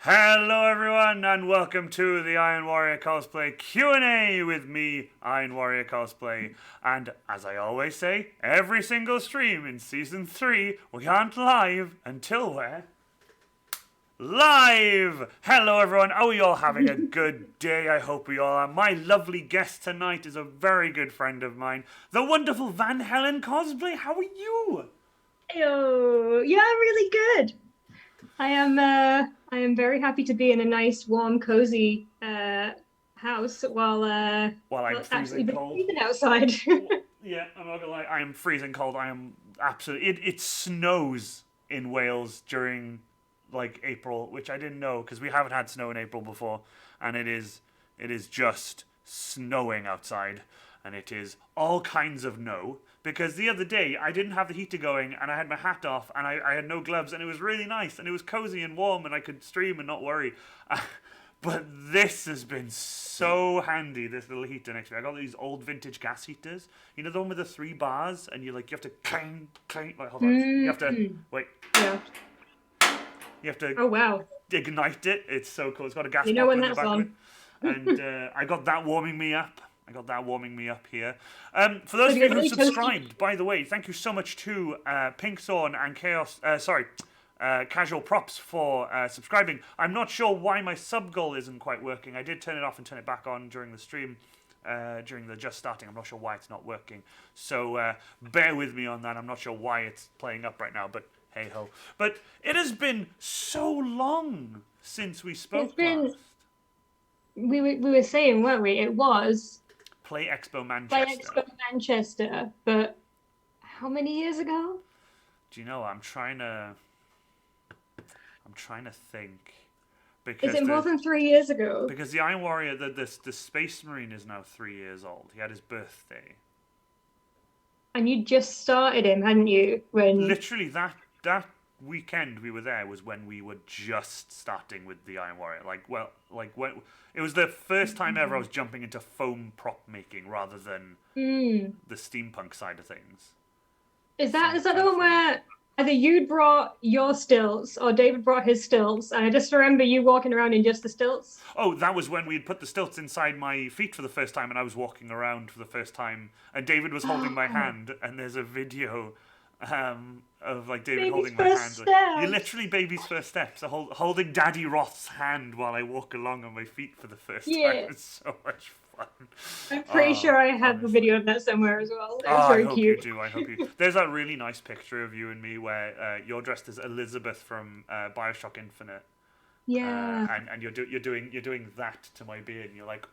Hello everyone and welcome to the Iron Warrior Cosplay Q&A with me, Iron Warrior Cosplay. And as I always say, every single stream in Season 3, we aren't live until we're live! Hello everyone, are we all having a good day? I hope we all are. My lovely guest tonight is a very good friend of mine, the wonderful Helen Cosplay. How are you? Heyo. Yeah, really good. I am very happy to be in a nice, warm, cozy house while I'm freezing cold. Freezing outside. Yeah, I'm not gonna lie, I am freezing cold. I am absolutely. It snows in Wales during like April, which I didn't know because we haven't had snow in April before, and it is just snowing outside, and it is all kinds of no. Because the other day I didn't have the heater going and I had my hat off and I had no gloves and it was really nice and it was cozy and warm and I could stream and not worry. But this has been so handy, this little heater next to me. I got these old vintage gas heaters. You know the one with the 3 bars and you have to clang, clang. Wait, hold on. You have to, wait. Yeah. You have to Oh, wow. ignite it. It's so cool. It's got a gas You know pop when in the that's back on. of it. And I got that warming me up. Here. For those of you who subscribed, by the way, thank you so much to Pink Thorn and Casual Props for subscribing. I'm not sure why my sub goal isn't quite working. I did turn it off and turn it back on during the stream, during the just starting. I'm not sure why it's not working. So bear with me on that. I'm not sure why it's playing up right now, but hey ho. But it has been so long since we spoke last. We were saying, weren't we? It was Play Expo Manchester. But how many years ago? Do you know? I'm trying to think. Because is it more than 3 years ago? Because the Iron Warrior, the Space Marine, is now 3 years old. He had his birthday. And you just started him, hadn't you? When literally that weekend we were there was when we were just starting with the Iron Warrior. When it was the first time ever I was jumping into foam prop making rather than the steampunk side of things. Is that the one where either you brought your stilts or David brought his stilts? And I just remember you walking around in just the stilts. Oh, that was when we'd put the stilts inside my feet for the first time, and I was walking around for the first time, and David was holding my hand, and there's a video of like David Baby's holding my hand. first Like, steps. you're literally baby's first steps, holding Daddy Roth's hand while I walk along on my feet for the first time. It's so much fun. I'm pretty sure I have a video of that somewhere as well. It was very cute. I hope you do. There's that really nice picture of you and me where you're dressed as Elizabeth from BioShock Infinite. Yeah. And you're doing that to my beard, and you're like,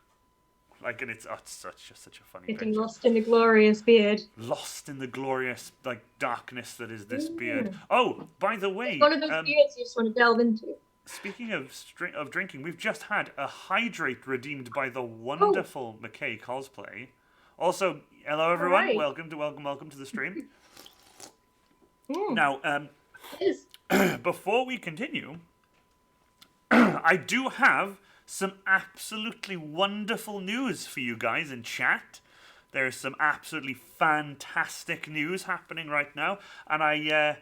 and it's such a funny Getting picture. lost in the glorious beard. Lost in the glorious darkness that is this beard. Oh, by the way, It's one of those beards you just want to delve into. Speaking of drinking, we've just had a hydrate redeemed by the wonderful McKay Cosplay. Also, hello everyone, right. welcome to the stream. Mm. Now, It before we continue, I do have some absolutely wonderful news for you guys in chat. There's some absolutely fantastic news happening right now, and I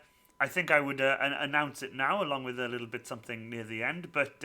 think I would announce it now, along with a little bit something near the end. But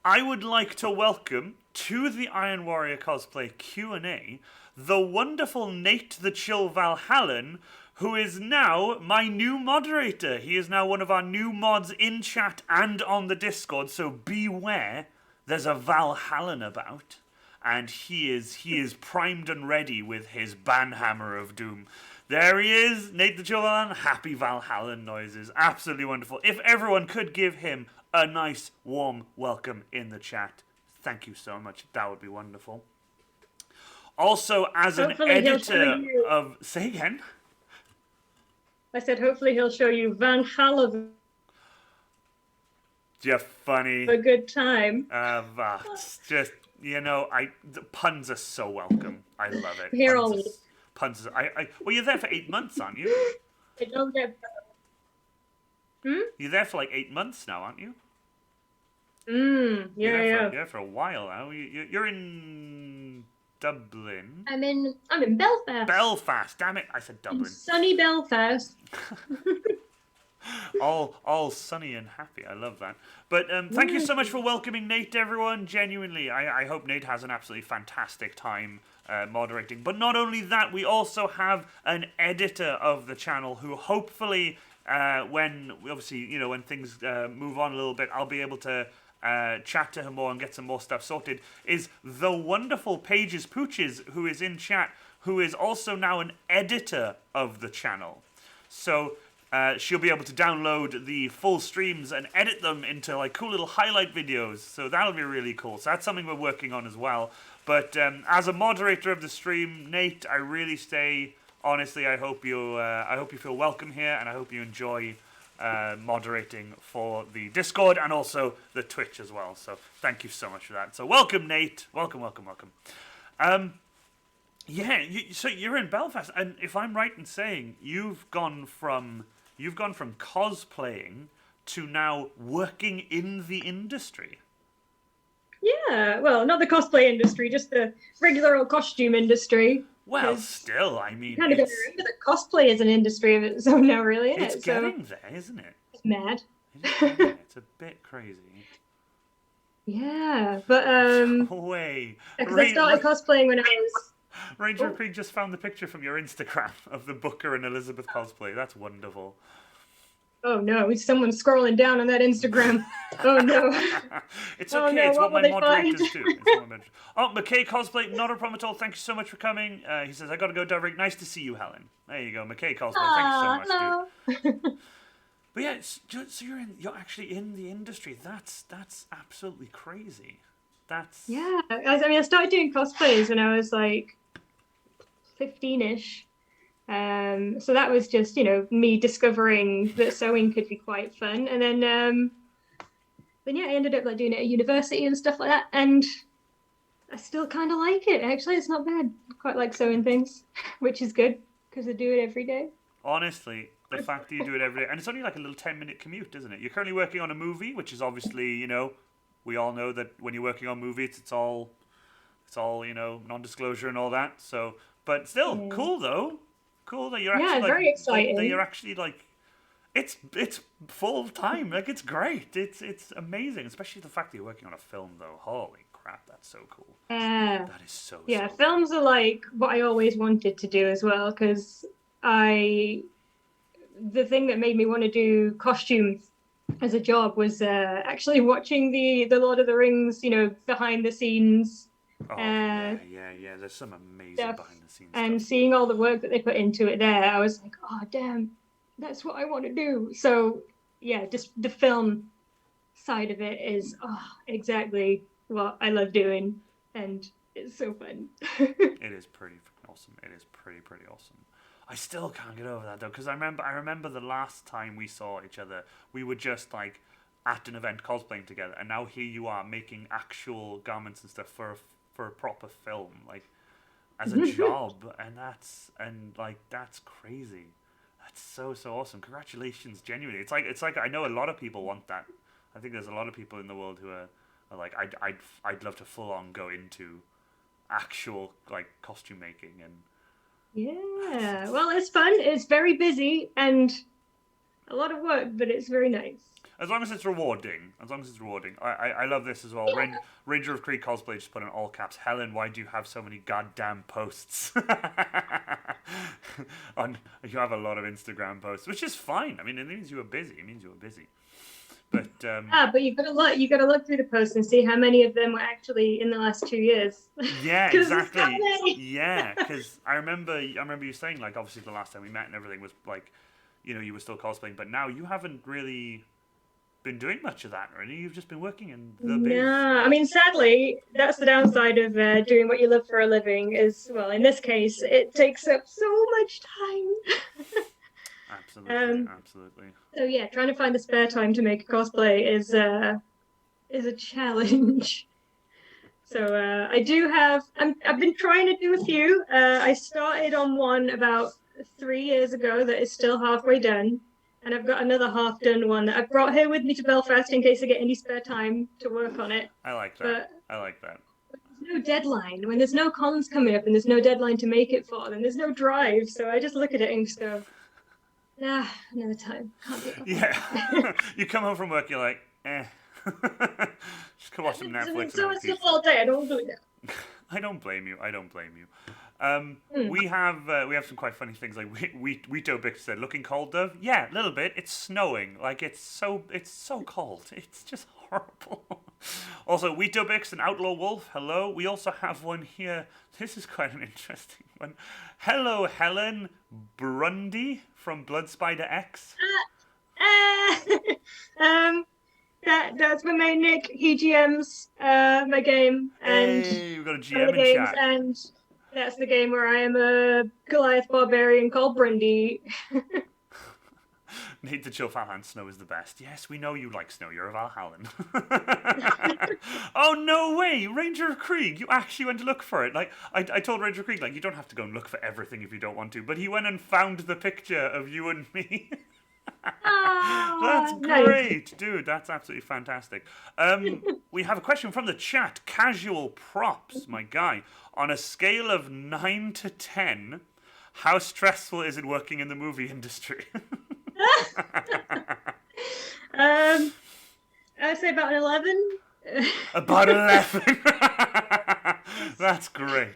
I would like to welcome to the Iron Warrior Cosplay Q&A the wonderful Nate the Chill Valhallan, who is now my new moderator. He is now one of our new mods in chat and on the Discord, so beware, there's a Valhallan about. And he is primed and ready with his banhammer of doom. There he is, Nate the Chill Valhallan. Happy Valhallan noises. Absolutely wonderful. If everyone could give him a nice, warm welcome in the chat. Thank you so much. That would be wonderful. Also, as an editor of... Say again? I said, hopefully he'll show you Van Halen. You're funny. A good time. It's just, the puns are so welcome. I love it. Here all week. Puns are, well, you're there for 8 months, aren't you? I don't get better. You're there for like 8 months now, aren't you? Yeah. You're there for a while now. You're in Dublin. I'm in Belfast. Belfast, damn it! I said Dublin. In sunny Belfast. all sunny and happy. I love that. But thank you so much for welcoming Nate, everyone. Genuinely, I hope Nate has an absolutely fantastic time moderating. But not only that, we also have an editor of the channel who hopefully, when things move on a little bit, I'll be able to chat to him more and get some more stuff sorted, is the wonderful Pages Pooches, who is in chat, who is also now an editor of the channel. So she'll be able to download the full streams and edit them into like cool little highlight videos. So that'll be really cool. So that's something we're working on as well. But as a moderator of the stream, Nate, I really say, honestly, I hope you feel welcome here, and I hope you enjoy moderating for the Discord and also the Twitch as well. So thank you so much for that. So welcome, Nate. Welcome. So you're in Belfast, and if I'm right in saying you've gone from cosplaying to now working in the industry. Yeah, well, not the cosplay industry, just the regular old costume industry. Well, still, I mean, kind of got to remember that cosplay is an industry of its own now, really, isn't it? It's getting there, isn't it? It's mad. It's a bit crazy. Yeah, but way. because I started cosplaying when I was. Ranger Creek just found the picture from your Instagram of the Booker and Elizabeth cosplay. That's wonderful. Oh no, someone's scrolling down on that Instagram. Oh no. It's okay, no, it's what my moderators find? do. Oh, McKay Cosplay, not a problem at all. Thank you so much for coming. He says, I gotta go, Derek. Nice to see you, Helen. There you go, McKay Cosplay. Thank you so much, dude. But yeah, so you're actually in the industry. That's absolutely crazy. Yeah, I started doing cosplays when I was like 15-ish. So that was just, me discovering that sewing could be quite fun. And then I ended up like doing it at university and stuff like that. And I still kind of like it. Actually, it's not bad. I quite like sewing things, which is good because I do it every day. Honestly, the fact that you do it every day, and it's only like a little 10-minute commute, isn't it? You're currently working on a movie, which is obviously, we all know that when you're working on movies, it's all non-disclosure and all that. So, but still, Yeah. cool though. Cool that you're actually Yeah, very that exciting. you're actually like it's full time. Like it's great. It's amazing, especially the fact that you're working on a film though. Holy crap, that's so cool. Uh, That is so yeah, so cool. films are like what I always wanted to do as well, because I the thing that made me want to do costumes as a job was actually watching the Lord of the Rings, behind the scenes Oh uh, yeah. There's some amazing stuff, behind the scenes and stuff. seeing all the work that they put into it there. I was like, oh damn, that's what I want to do. So yeah, just the film side of it is exactly what I love doing, and it's so fun. It is pretty freaking awesome. It is pretty awesome. I still can't get over that though, because I remember the last time we saw each other, we were just like at an event cosplaying together, and now here you are making actual garments and stuff for a proper film, like as a job, and that's crazy. That's so awesome. Congratulations, genuinely. It's like I know a lot of people want that. I think there's a lot of people in the world who are like I'd love to full on go into actual like costume making and Yeah, well, it's fun. It's very busy and a lot of work, but it's very nice. as long as it's rewarding. As long as it's rewarding. I love this as well. Ranger of Creek cosplay just put in all caps. Helen, why do you have so many goddamn posts? You have a lot of Instagram posts, which is fine. I mean, it means you were busy. It means you were busy. But But you've got to look. You got to look through the posts and see how many of them were actually in the last 2 years, yeah, because there's so exactly. many. Yeah, because I remember you saying like obviously the last time we met and everything was like, you were still cosplaying, but now you haven't really been doing much of that, really. You've just been working in the No, biz. I mean, sadly, that's the downside of doing what you love for a living. Is well, in this case, it takes up so much time. Absolutely, Um, absolutely. so yeah, trying to find the spare time to make a cosplay is a challenge. So I do have. I've been trying to do a few. I started on one about 3 years ago that is still halfway done, and I've got another half done one that I've brought here with me to Belfast in case I get any spare time to work on it. I like that. But I like that. there's no deadline. When there's no cons coming up and there's no deadline to make it for, then there's no drive. So I just look at it and just go, nah, another time. Can't be Yeah. bothered. You come home from work, you're like, eh. Just go watch some Netflix There's and so have a much stuff pizza. all day. I don't do it I don't blame you. I don't blame you. now. We have some quite funny things like we Dobix said, looking cold though. Yeah, a little bit. It's snowing. Like it's so cold. It's just horrible. Also, we Dobix and Outlaw Wolf. Hello. We also have one here. This is quite an interesting one. Hello, Helen Brundy from Blood Spider X. um, that's my main nick. He GMs my game and Hey, we've got a one of GM the in games, chat. and that's the game where I am a Goliath barbarian called Brundy. Need to chill Valhalla. Snow is the best. Yes, we know you like snow. You're a Valhallan. Oh, no way! Ranger of Krieg! You actually went to look for it. Like, I told Ranger of Krieg, like, you don't have to go and look for everything if you don't want to. But he went and found the picture of you and me. That's Ah, nice. great, dude. That's absolutely fantastic. We have a question from the chat. Casual props, my guy. On a scale of 9 to 10, how stressful is it working in the movie industry? I'd say about an 11. About 11. That's great.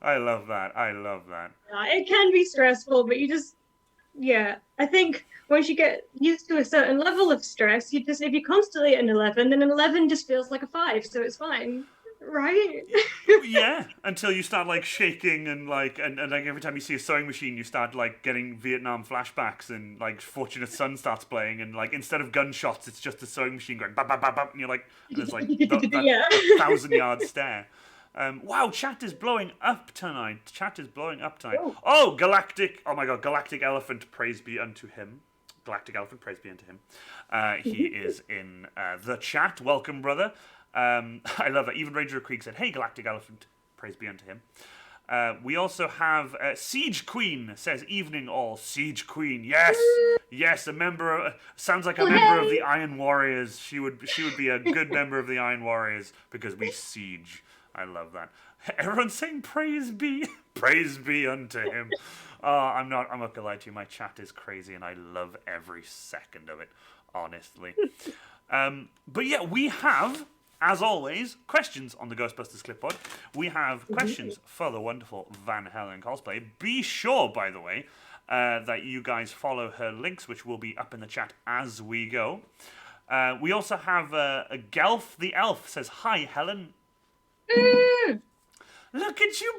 I love that. I love that. It can be stressful, but yeah, I think once you get used to a certain level of stress, if you're constantly at an 11, then an 11 just feels like a 5, so it's fine, right? Yeah, until you start like shaking and like every time you see a sewing machine, you start like getting Vietnam flashbacks and like Fortunate Son starts playing and like instead of gunshots, it's just a sewing machine going bap bap bap bap, and you're like, and there's like Yeah. that 1,000 yard stare. Wow, chat is blowing up tonight. Chat is blowing up tonight. Oh. Oh, Galactic! Oh my God, Galactic Elephant, praise be unto him. Galactic Elephant, praise be unto him. He is in the chat. Welcome, brother. I love that. Even Ranger of Krieg said, "Hey, Galactic Elephant, praise be unto him." We also have Siege Queen says, "Evening all, Siege Queen." Yes, yes, a member. Sounds like a member of the Iron Warriors. She would be a good member of the Iron Warriors because we siege. I love that. Everyone's saying praise be, praise be unto him. I'm not gonna lie to you. My chat is crazy, and I love every second of it. Honestly. But yeah, we have, as always, questions on the Ghostbusters Clipboard. We have questions for the wonderful Van Helen Cosplay. Be sure, by the way, that you guys follow her links, which will be up in the chat as we go. We also have Gelf the Elf says, "Hi, Helen." Look at you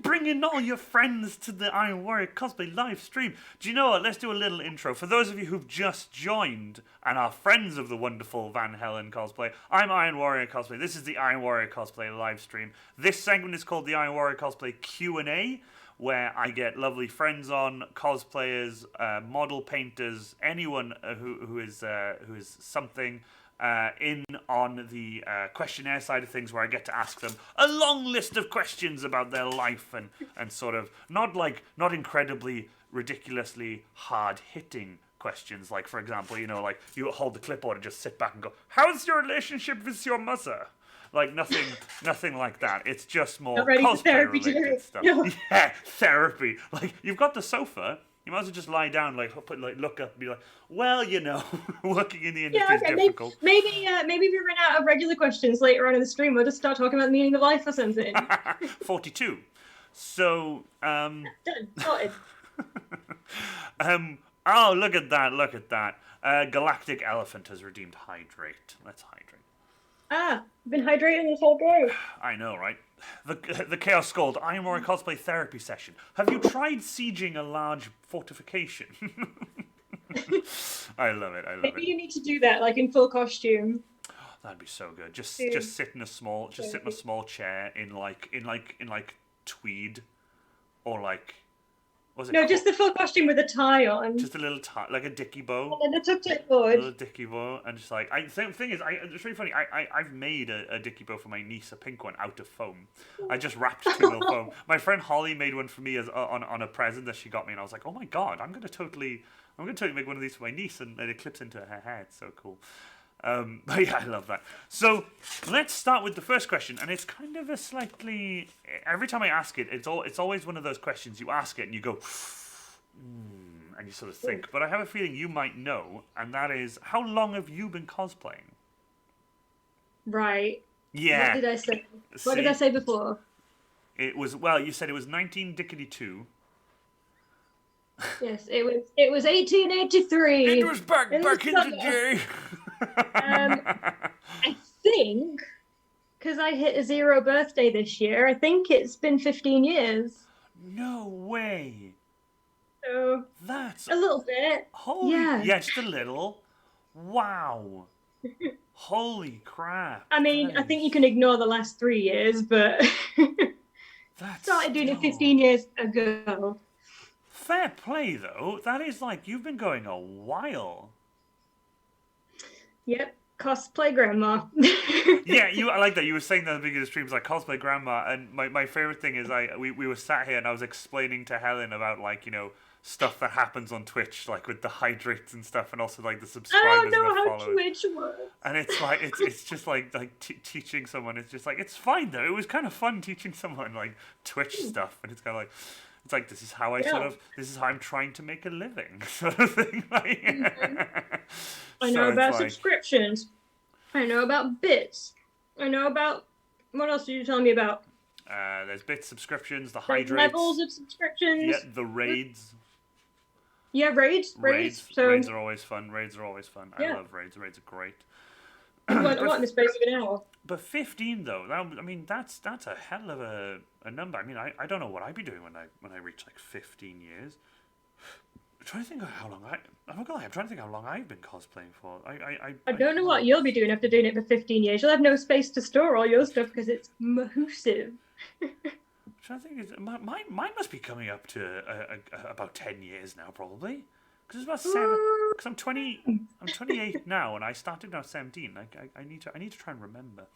bringing all your friends to the Iron Warrior Cosplay live stream. Do you know what? Let's do a little intro. For those of you who've just joined and are friends of the wonderful Van Helen Cosplay, I'm Iron Warrior Cosplay. This is the Iron Warrior Cosplay live stream. This segment is called the Iron Warrior Cosplay Q&A, where I get lovely friends on, cosplayers, model painters, anyone who is something. In on the questionnaire side of things, where I get to ask them a long list of questions about their life and sort of not incredibly ridiculously hard hitting questions, like, for example, like you hold the clipboard and just sit back and go, "How's your relationship with your mother?" Like nothing like that. It's just more cosplay related stuff. No. Yeah, therapy. Like, you've got the sofa. You might as well just lie down, look up, and be like, "Well, working in the industry is difficult." Maybe if we run out of regular questions later on in the stream, we'll just start talking about the meaning of life or something. 42. So, Done. Sorted. Oh, look at that. Galactic Elephant has redeemed Hydrate. Let's hydrate. I've been hydrating this whole day. I know, right? The Chaos Scold, Iron Warrior Cosplay Therapy Session. Have you tried sieging a large fortification? I love it. Maybe you need to do that, like in full costume. That'd be so good. Just sit in a small chair in tweed, or like. Just the full costume with a tie on. Just a little tie, like a dicky bow. And then a tuck board. A little dicky bow, and just like the thing is, it's really funny. I've made a dicky bow for my niece, a pink one, out of foam. I just wrapped two little foam. My friend Holly made one for me as on a present that she got me, and I was like, "Oh my god, I'm gonna totally make one of these for my niece," and it clips into her hair. It's so cool. But yeah, I love that. So let's start with the first question, and it's kind of a slightly. Every time I ask it, it's always one of those questions. You ask it and you go, and you sort of think. But I have a feeling you might know, and that is, how long have you been cosplaying? Right. Yeah. What did I say? What did I say before? It was you said it was 1992. Yes, it was 1883. It was back in the day. I think, because I hit a 0 birthday this year, I think it's been 15 years. No way. So that's a little bit. Holy, yeah, just a little. Wow. Holy crap. I mean, I think you can ignore the last 3 years, but started doing it 15 years ago. Fair play, though. That is like, you've been going a while. Yep, cosplay grandma. Yeah, I like that. You were saying that at the beginning of the streams, like, cosplay grandma, and my favorite thing is we were sat here and I was explaining to Helen about, like, stuff that happens on Twitch, like with the hydrates and stuff, and also like the subscribers and the followers. I don't know how Twitch works. And it's like it's just like teaching someone. It's just like, it's fine though. It was kind of fun teaching someone like Twitch stuff, and it's kind of like. It's like, this is how this is how I'm trying to make a living, sort of thing. Like, I know about subscriptions. I know about bits. I know about, what else did you tell me about? There's bits, subscriptions, the hydrates. Levels of subscriptions. Yeah, the raids. Yeah, raids. Raids are always fun. I love raids. Raids are great. What in the space of an hour? But 15 though, that's a hell of a number. I mean, I don't know what I'd be doing when I reach like 15 years. I'm trying to think of how long I'm trying to think how long I've been cosplaying for. I don't know what you'll be doing after doing it for 15 years. You'll have no space to store all your stuff because it's massive. I'm trying to think. Mine must be coming up to about 10 years now, probably. Because it's about 7. Because I'm 28 now, and I started when I was 17. I need to try and remember.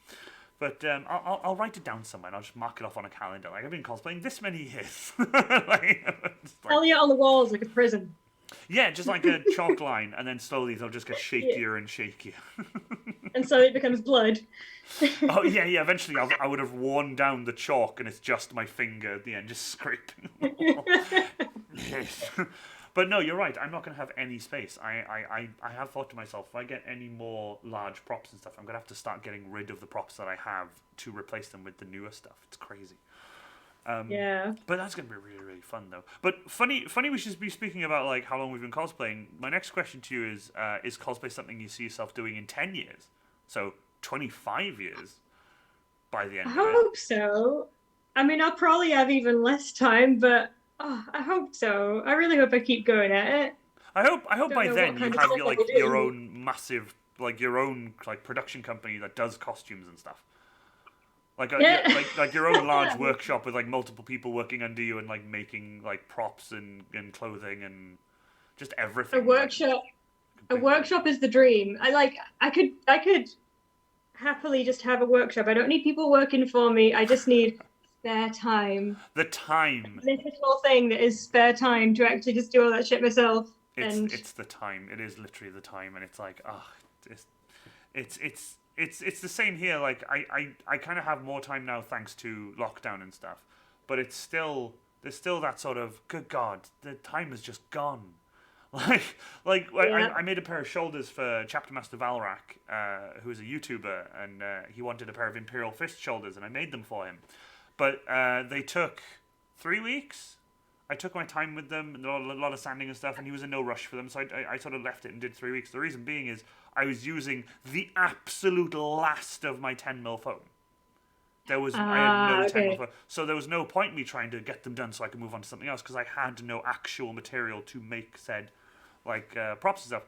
But I'll write it down somewhere and I'll just mark it off on a calendar. Like, I've been cosplaying this many years. Like, Elliot on the walls like a prison. yeah, just like a chalk line, and then slowly they'll just get Yeah. shakier and shakier. And so it becomes blood. Oh yeah, yeah. Eventually, I would have worn down the chalk, and it's just my finger at the end, just scraping. But no, you're right. I'm not going to have any space. I have thought to myself, if I get any more large props and stuff, I'm going to have to start getting rid of the props that I have to replace them with the newer stuff. It's crazy. Yeah. But that's going to be really, really fun, though. But funny we should be speaking about like how long we've been cosplaying. My next question to you is cosplay something you see yourself doing in 10 years? So 25 years by the end I of it. hope so. I mean, I'll probably have even less time, but I hope so. I really hope I keep going at it. I hope Don't by know then what you kind of have stuff your, I like will your do. own massive your own like production company that does costumes and stuff. Like Yeah. like your own large workshop with like multiple people working under you and like making like props and clothing and just everything. A workshop. A workshop is the dream. I could happily just have a workshop. I don't need people working for me. I just need spare time. The time. This little thing that is spare time to actually just do all that shit myself. And It's the time. It is literally the time, and it's like it's it's the same here. Like I kind of have more time now thanks to lockdown and stuff, but there's still that sort of good God, the time is just gone. Yeah. I made a pair of shoulders for Chapter Master Valrak, who is a YouTuber, and he wanted a pair of Imperial Fist shoulders, and I made them for him. But they took 3 weeks. I took my time with them, and a lot of sanding and stuff, and he was in no rush for them, so I sort of left it and did 3 weeks. The reason being is I was using the absolute last of my 10mm foam. I had no 10mm foam, so there was no point in me trying to get them done so I could move on to something else because I had no actual material to make said props and stuff.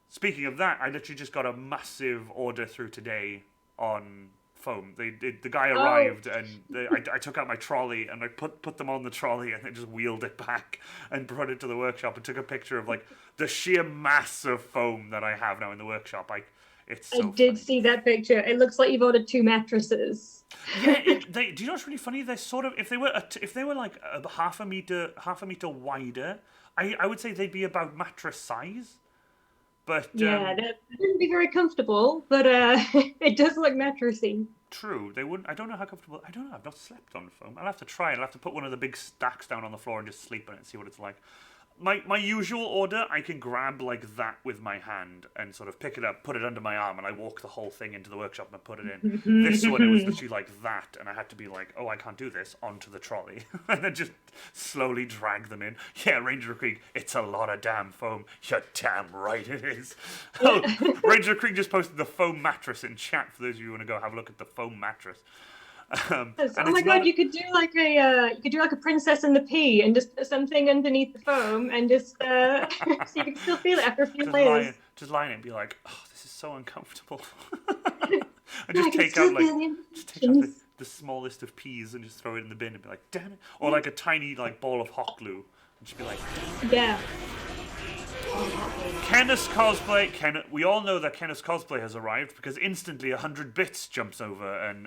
Speaking of that, I literally just got a massive order through today on foam. The guy arrived and I took out my trolley and I put them on the trolley and then just wheeled it back and brought it to the workshop and took a picture of like the sheer mass of foam that I have now in the workshop. It's so I did funny. see that picture. It looks like you've ordered 2 mattresses. Yeah, do you know what's really funny? They're sort of if they were like a half a meter wider, I would say they'd be about mattress size. But Yeah, that wouldn't be very comfortable, but it does look mattressy. true, they wouldn't. I don't know how comfortable. I don't know. I've not slept on foam. I'll have to try it. I'll have to put one of the big stacks down on the floor and just sleep on it and see what it's like. My usual order, I can grab like that with my hand and sort of pick it up, put it under my arm, and I walk the whole thing into the workshop and I put it in. This one, it was literally like that, and I had to be like, oh, I can't do this, onto the trolley, and then just slowly drag them in. Yeah, Ranger Creek, it's a lot of damn foam. You're damn right it is. Oh, Ranger Creek just posted the foam mattress in chat for those of you who want to go have a look at the foam mattress. Oh my God, you could do like a Princess and the Pea and just put something underneath the foam and just so you can still feel it after a few layers. Just lie in it and be like, oh, this is so uncomfortable. I and just can take still out feel the the smallest of peas and just throw it in the bin and be like, damn it. Or like a tiny like ball of hot glue and just be like, Yeah. Kenneth Cosplay. We all know that Kenneth Cosplay has arrived because instantly 100 Bits jumps over and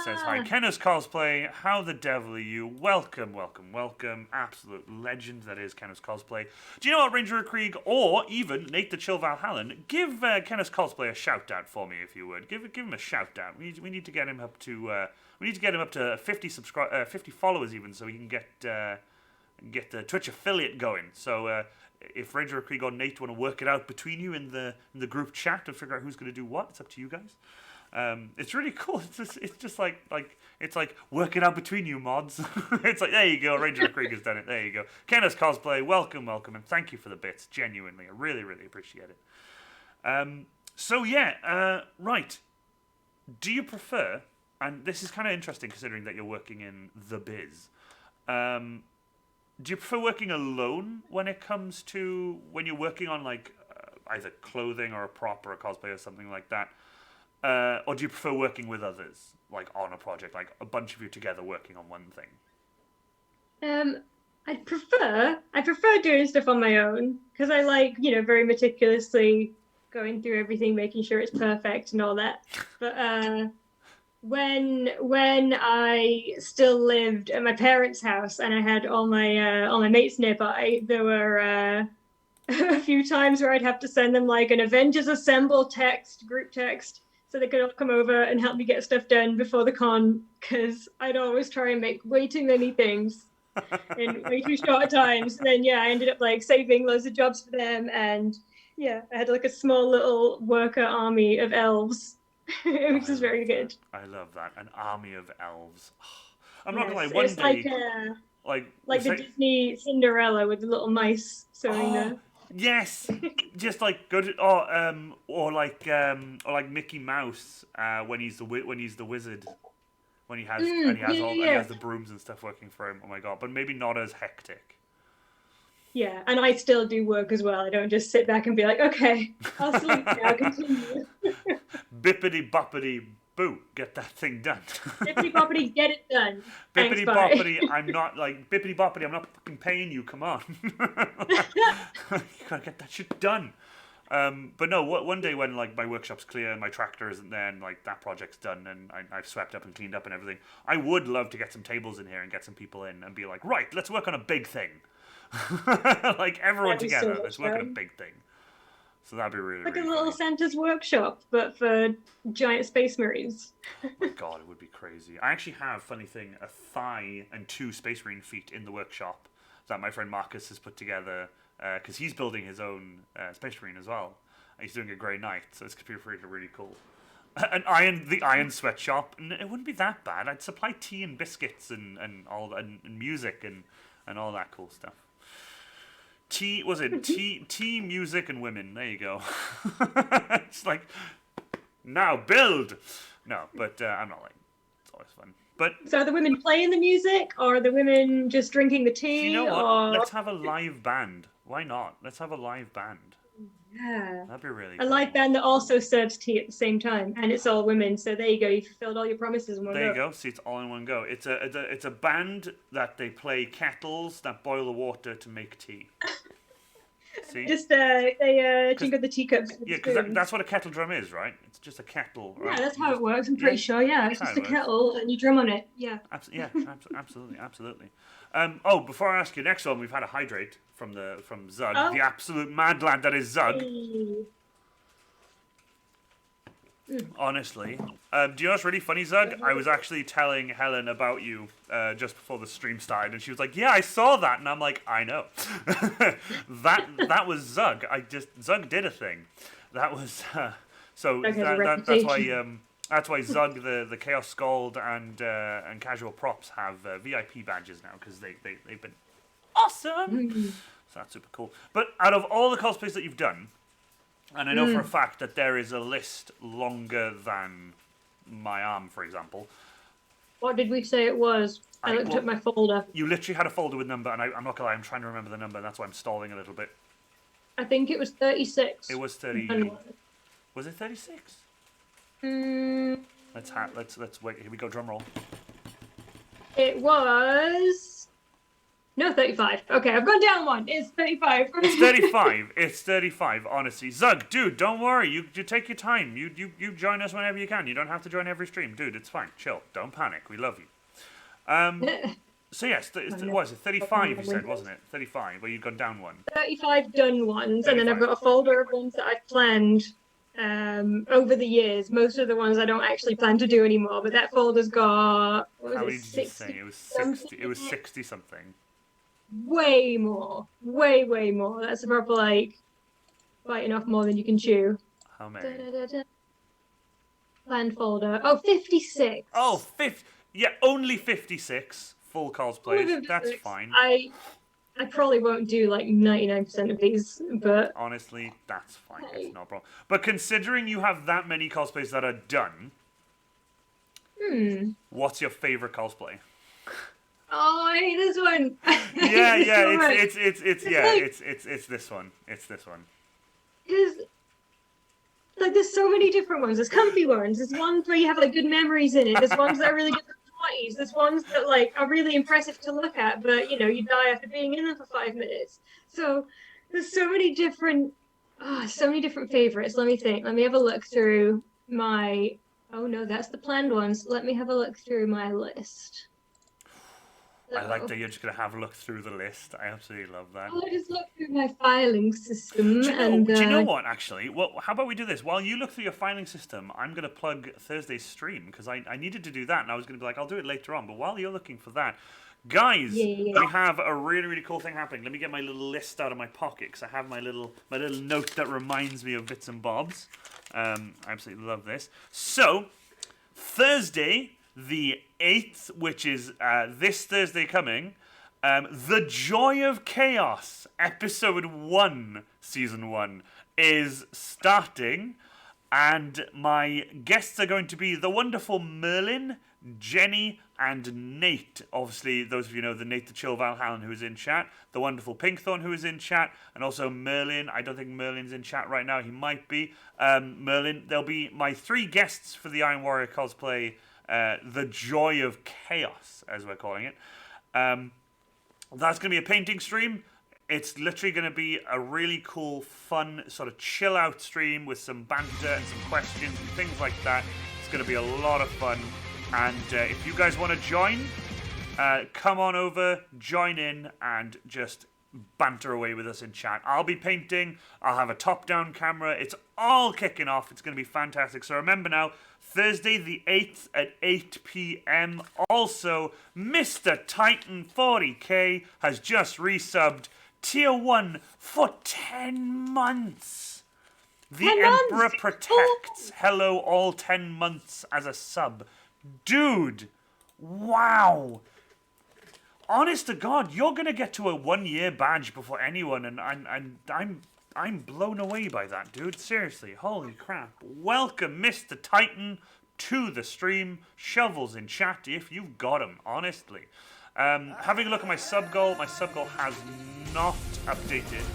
says hi. Kenneth Cosplay, how the devil are you? Welcome, welcome, welcome. Absolute legend that is Kenneth Cosplay. Do you know what, Ranger Krieg, or even Nate the Chill Valhallen, give Kenneth Cosplay a shout out for me if you would. Give him a shout out. We need to get him up to 50 50 followers even, so we can get the Twitch affiliate going. So if Ranger Krieg or Nate want to work it out between you in the group chat to figure out who's going to do what, it's up to you guys. It's really cool. It's just like it's like work it out between you mods. It's like, there you go, Ranger Krieg has done it. There you go. Kenneth Cosplay, welcome, and thank you for the bits. Genuinely, I really, really appreciate it. So yeah, right. Do you prefer? And this is kind of interesting considering that you're working in the biz. Do you prefer working alone when it comes to when you're working on like either clothing or a prop or a cosplay or something like that? Or do you prefer working with others, like on a project, like a bunch of you together working on one thing? I prefer doing stuff on my own because I like, very meticulously going through everything, making sure it's perfect and all that. But when I still lived at my parents' house and I had all my mates nearby, there were a few times where I'd have to send them like an Avengers Assemble text, group text, so they could all come over and help me get stuff done before the con, because I'd always try and make way too many things in way too short times. And then yeah, I ended up like saving loads of jobs for them, and yeah, I had like a small little worker army of elves, which I is very love that. good. I love that. An army of elves. I'm not gonna lie. Yes, One it's day, we'll like the say, Disney Cinderella with the little mice sewing oh the. yes, just like go to or like Mickey Mouse when he's when he's the wizard when he has and he has Yeah, all and he yeah, has the brooms and stuff working for him. Oh my god! But maybe not as hectic. yeah. And I still do work as well. I don't just sit back and be like, okay, I'll sleep now. Continue. Bippity boppity boo, get that thing done. Bippity boppity, get it done. Thanks, Bippity bye. boppity, I'm not like bippity boppity. I'm not fucking paying you. Come on, you gotta get that shit done. But no, one day when like my workshop's clear and my tractor isn't there and like that project's done and I've swept up and cleaned up and everything, I would love to get some tables in here and get some people in and be like, right, let's work on a big thing. Like everyone That'd be so together, much let's work on a fun. big thing. So that'd be really, Like a really little funny. Santa's workshop, but for giant space marines. My God, it would be crazy. I actually have, funny thing, a thigh and 2 Space Marine feet in the workshop that my friend Marcus has put together because he's building his own Space Marine as well. And he's doing a Grey Knight, so it's really cool. The iron sweatshop, and it wouldn't be that bad. I'd supply tea and biscuits and all and music and all that cool stuff. Tea was it tea, music, and women. There you go. It's like now build. No, but I'm not like it's always fun. But So are the women playing the music, or are the women just drinking the you know tea, what? or Let's have a live band. Why not? Let's have a live band. yeah, That'd be really a cool. live band that also serves tea at the same time, and it's all women. So there you go. You fulfilled all your promises in one There you go. go. See, it's all in one go. It's a band that they play kettles that boil the water to make tea. See? Just they Because jingle the teacups with yeah, the because spoons. that's what a kettle drum is, right? It's just a kettle, Yeah, right? that's You how just it works. I'm yeah, pretty sure. Yeah, that's it's how just it a works. kettle and you drum on it. Yeah. Absolutely, absolutely. Before I ask you next one, we've had a hydrate from Zug, Oh. the absolute mad lad that is Zug. Hey. Honestly, do you know what's really funny, Zug? I was actually telling Helen about you just before the stream started, and she was like, "Yeah, I saw that," and I'm like, "I know." That was Zug. Zug did a thing. That was so Doug has a that's why reputation. that's why Zug the Chaos Scald and Casual Props have VIP badges now because they've been awesome. So that's super cool. But out of all the cosplays that you've done, and I know for a fact that there is a list longer than my arm, for example. What did we say it was? I looked at my folder. You literally had a folder with number, and I'm not gonna lie, I'm trying to remember the number, and that's why I'm stalling a little bit. I think it was 36. It was 30. Was it 36? Mm, Let's wait. Here we go. Drum roll. it was. No, 35. Okay, I've gone down one. It's 35. It's 35. It's 35. Honestly, Zug, dude, don't worry. You take your time. You join us whenever you can. You don't have to join every stream, dude. It's fine. Chill. Don't panic. We love you. So yes, what is it? 35. You said, wasn't it? 35. Where you'd gone down one. 35 done ones, and then I've 35. got a folder of ones that I've planned over the years. Most of the ones I don't actually plan to do anymore, but that folder's got, what How was many it, did you say? 60 It was 60. something It was in it? 60 something. Way more. Way more. That's probably like biting off more than you can chew. How many? Planned folder. Oh, 56. Oh, 50. Yeah, only 56 full cosplays. Only That's 56. fine. I probably won't do like 99% of these, but Honestly, that's fine. Hey. It's no problem. But considering you have that many cosplays that are done, what's your favorite cosplay? oh, I hate this one. Yeah, yeah, so much. it's this one. It's this one. Because like there's so many different ones. There's comfy ones. There's ones where you have like good memories in it. There's ones that are really good for parties. There's ones that like are really impressive to look at, but you know you die after being in them for 5 minutes. So there's so many different favorites. Let me think. Let me have a look through my Oh no, that's the planned ones. Let me have a look through my list. I like So, that you're just going to have a look through the list. I absolutely love that. I'll just look through my filing system and Do you know what, actually? Well, how about we do this? While you look through your filing system, I'm going to plug Thursday's stream, because I needed to do that, and I was going to be like, I'll do it later on. But while you're looking for that, guys, yeah. we have a really, really cool thing happening. Let me get my little list out of my pocket, because I have my little note that reminds me of bits and bobs. I absolutely love this. So, Thursday, the 8th, which is this Thursday coming, The Joy of Chaos, Episode 1, Season 1, is starting, and my guests are going to be the wonderful Merlin, Jenny, and Nate. Obviously, those of you know the Nate the Chill Valhallen who is in chat, the wonderful Pinkthorn who is in chat, and also Merlin. I don't think Merlin's in chat right now. He might be. Merlin. They'll be my 3 guests for the Iron Warrior cosplay, The Joy of Chaos, as we're calling it. That's going to be a painting stream. It's literally going to be a really cool, fun, sort of chill out stream with some banter and some questions and things like that. It's going to be a lot of fun. And if you guys want to join, come on over, join in, and just banter away with us in chat. I'll be painting. I'll have a top-down camera. It's all kicking off. It's going to be fantastic. So remember now, Thursday the 8th at 8 p.m. Also, Mr. Titan 40k has just resubbed Tier 1 for 10 months. The 10 Emperor months. protects. Hello, all 10 months as a sub. Dude, wow. Honest to God, you're gonna get to a 1-year badge before anyone, and I'm blown away by that, dude. Seriously, holy crap! Welcome, Mr. Titan, to the stream. Shovels in chat if you've got 'em. Honestly, having a look at my sub goal has not updated,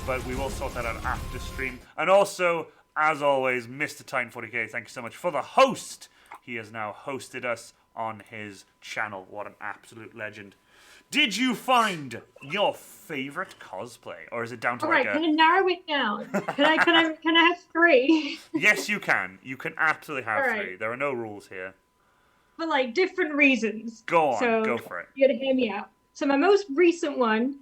but we will sort that out after stream. And also, as always, Mr. Titan 40k, thank you so much for the host. He has now hosted us on his channel. What an absolute legend. Did you find your favorite cosplay, or is it down to All right, can I narrow it down? Can I have 3? Yes, you can. You can absolutely have All 3. right. There are no rules here. For like different reasons. Go on, so go for it. You gotta hear me out. So my most recent one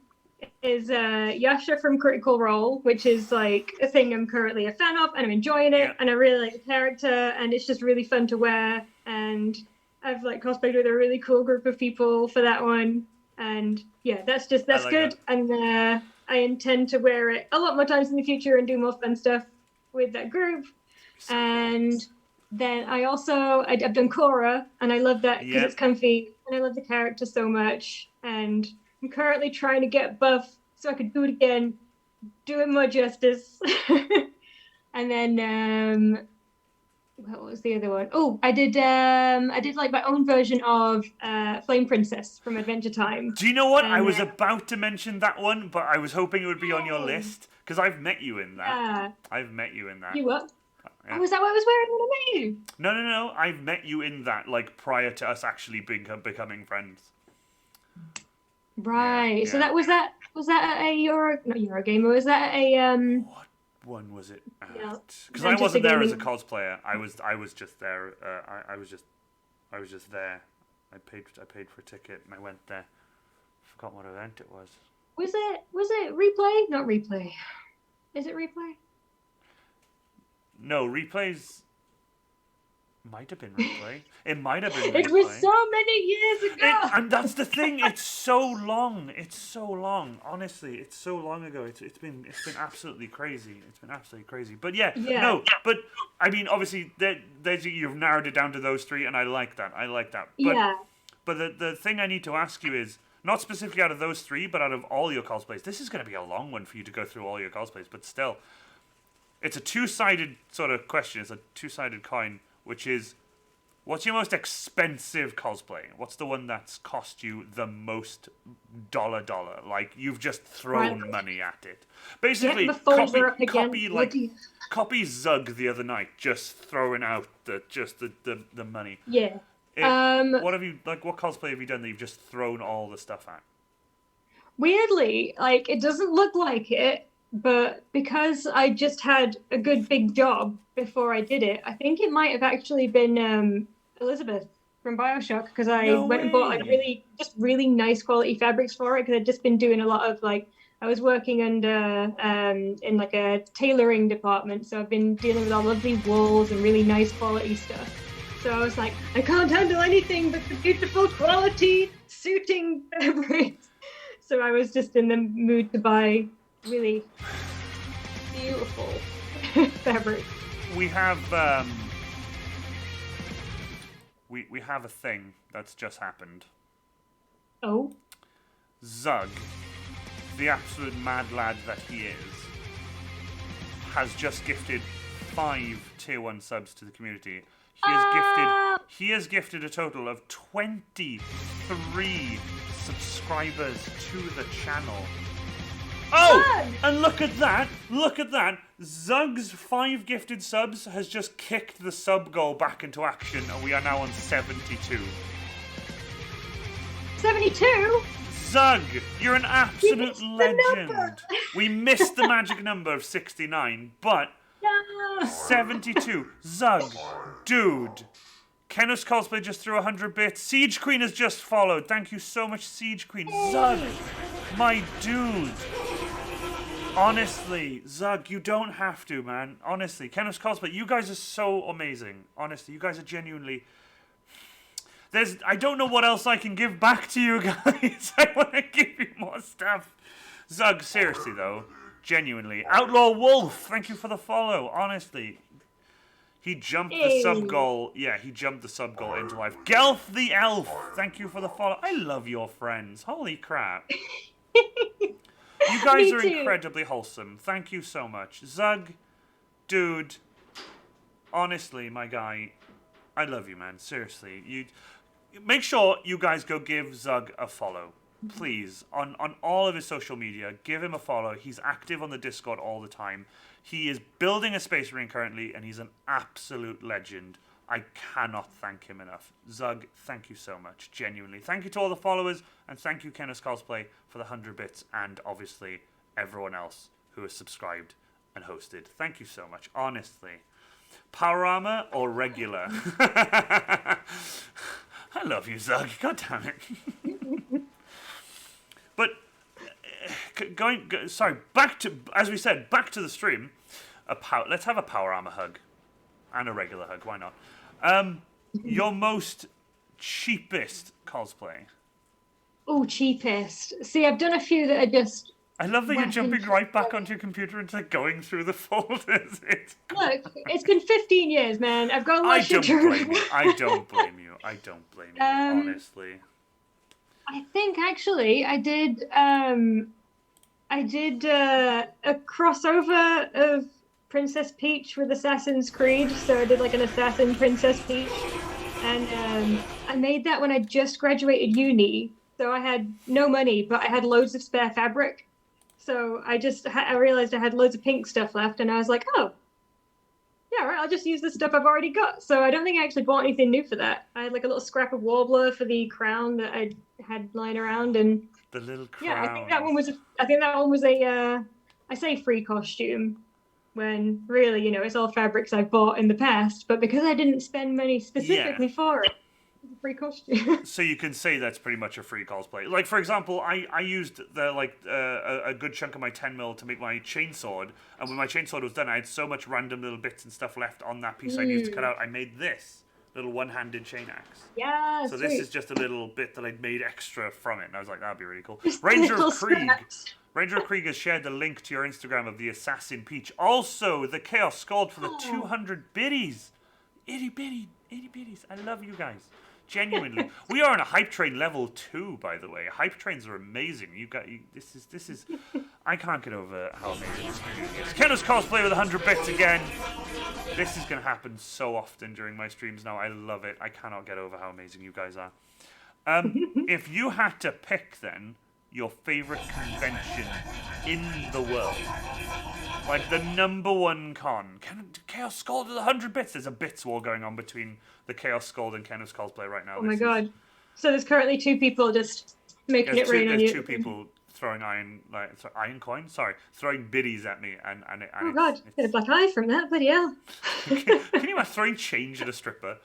is Yasha from Critical Role, which is like a thing I'm currently a fan of, and I'm enjoying it, and I really like the character, and it's just really fun to wear. And I've like cosplayed with a really cool group of people for that one. And yeah, that's good. That. And I intend to wear it a lot more times in the future and do more fun stuff with that group. So and then I've done Korra, and I love that because it's comfy, and I love the character so much. And I'm currently trying to get buff so I could do it again, do it more justice. And then what was the other one? Oh, I did like my own version of Flame Princess from Adventure Time. Do you know what? I was about to mention that one, but I was hoping it would be on your list, because I've met you in that. Yeah. I've met you in that. You what? Yeah. Oh, was that what I was wearing when I met you? No. I've met you in that, like, prior to us actually becoming friends. Right. Yeah. So that was that at a not Eurogamer, was that at a What one was it at? Yeah. Because I wasn't there as a cosplayer. I was just there. I was just there. I paid for a ticket and I went there. Forgot what event it was. Was it Replay? Not Replay. Is it Replay? No, Replays might have been Replay. It might have been Replay. It was so many years ago. And that's the thing. It's so long. It's so long. Honestly, it's so long ago. It's been absolutely crazy. It's been absolutely crazy. But yeah. No. But I mean, obviously, you've narrowed it down to those 3, and I like that. But, yeah. But the thing I need to ask you is, not specifically out of those 3, but out of all your cosplays. This is going to be a long one for you to go through all your cosplays, but still, it's a 2-sided sort of question. It's a 2-sided coin, which is, what's your most expensive cosplay? What's the one that's cost you the most dollar? Like, you've just thrown money at it. Basically, copy Zug the other night, just throwing out the money. Yeah. What cosplay have you done that you've just thrown all the stuff at? Weirdly, like, it doesn't look like it, but because I just had a good big job before I did it, I think it might have actually been Elizabeth from BioShock because I No went and bought like way. really nice quality fabrics for it because I'd just been doing a lot of like I was working under in like a tailoring department, so I've been dealing with all lovely wools and really nice quality stuff. So I was like, I can't handle anything but the beautiful quality suiting fabrics. So I was just in the mood to buy really beautiful fabric. We have we have a thing that's just happened. Oh, Zug, the absolute mad lad that he is, has just gifted 5 tier 1 subs to the community. ah, He has gifted a total of 23 subscribers to the channel. Oh! fun! And look at that! Look at that! Zug's 5 gifted subs has just kicked the sub goal back into action, and we are now on 72. 72? Zug, you're an absolute missed the legend. number. We missed the magic number of 69, but No. 72. Zug, dude. Kenos Cosplay just threw 100 bits. Siege Queen has just followed. Thank you so much, Siege Queen. Zug, my dude. Honestly, Zug, you don't have to, man. Honestly, Kenos Cosplay, you guys are so amazing. Honestly, you guys are genuinely... I don't know what else I can give back to you guys. I want to give you more stuff. Zug, seriously though, genuinely. Outlaw Wolf, thank you for the follow. Honestly, he jumped the sub goal. Yeah, he jumped the sub goal into life. Gelf the Elf, thank you for the follow. I love your friends. Holy crap. You guys are incredibly wholesome. Thank you so much. Zug, dude, honestly, my guy, I love you, man. Seriously. Make sure you guys go give Zug a follow. Please. On all of his social media, give him a follow. He's active on the Discord all the time. He is building a Space Marine currently, and he's an absolute legend. I cannot thank him enough. Zug, thank you so much. Genuinely. Thank you to all the followers, and thank you, Kenos Cosplay, for the 100 bits, and obviously everyone else who has subscribed and hosted. Thank you so much. Honestly. Power armor or regular? I love you, Zug. God damn it. But back to, as we said, back to the stream. Let's have a power armor hug and a regular hug. Why not? Your most cheapest cosplay. Oh, cheapest. See, I've done a few that are just. I love that you're jumping right back onto your computer and going through the folders. Look, it's been 15 years, man. I've got a lot I of shit don't to blame you. I don't blame you. I don't blame you. Honestly. I think actually I did a crossover of Princess Peach with Assassin's Creed. So I did like an Assassin Princess Peach. And I made that when I just graduated uni. So I had no money, but I had loads of spare fabric. So I realized I had loads of pink stuff left, and I was like, oh, yeah, right, I'll just use the stuff I've already got. So I don't think I actually bought anything new for that. I had like a little scrap of Warbler for the crown that I had lying around, and the little crown. Yeah, I think that one was a I say free costume when really, it's all fabrics I bought in the past, but because I didn't spend money specifically for it. Free costume. So you can say that's pretty much a free cosplay. Like, for example, I used a good chunk of my 10mm to make my chainsword, and when my chainsword was done, I had so much random little bits and stuff left on that piece I used to cut out. I made this little one-handed chain axe. Yeah. So this is just a little bit that I'd made extra from it, and I was like, that'd be really cool. Ranger of Krieg has shared the link to your Instagram of the Assassin Peach. Also, the Chaos Scald for the 200 biddies. Itty bitties. I love you guys. Genuinely. We are on a hype train level 2, by the way. Hype trains are amazing. This is I can't get over how amazing this community is. Kenos Cosplay with 100 bits again. This is going to happen so often during my streams now. I love it. I cannot get over how amazing you guys are. If you had to pick, then, your favorite convention in the world, like the #1 con, Chaos Scald with 100 bits. There's a bits war going on between the Chaos Scald and Kenos Cosplay right now. Oh my god. So there's currently 2 people just making it rain on you. There's 2 people throwing iron coins. Sorry, throwing biddies at me, and Oh God, get a black eye from that, bloody hell. can you imagine throwing change at a stripper?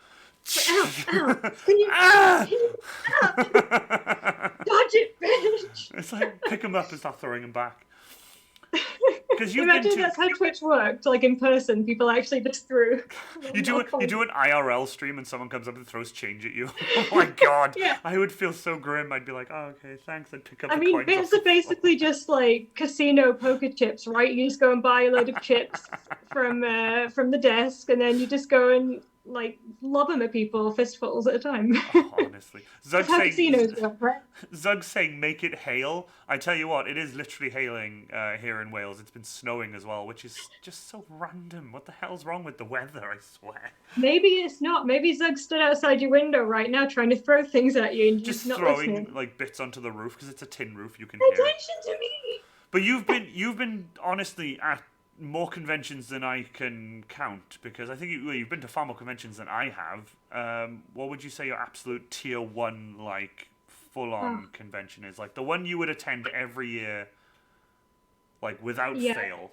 Ow, ow. Can you, Ah! can you, dodge it, bitch. It's like pick them up and start throwing them back. Because you've been Imagine to that's how Twitch worked, like in person, people actually just threw. you do an IRL stream and someone comes up and throws change at you. Oh my God, Yeah. I would feel so grim. I'd be like, oh okay, thanks. I'd pick up. I the mean, coins bits off are basically just like casino poker chips, right? You just go and buy a load of chips from the desk, and then you just go and like lob them at people fistfuls at a time. Oh, honestly, That's how casinos work, right? Zug's saying make it hail. I tell you what, it is literally hailing here in Wales. It's been snowing as well, which is just so random. What the hell's wrong with the weather? I swear. Maybe it's not. Maybe Zug stood outside your window right now trying to throw things at you and you're Just not throwing listening. like bits onto the roof because it's a tin roof. You can Pay hear it. attention to me. But you've been honestly at more conventions than I can count because I think you've been to far more conventions than I have. What would you say your absolute tier one like full on convention is? Like the one you would attend every year, like without fail.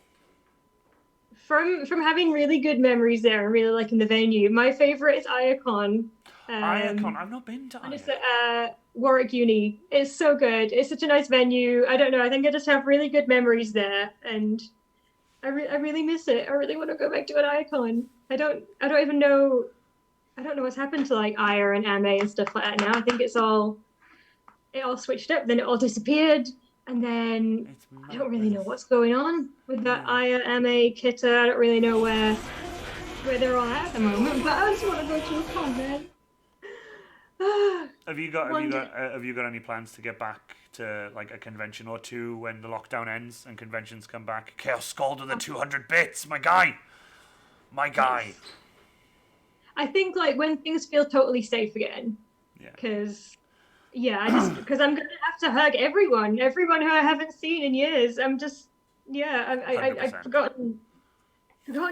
From having really good memories there and really liking the venue, my favorite is Iacon. Iacon, I've not been to And it's Iacon. at Warwick Uni. It's so good. It's such a nice venue. I don't know. I think I just have really good memories there, and I really miss it. I really want to go back to an Icon. I don't even know. I don't know what's happened to like IR and MA and stuff like that now. I think it all switched up. Then it all disappeared, and then I don't really know what's going on with that IR MA Kitta. I don't really know where they're all at the moment. But I just want to go to a con, man. Have you got any plans to get back to like a convention or two when the lockdown ends and conventions come back? Chaos Scald with the 200 bits, my guy. Yes. I think like when things feel totally safe again. Yeah. Because I'm gonna have to hug everyone who I haven't seen in years. I've forgotten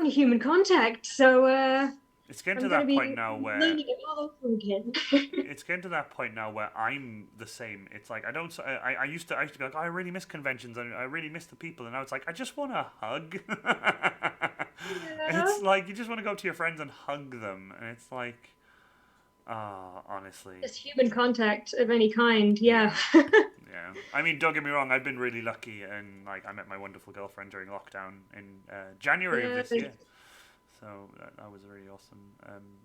human contact. So it's getting to that point now where learning it all over again. It's getting to that point now where I'm the same. It's like I used to be like, oh, I really miss conventions and I really miss the people, and now it's like I just want a hug. It's like you just want to go to your friends and hug them, and it's like, honestly, just human contact of any kind. Yeah. Yeah, I mean, don't get me wrong. I've been really lucky, and like I met my wonderful girlfriend during lockdown in January of this year. So that was really awesome.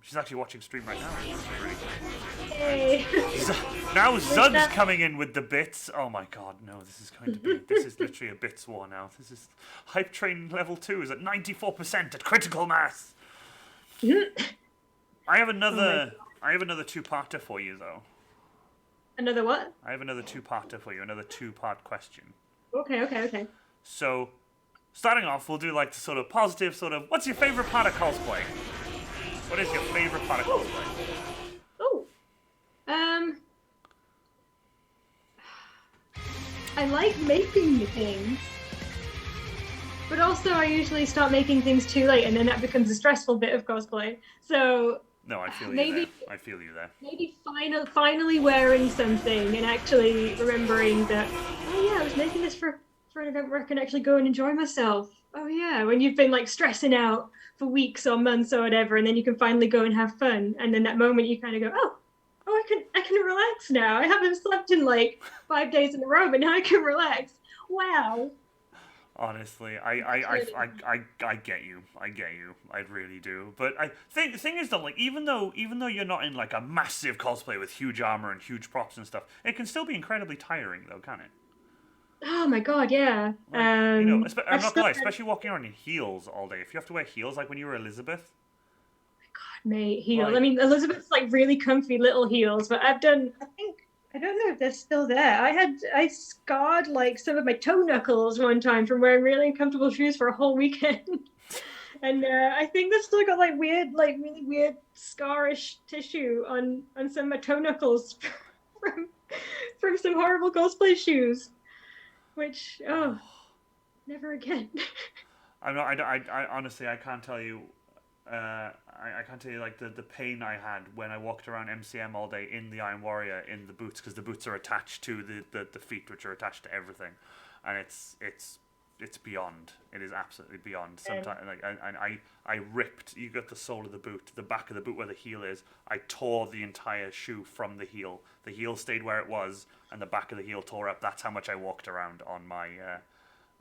She's actually watching stream right now. Really cool. Hey. Now Zug's coming in with the bits. Oh my God, no! This is literally a bits war now. This is hype train level 2 is at 94% at critical mass. I have another 2-parter for you though. Another what? I have another 2-parter for you. Another 2-part question. Okay. So. Starting off, we'll do like the sort of positive sort of, what's your favorite part of cosplay? What is your favorite part of cosplay? I like making things, but also I usually start making things too late, and then that becomes a stressful bit of cosplay. So no, I feel you there. I feel you there. Maybe finally wearing something and actually remembering that, oh yeah, I was making this for an event where I can actually go and enjoy myself. Oh yeah, when you've been like stressing out for weeks or months or whatever, and then you can finally go and have fun, and then that moment you kind of go, oh, I can relax now. I haven't slept in like 5 days in a row, but now I can relax. Wow. Honestly, I get you. I really do. But the thing is though, like even though you're not in like a massive cosplay with huge armor and huge props and stuff, it can still be incredibly tiring though, can't it? Oh my God, yeah. Like, I'm not gonna lie, especially walking around in heels all day. If you have to wear heels like when you were Elizabeth. God, mate, heels. Like, I mean, Elizabeth's like really comfy little heels, but I don't know if they're still there. I scarred like some of my toe knuckles one time from wearing really uncomfortable shoes for a whole weekend. And I think they've still got like really weird scarish tissue on some of my toe knuckles from some horrible cosplay shoes. Which, never again. I honestly, I can't tell you I can't tell you like the pain I had when I walked around MCM all day in the Iron Warrior in the boots, because the boots are attached to the feet, which are attached to everything, and it's beyond. It is absolutely beyond. Sometimes like I ripped. You got the sole of the boot, the back of the boot where the heel is. I tore the entire shoe from the heel. The heel stayed where it was, and the back of the heel tore up. That's how much I walked around on my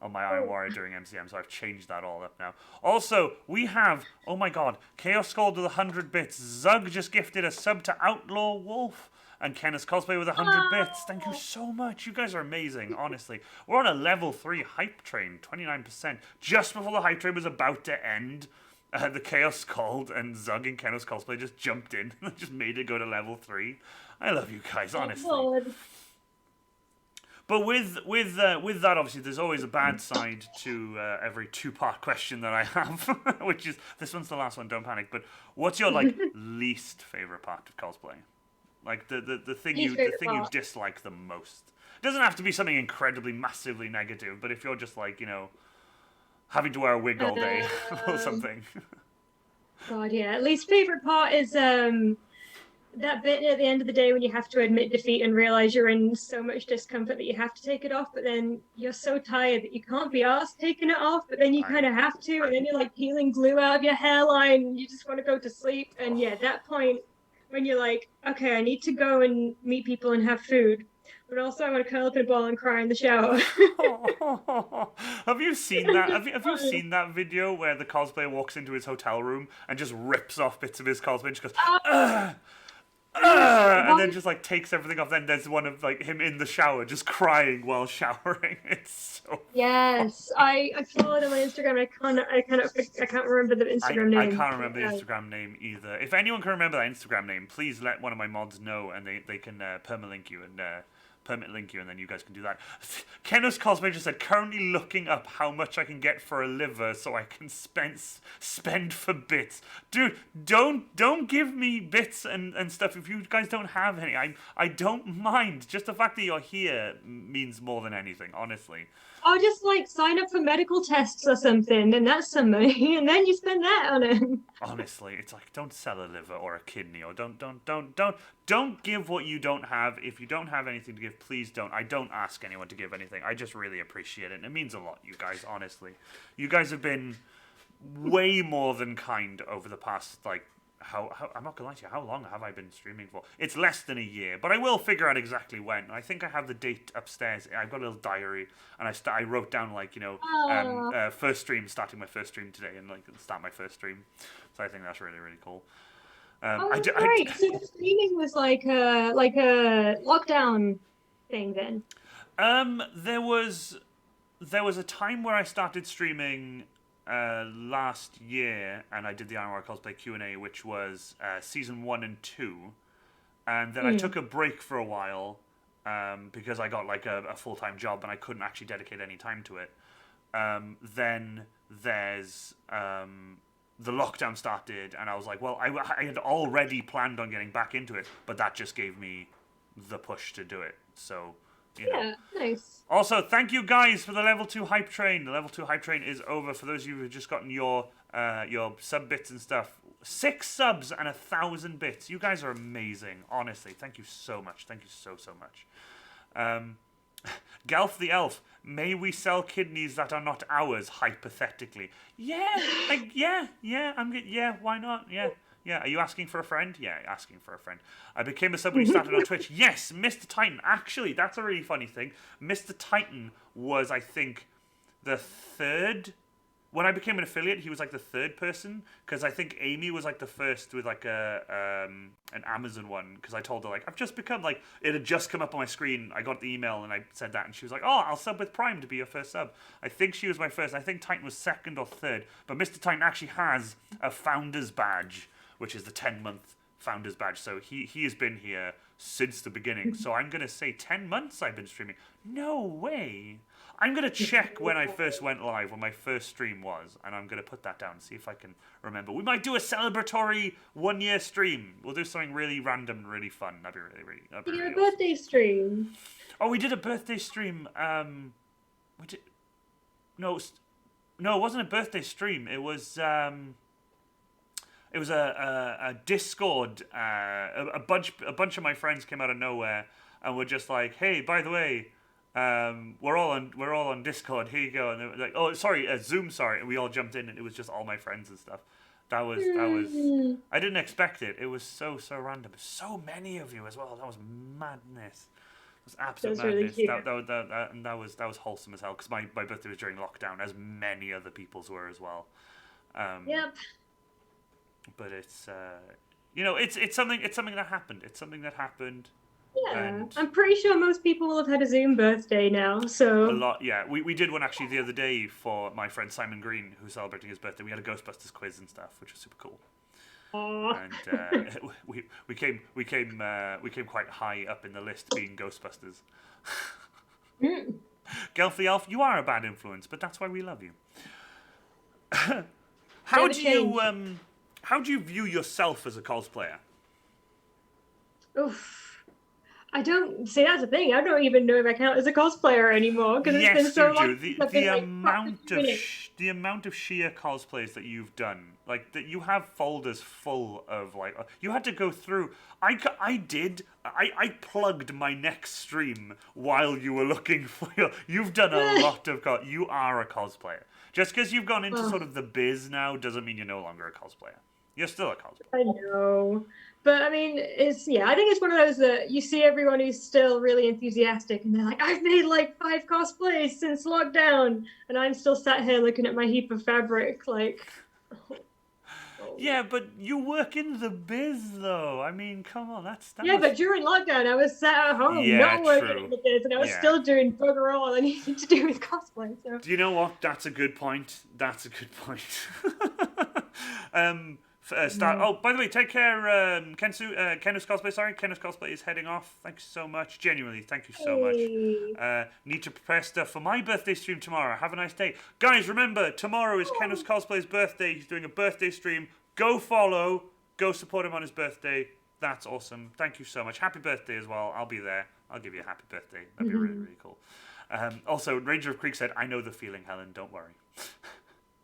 Iron Warrior during MCM, so I've changed that all up now. Also, we have, oh my god, Chaos Gold with 100 bits. Zug just gifted a sub to Outlaw Wolf. And Kenneth Cosplay with 100 bits. Thank you so much. You guys are amazing, honestly. We're on a level 3 hype train, 29%. Just before the hype train was about to end, the Chaos Gold and Zug and Kenneth Cosplay just jumped in and just made it go to level 3. I love you guys, honestly. But with that, obviously, there's always a bad side to every two-part question that I have, which is, this one's the last one, don't panic, but what's your, like, least favorite part of cosplay? Like, the thing you dislike the most? It doesn't have to be something incredibly, massively negative, but if you're just, like, you know, having to wear a wig all day or something. God, yeah. Least favorite part is that bit at the end of the day when you have to admit defeat and realize you're in so much discomfort that you have to take it off, but then you're so tired that you can't be asked taking it off, but then you kind of have to, and then you're like peeling glue out of your hairline and you just want to go to sleep. And yeah, that point when you're like, okay, I need to go and meet people and have food, but also I want to curl up in a ball and cry in the shower. Have you seen that? Have you seen that video where the cosplayer walks into his hotel room and just rips off bits of his cosplay and just goes, ugh! And then just like takes everything off. Then there's one of like him in the shower just crying while showering. It's so yes, I followed him on Instagram. I can't remember the Instagram name. I can't remember the Instagram name either. If anyone can remember that Instagram name, please let one of my mods know, and they can permalink you and then you guys can do that. Kenneth Cosplay just said, currently looking up how much I can get for a liver so I can spend for bits. Dude, don't give me bits and stuff if you guys don't have any. I don't mind. Just the fact that you're here means more than anything, honestly. Or just like sign up for medical tests or something, and that's some money, and then you spend that on it. Honestly, it's like, don't sell a liver or a kidney, or don't give what you don't have. If you don't have anything to give, please don't. I don't ask anyone to give anything. I just really appreciate it, and it means a lot, you guys, honestly. You guys have been way more than kind over the past, like, how I'm not gonna lie to you, how long have I been streaming for? It's less than a year, but I will figure out exactly when. I think I have the date upstairs. I've got a little diary, and I wrote down, like, you know, first stream, starting my first stream today, and like start my first stream. So I think that's really, really cool. Great. So streaming was like a lockdown thing then. There was a time where I started streaming last year, and I did the Iron Warrior Cosplay Q&A, which was season 1 and 2, and then I took a break for a while because I got like a full-time job and I couldn't actually dedicate any time to it. Then there's the lockdown started, and I was like, well, I had already planned on getting back into it, but that just gave me the push to do it. So you know. Nice. Also, thank you guys for the level 2 hype train. The level 2 hype train is over. For those of you who've just gotten your sub bits and stuff, 6 subs and 1,000 bits. You guys are amazing. Honestly, thank you so much. Thank you so much. Gelf the Elf, may we sell kidneys that are not ours, hypothetically? Yeah, I'm good. Yeah, why not? Yeah. Are you asking for a friend? Yeah, asking for a friend. I became a sub when you started on Twitch. Yes, Mr. Titan. Actually, that's a really funny thing. Mr. Titan was, I think, the third. When I became an affiliate, he was like the third person, because I think Amy was like the first with like an Amazon one, because I told her like, I've just become like, it had just come up on my screen. I got the email and I said that, and she was like, oh, I'll sub with Prime to be your first sub. I think she was my first. I think Titan was second or third, but Mr. Titan actually has a founder's badge, which is the 10-month founder's badge. So he has been here since the beginning. So I'm going to say 10 months I've been streaming. No way. I'm going to check when I first went live, when my first stream was, and I'm going to put that down, see if I can remember. We might do a celebratory 1-year stream. We'll do something really random and really fun. That'd be really You did a birthday stream. Oh, we did a birthday stream. We did... No, it wasn't a birthday stream. It was... it was a Discord. A bunch of my friends came out of nowhere and were just like, "Hey, by the way, we're all on Discord. Here you go." And they were like, "Oh, sorry, Zoom, sorry." And we all jumped in, and it was just all my friends and stuff. That was. I didn't expect it. It was so random. So many of you as well. That was madness. It was absolute That's really madness. cute. And that was wholesome as hell because my birthday was during lockdown, as many other people's were as well. Um, Yep. but it's something that happened. It's something that happened, Yeah. and I'm pretty sure most people will have had a Zoom birthday now. a So, lot. Yeah, we did one actually the other day for my friend Simon Green, who's celebrating his birthday. We had a Ghostbusters quiz and stuff, which was super cool. aw. And we came quite high up in the list, being Ghostbusters. Mm. Gelfie Elf, you are a bad influence, but that's why we love you. How Never do change. you how do you view yourself as a cosplayer? Oof. I don't see that's the thing. I don't even know if I count as a cosplayer anymore because it's been Yes, you so long do. since The I've the been like properly amount of doing it. the amount of sheer cosplays that you've done, like that you have folders full of, like you had to go through. I plugged my next stream while you were looking for your. You've done a lot of you are a cosplayer. Just because you've gone into Oh, sort of the biz now doesn't mean you're no longer a cosplayer. You're still a cosplayer. I know. But I mean, it's yeah, I think it's one of those that you see everyone who's still really enthusiastic and they're like, I've made like 5 cosplays since lockdown, and I'm still sat here looking at my heap of fabric, like, oh, oh. Yeah, but you work in the biz, though. I mean, come on, that Yeah, must. but during lockdown, I was sat at home, Yeah, not working in true. the biz, and I was Yeah. still doing bugger all I needed to do with cosplay. So, Do you know what? That's a good point. That's a good point. Start. no. Oh, by the way, take care, Kenus Cosplay. Sorry, Kenus Cosplay is heading off. Thanks so much. Genuinely, thank you so much. Hey. Need to prepare stuff for my birthday stream tomorrow. Have a nice day, guys. Remember, tomorrow is Kenus Cosplay's birthday. He's doing a birthday stream. Go follow. Go support him on his birthday. That's awesome. Thank you so much. Happy birthday as well. I'll be there. I'll give you a happy birthday. That'd be really, really cool. Also, Ranger of Creek said, "I know the feeling, Helen. Don't worry."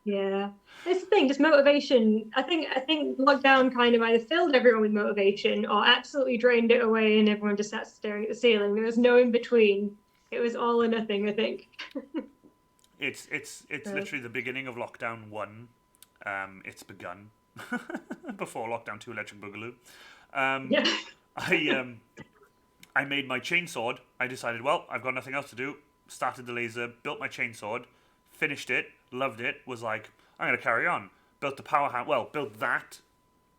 Yeah, it's the thing, just motivation. I think lockdown kind of either filled everyone with motivation or absolutely drained it away, and everyone just sat staring at the ceiling. There was no in between. It was all or nothing, I think. It's So, literally the beginning of lockdown 1. It's begun before lockdown 2, Electric Boogaloo. Um, yeah. I made my chainsword. I decided, well, I've got nothing else to do. Started the laser, built my chainsword, finished it, loved it. Was like, I'm gonna carry on. Built the power hammer. Well, built that.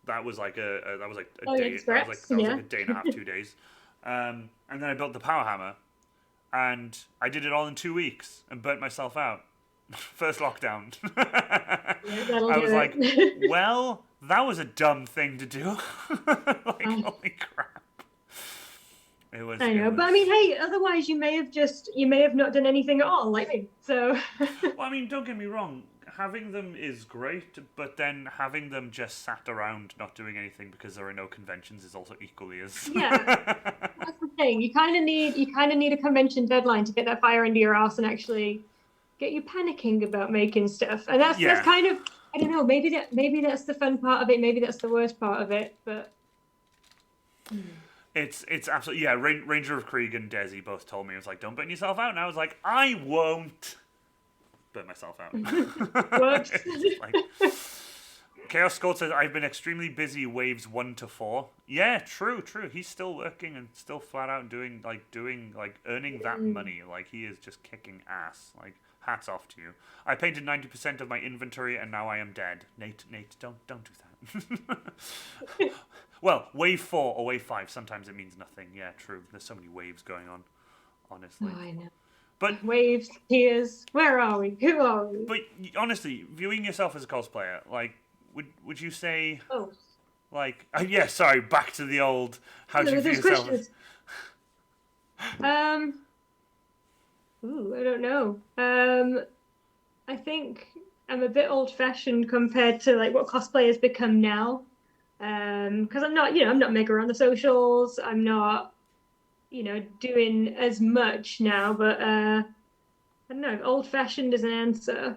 That was like that was like a Oh, yeah, day. congrats. That was like Yeah. a day and a half, 2 days. And then I built the power hammer, and I did it all in 2 weeks and burnt myself out. First lockdown. Yeah, that'll I do was like, it. well, that was a dumb thing to do. Like, I, holy crap. It was, I it know, but I was. mean, hey, otherwise you may have not done anything at all, like me. So, Well, I mean, don't get me wrong. Having them is great, but then having them just sat around not doing anything because there are no conventions is also equally as. yeah, that's the thing. You kind of need a convention deadline to get that fire into your ass and actually get you panicking about making stuff. And that's Yeah. kind of I don't know. Maybe that's the fun part of it. Maybe that's the worst part of it. But It's absolutely, yeah. Ranger of Krieg and Desi both told me, it was like, don't burn yourself out. And I was like, I won't burn myself out. whoops. It's just like, Chaos Skull says, I've been extremely busy waves 1 to 4. Yeah, true. He's still working and still flat out doing earning that money. Like, he is just kicking ass. Like, hats off to you. I painted 90% of my inventory and now I am dead. Nate, don't do that. Well, wave 4 or wave 5, sometimes it means nothing. Yeah, true. There's so many waves going on, honestly. Oh, I know. But Waves, tears. Where are we? Who are we? but honestly, viewing yourself as a cosplayer, like, would you say, Oh, like, yeah, sorry, back to the old, how do you view there's yourself as... questions. Um. Ooh, I don't know. I think I'm a bit old-fashioned compared to like what cosplay has become now. Because I'm not mega on the socials. I'm not, doing as much now. But I don't know. Old-fashioned is an answer.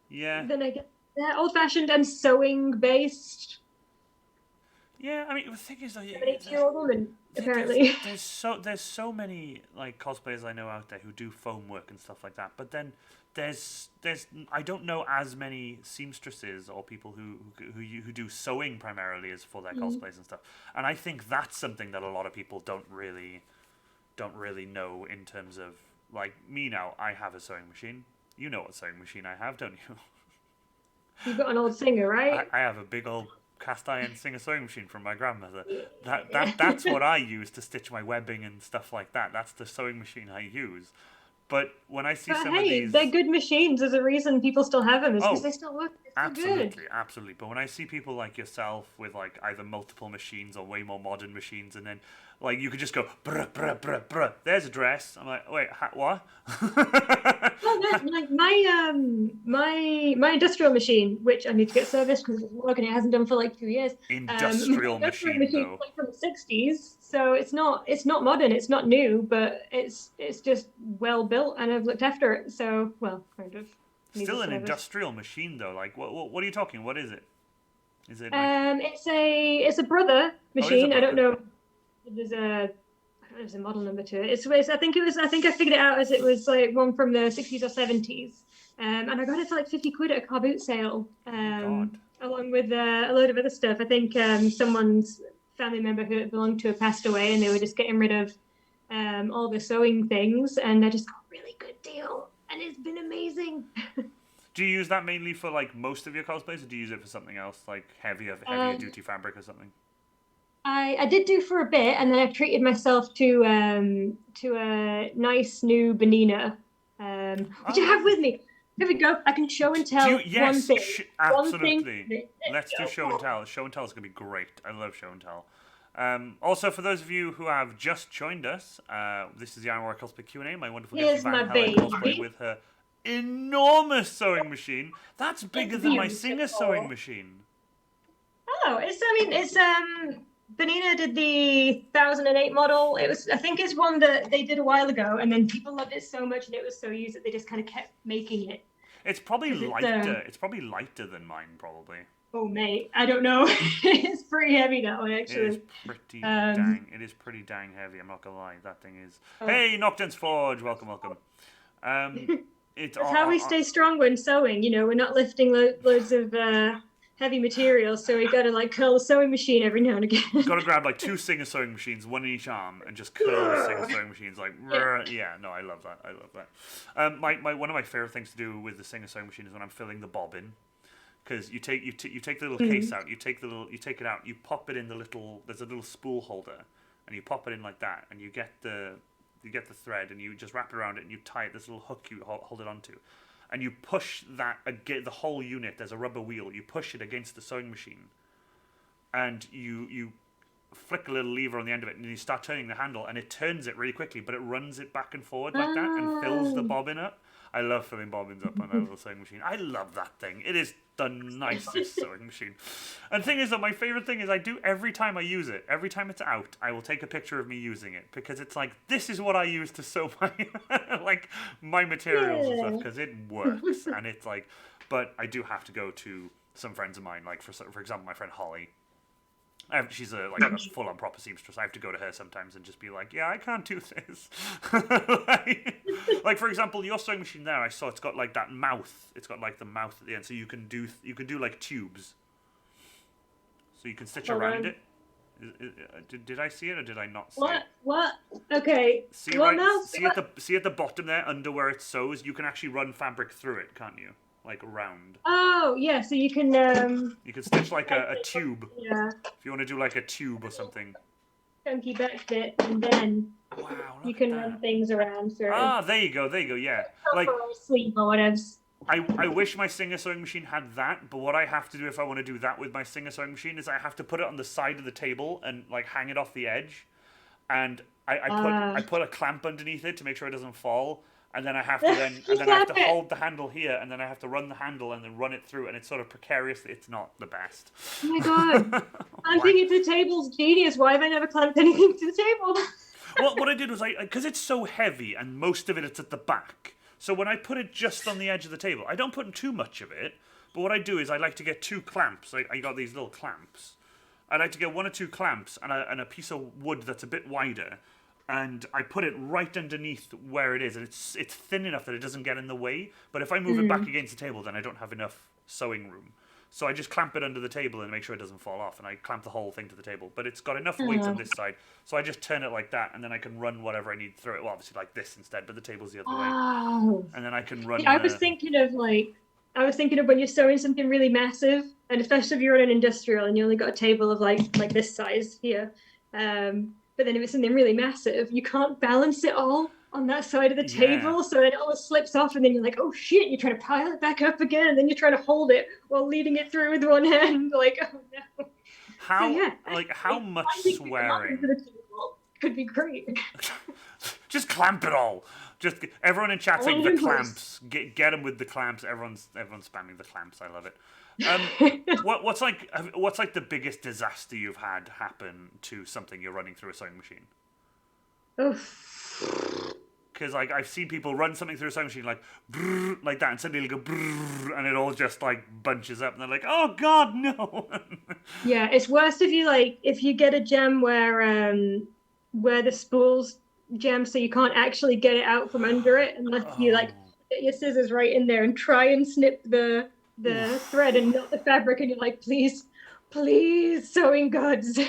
Yeah, Then I get old-fashioned and sewing based. Yeah, I mean, the thing is, like, 70-year-old woman, there's apparently. there's so many like cosplayers I know out there who do foam work and stuff like that. But then there's I don't know as many seamstresses or people who do sewing primarily as for their Mm. cosplays and stuff. And I think that's something that a lot of people don't really know in terms of like me now. I have a sewing machine. You know what sewing machine I have, don't you? You've got an old singer, right? I have a big old cast iron Singer sewing machine from my grandmother. Yeah. That's what I use to stitch my webbing and stuff like that. That's the sewing machine I use. But when I see But some of hey, they're these, good machines. There's a reason people still have them, is because oh, they still work. They're still good. absolutely, absolutely. But when I see people like yourself with like either multiple machines or way more modern machines, and then like you could just go bruh bruh bruh bruh. There's a dress. I'm like, wait, what? Well, like my industrial machine, which I need to get serviced because it's working, it hasn't done for like 2 years. My Industrial industrial machine machine is though. like from the '60s, so it's not modern, it's not new, but it's just well built, and I've looked after it. So well, kind of needs a Still an service. industrial machine though. Like what are you talking? What is it? Is it like It's a brother oh, it is a machine. I don't brother. know. If there's a I don't know, there's a model number to it. I think it was. I think I figured it out as it was like one from the '60s or '70s, and I got it for like 50 quid at a car boot sale, Oh my god. along with a load of other stuff. I think someone's family member who it belonged to had passed away, and they were just getting rid of all the sewing things, and I just got a really good deal, and it's been amazing. Do you use that mainly for like most of your cosplays, or do you use it for something else, like heavier Um, duty fabric or something? I did do for a bit, and then I've treated myself to a nice new Benina, which I have Oh, with me. Here we go. I can show and do you? tell one Yes, thing. One thing. absolutely. There Let's do we show and go. tell. Show and tell is gonna be great. I love show and tell. Also, for those of you who have just joined us, this is the Iron Warrior Cosplay Q&A. My wonderful guest Here's Van my Helen Cosplay baby. with her enormous sewing machine. That's It's bigger than my Singer sewing beautiful. machine. Oh, it's Benina did the 2008 model. It was, I think it's one that they did a while ago, and then people loved it so much and it was so used that they just kind of kept making it It's probably because it's lighter. It's probably lighter than mine, probably. oh mate, I don't know. It's pretty heavy now It is actually. pretty Um, dang. It is pretty dang heavy. I'm not gonna lie. That thing is. oh. Hey, Nocturne's Forge. Welcome, welcome. Um, it's That's how we stay strong when sewing. We're not lifting loads of heavy materials, so we got to like curl the sewing machine every now and again. got to grab like two Singer sewing machines, one in each arm, and just curl the Singer sewing machines. Like, Yeah. yeah, no, I love that. I love that. My one of my favorite things to do with the Singer sewing machine is when I'm filling the bobbin. Because you take the little case out, you take it out, you pop it in the little. There's a little spool holder, and you pop it in like that, and you get the thread, and you just wrap it around it, and you tie it. This little hook you hold it onto, and you push that the whole unit. There's a rubber wheel. You push it against the sewing machine, and you flick a little lever on the end of it, and you start turning the handle, and it turns it really quickly, but it runs it back and forward like that, and fills the Oh. bobbin up. I love filling bobbins up on that little sewing machine. I love that thing. It is the nicest sewing machine. And the thing is that my favorite thing is I do every time I use it, every time it's out, I will take a picture of me using it because it's like this is what I use to sew my like my materials and stuff Yeah. because it works and it's like. But I do have to go to some friends of mine, like for example, my friend Holly. She's a full-on proper seamstress. I have to go to her sometimes and just be like, yeah, I can't do this. like for example, your sewing machine there, I saw it's got like that mouth. It's got like the mouth at the end, so you can do like tubes. So you can stitch Hold around on. it. Did I see it or did I not see What? it? What? Okay. See What right? now? See at the bottom there, under where it sews, you can actually run fabric through it, can't you? Like round. Oh, yeah. So you can You can stitch like a tube yeah, if you want to do like a tube or something. chunky back bit, and then Wow, you look at can that. run things around through. Ah, there you go, yeah. Like, Or sleep or whatever. I wish my Singer sewing machine had that, but what I have to do if I want to do that with my Singer sewing machine is I have to put it on the side of the table and like hang it off the edge, and I put a clamp underneath it to make sure it doesn't fall, and then I have to Clamp it. hold the handle here, and then I have to run the handle and then run it through, and it's sort of precarious. It's not the best. Oh my god. Clamping it to the table's genius. Why have I never clamped anything to the table? Well, what I did was because it's so heavy and most of it's at the back. So when I put it just on the edge of the table, I don't put in too much of it. But what I do is I like to get two clamps. I got these little clamps, I like to get 1 or 2 clamps and a piece of wood that's a bit wider, and I put it right underneath where it is, and it's thin enough that it doesn't get in the way. But if I move it back against the table, then I don't have enough sewing room. So I just clamp it under the table and make sure it doesn't fall off, and I clamp the whole thing to the table. But it's got enough weight on this side, so I just turn it like that, and then I can run whatever I need through it. Well, obviously like this instead, but the table's the other way, Oh. and then I can run. Yeah, I was thinking of when you're sewing something really massive, and especially if you're on an industrial and you only got a table of like this size here. But then if it's something really massive, you can't balance it all on that side of the table, so it almost slips off, and then you're like, oh shit, you're trying to pile it back up again, and then you're trying to hold it while leading it through with one hand, like, oh no. How much swearing could be great. Just clamp it all. Just everyone in chat saying the clamps. Get them with the clamps. Everyone's spamming the clamps. I love it. What's like the biggest disaster you've had happen to something you're running through a sewing machine? Because like I've seen people run something through a sewing machine like brrr, like that, and suddenly it'll go brrr, and it all just like bunches up, and they're like, oh god, no. Yeah, it's worse if you get a gem where the spools jam, so you can't actually get it out from under it unless you like get your scissors right in there and try and snip the thread and not the fabric, and you're like, please sewing gods,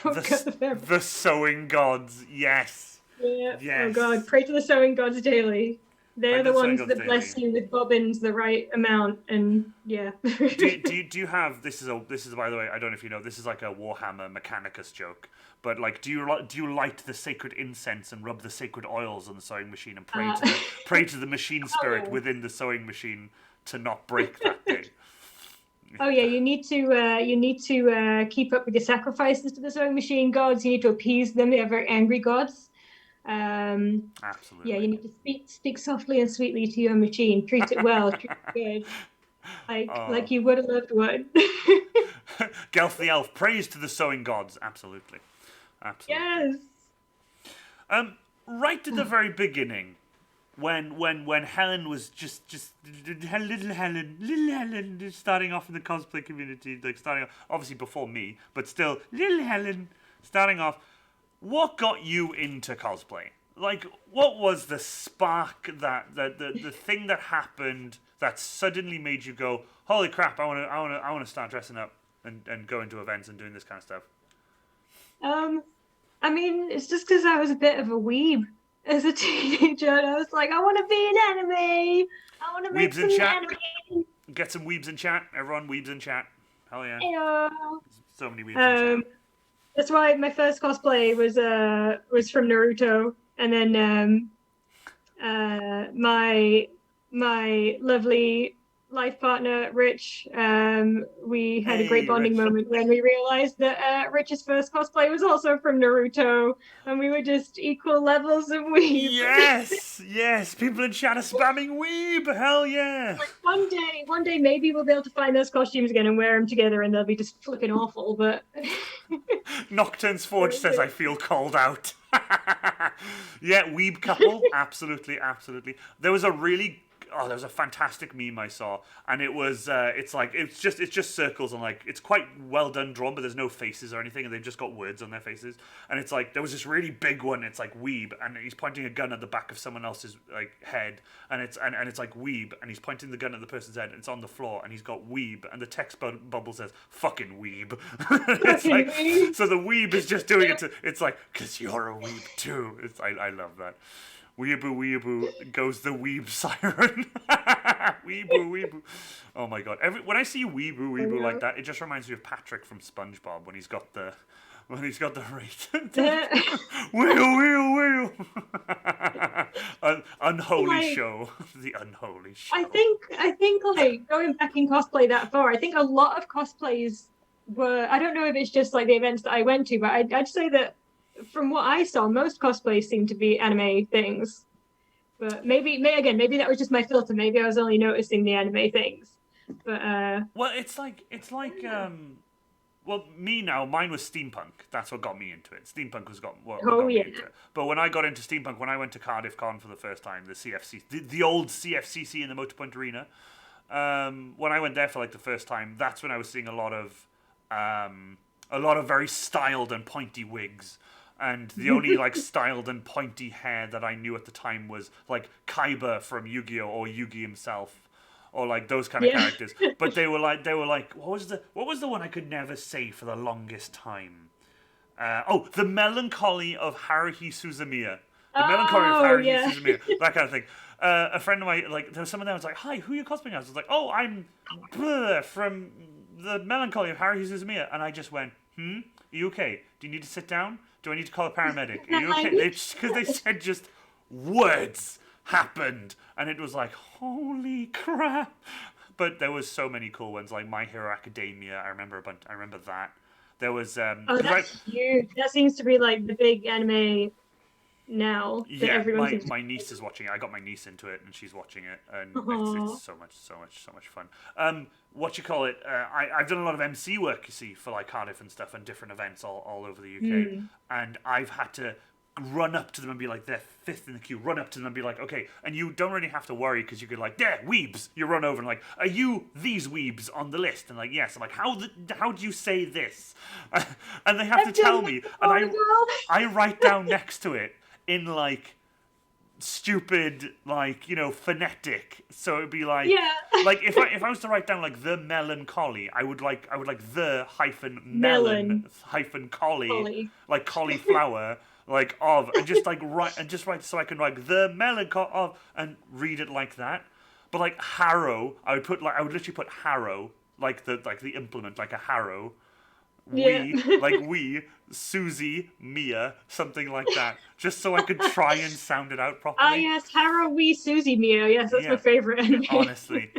don't cut the fabric. The sewing gods, yes. Yeah. Yes. Oh god, pray to the sewing gods daily. They're the ones that bless you with bobbins the right amount, and yeah. do you have this is by the way, I don't know if you know, this is like a Warhammer Mechanicus joke, but like do you light the sacred incense and rub the sacred oils on the sewing machine and pray to the machine spirit within the sewing machine to not break that day? Oh yeah, you need to keep up with your sacrifices to the sewing machine gods. You need to appease them. They are very angry gods. Absolutely. Yeah, you need to speak softly and sweetly to your machine. Treat it well. Treat it good. Like you would a loved one. Gelf the elf, praise to the sewing gods. Absolutely. Yes. Right at the very beginning, when Helen was just little Helen, just starting off in the cosplay community, like starting off, obviously before me, but still little Helen starting off. What got you into cosplay? Like, what was the spark, that the thing that happened that suddenly made you go, holy crap, I want to start dressing up and going to events and doing this kind of stuff? I mean, it's just because I was a bit of a weeb as a teenager, and I was like, I want to be in anime. I want to make some anime. Get some weebs in chat. Everyone, weebs in chat. Hell yeah. Heyo. So many weebs in chat. That's why my first cosplay was from Naruto, and then my lovely life partner Rich, we had a great bonding moment when we realized that Rich's first cosplay was also from Naruto, and we were just equal levels of weeb. Yes, people in chat are spamming weeb. Hell yeah! Like one day maybe we'll be able to find those costumes again and wear them together, and they'll be just flipping awful. But Nocturne's Forge says I feel called out. Yeah, weeb couple, absolutely. There was a fantastic meme I saw, and it was it's just circles, and like it's quite well done drawn, but there's no faces or anything, and they've just got words on their faces. And it's like there was this really big one. It's like weeb, and he's pointing a gun at the back of someone else's like head, and it's like weeb, and he's pointing the gun at the person's head, and it's on the floor, and he's got weeb, and the text bubble says fucking weeb. It's like so the weeb is just doing it to. It's like because you're a weeb too. I love that. Weeaboo goes the weeb siren. Weeboo. Oh my god. When I see weeboo like that, it just reminds me of Patrick from SpongeBob when he's got the rate. Wheel. Unholy show. The unholy show. I think like going back in cosplay that far, I think a lot of cosplays were, I don't know if it's just like the events that I went to, but I'd say that from what I saw, most cosplays seem to be anime things. But maybe that was just my filter. Maybe I was only noticing the anime things. But well, it's like well, me now, mine was steampunk. That's what got me into it. Steampunk was got me into it. But when I got into steampunk, when I went to Cardiff Con for the first time, the CFC, the old CFCC in the Motorpoint Arena, when I went there for like the first time, that's when I was seeing a lot of a lot of very styled and pointy wigs. And the only like styled and pointy hair that I knew at the time was like Kaiba from Yu-Gi-Oh! Or Yugi himself, or like those kind of characters. But they were like what was the one I could never say for the longest time? The melancholy of Haruhi Suzumiya. The melancholy of Haruhi Suzumiya. That kind of thing. A friend of mine, like, there was someone there who was like, "Hi, who are you cosplaying as?" I was like, "Oh, I'm from the melancholy of Haruhi Suzumiya." And I just went, "Are you okay? Do you need to sit down? Do I need to call a paramedic? Are you okay?" Because they said just words happened, and it was like, holy crap. But there was so many cool ones, like My Hero Academia. I remember that. There was that's huge. That seems to be like the big anime now. Yeah, my niece is watching it. I got my niece into it, and she's watching it, and it's so much fun. What you call it? I've done a lot of MC work, you see, for like Cardiff and stuff, and different events all over the UK, and I've had to run up to them and be like, they're fifth in the queue. Run up to them and be like, okay, and you don't really have to worry because you could like, there, weebs. You run over and like, are you these weebs on the list? And like, yes. I'm like, how do you say this? And they have to tell me, and I write down next to it in like stupid, like, you know, phonetic. So it'd be like, like if I was to write down like the melancholy, I would like the hyphen melon hyphen collie, like cauliflower. Like of and just write so I can like the melancholy of and read it like that. But like harrow, I would literally put harrow like the implement, like a harrow. We Susie Mia, something like that, just so I could try and sound it out properly. Ah yes, Harrow we Susie Mia. Yes, that's my favorite anime. Honestly,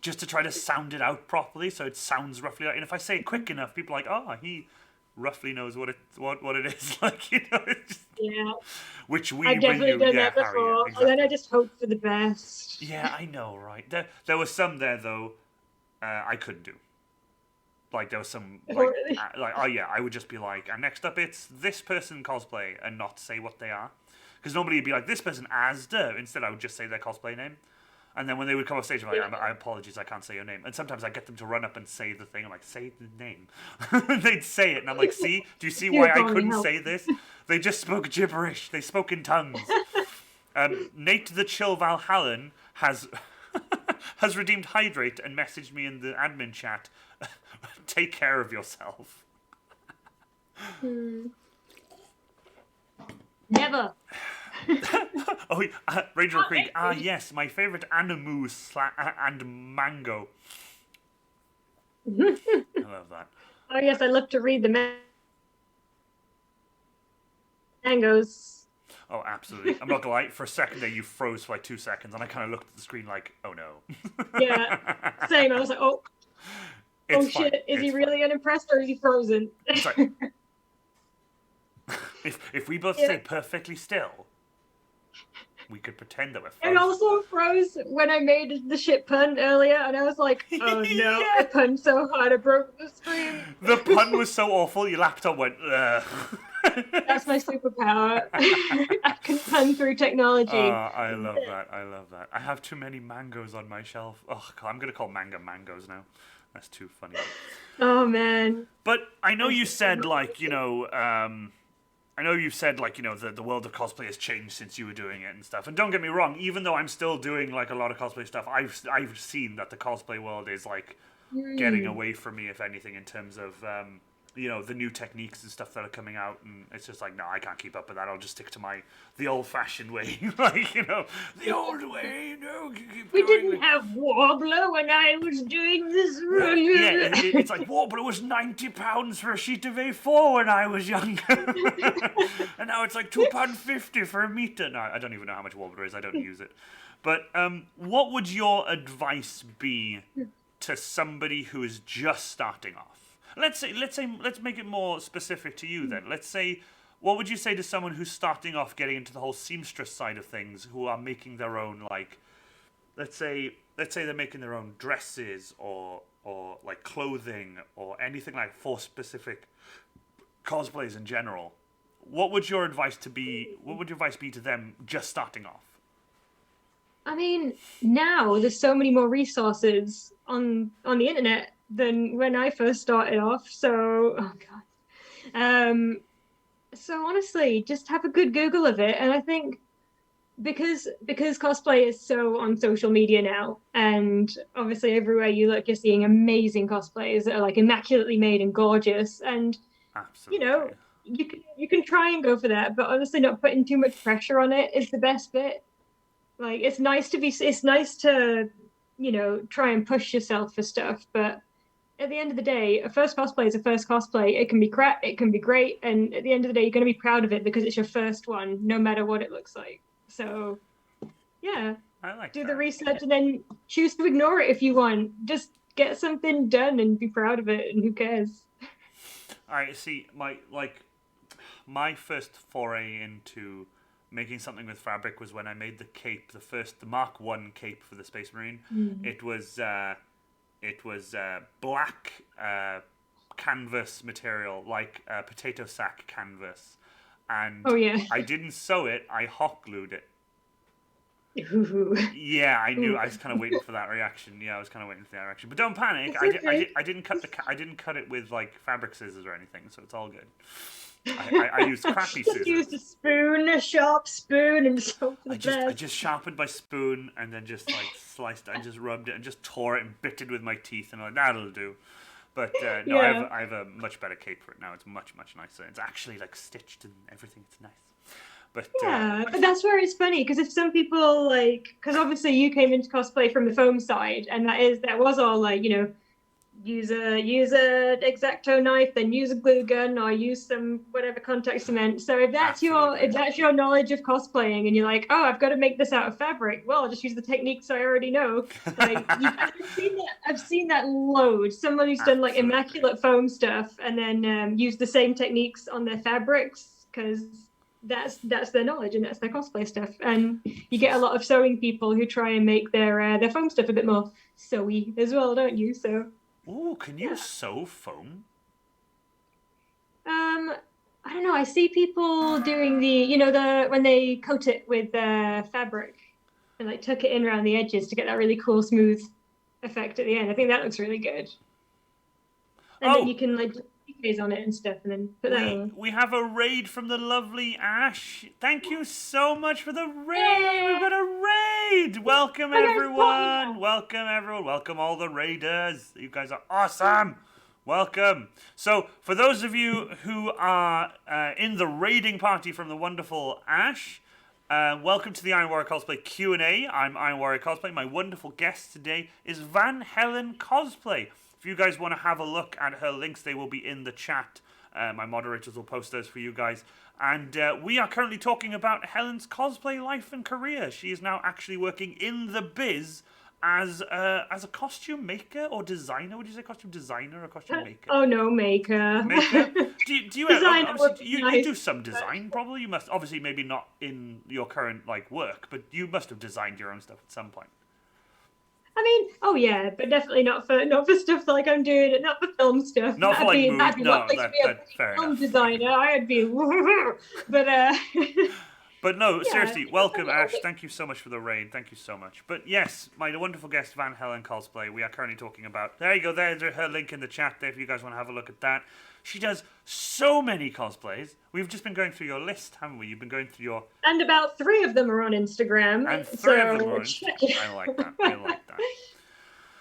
just to try to sound it out properly, so it sounds roughly like. And if I say it quick enough, people are like, oh, he roughly knows what it is, like, you know. It's just, which I've definitely done that before, exactly. And then I just hope for the best. Yeah, I know, right? There was some there though, I couldn't do. Like there was some I would just be like, and next up it's this person cosplay, and not say what they are, because nobody would be like this person Asda. Instead, I would just say their cosplay name. And then when they would come off stage, I'm like, I apologize, I can't say your name. And sometimes I get them to run up and say the thing. I'm like, say the name. They'd say it, and I'm like, see? Do you see why I couldn't say this? They just spoke gibberish. They spoke in tongues. Nate the Chill Valhallan has redeemed Hydrate and messaged me in the admin chat. Take care of yourself. Never. Ranger Creek. Yes, my favorite animu and mango. I love that. Oh yes, I love to read the mangoes. Oh, absolutely. I'm not gonna lie. For a second there, you froze for like 2 seconds, and I kind of looked at the screen like, oh no. Yeah, same. I was like, oh. It's fine. Shit! Is he really unimpressed, or is he frozen? It's like, if we both stay perfectly still, we could pretend that we're frozen. And also froze when I made the shit pun earlier, and I was like, oh no, I punned so hard I broke the screen. The pun was so awful, your laptop went, ugh. That's my superpower. I can pun through technology. I love that. I have too many mangoes on my shelf. Oh, God, I'm going to call mangoes now. That's too funny. Oh, man. But I know you said, like, you know, the world of cosplay has changed since you were doing it and stuff. And don't get me wrong, even though I'm still doing, like, a lot of cosplay stuff, I've seen that the cosplay world is, like, getting away from me, if anything, in terms of, you know, the new techniques and stuff that are coming out. And it's just like, no, I can't keep up with that. I'll just stick to the old-fashioned way. Like, you know, the old way. No, we didn't have Warbler when I was doing this. It's like, Warbler was £90 for a sheet of A4 when I was younger. And now it's like £2.50 for a meter. No, I don't even know how much Warbler is. I don't use it. But what would your advice be to somebody who is just starting off? Let's make it more specific to you then. Let's say, what would you say to someone who's starting off getting into the whole seamstress side of things, who are making their own, like, let's say they're making their own dresses or like clothing or anything like for specific cosplays in general. What would your advice be to them just starting off? I mean, now there's so many more resources on the internet than when I first started off. So, oh God. So honestly, just have a good Google of it. And I think because cosplay is so on social media now, and obviously everywhere you look, you're seeing amazing cosplayers that are like immaculately made and gorgeous. And you Absolutely. know, you can try and go for that, but honestly, not putting too much pressure on it is the best bit. Like it's nice to, try and push yourself for stuff, but at the end of the day, a first cosplay is a first cosplay. It can be crap, it can be great, and at the end of the day, you're going to be proud of it because it's your first one, no matter what it looks like. So, yeah, I like do the that. research and then choose to ignore it if you want. Just get something done and be proud of it, and who cares? I see. My first foray into making something with fabric was when I made the cape, the Mark One cape for the Space Marine. Mm. It was black canvas material, like potato sack canvas, and Oh yeah. I didn't sew it. I hot glued it. Ooh. Yeah, I knew. Ooh. I was kind of waiting for that reaction. Yeah, I was kind of waiting for that reaction. But don't panic. It's okay. I didn't cut I didn't cut it with like fabric scissors or anything, so it's all good. I used crappy Just used scissors. a spoon, a sharp spoon, and just hope for the I best. just sharpened my spoon and then just like sliced. I just rubbed it and just tore it and bit it with my teeth and I'm like that'll do. But no, Yeah. I have a much better cape for it now. It's much nicer. It's actually like stitched and everything. It's nice. But Yeah, but that's where it's funny because if some people like, because obviously you came into cosplay from the foam side, and that was all like, use a X-Acto knife, then use a glue gun, or use some whatever contact cement. So absolutely. if that's your knowledge of cosplaying, and you're like, oh, I've got to make this out of fabric, well, I'll just use the techniques I already know. Like I've seen that load. Someone who's done like Absolutely. immaculate foam stuff and then used the same techniques on their fabrics because that's their knowledge and that's their cosplay stuff. And you get a lot of sewing people who try and make their foam stuff a bit more sewy as well, don't you? So Ooh, can you yeah. sew foam? I don't know. I see people doing the when they coat it with fabric and like tuck it in around the edges to get that really cool smooth effect at the end. I think that looks really good. And then Oh, you can like PKs on it and stuff, and then put that on. we have a raid from the lovely Ash. Thank you so much for the raid. We've Yay! got a raid. Welcome I guys brought me everyone. that. Welcome everyone. Welcome all the raiders. You guys are awesome. Welcome. So, for those of you who are in the raiding party from the wonderful Ash, welcome to the Iron Warrior Cosplay Q&A. I'm Iron Warrior Cosplay. My wonderful guest today is Helen Cosplay. If you guys want to have a look at her links, they will be in the chat. My moderators will post those for you guys. And we are currently talking about Helen's cosplay life and career. She is now actually working in the biz as a costume maker or designer. Would you say costume designer or costume maker? Oh no, maker. Maker. Do you Designer would obviously be you do nice, some but design probably? You must obviously maybe not in your current like work, but you must have designed your own stuff at some point. I mean, oh yeah, but definitely not for stuff like I'm doing, not for film stuff. Not for like That'd mood. be one No, place to be a that fair film enough. designer. I'd be, but But no, yeah, seriously, that's a welcome little Ash. bit. Thank you so much for the raid. Thank you so much. But yes, my wonderful guest Helen Cosplay. We are currently talking about. There you go. There's her link in the chat there if you guys want to have a look at that. She does so many cosplays. We've just been going through your list, haven't we? You've been going through your And about three of them are on Instagram, and three of them so are. check it I like that. I out. like that.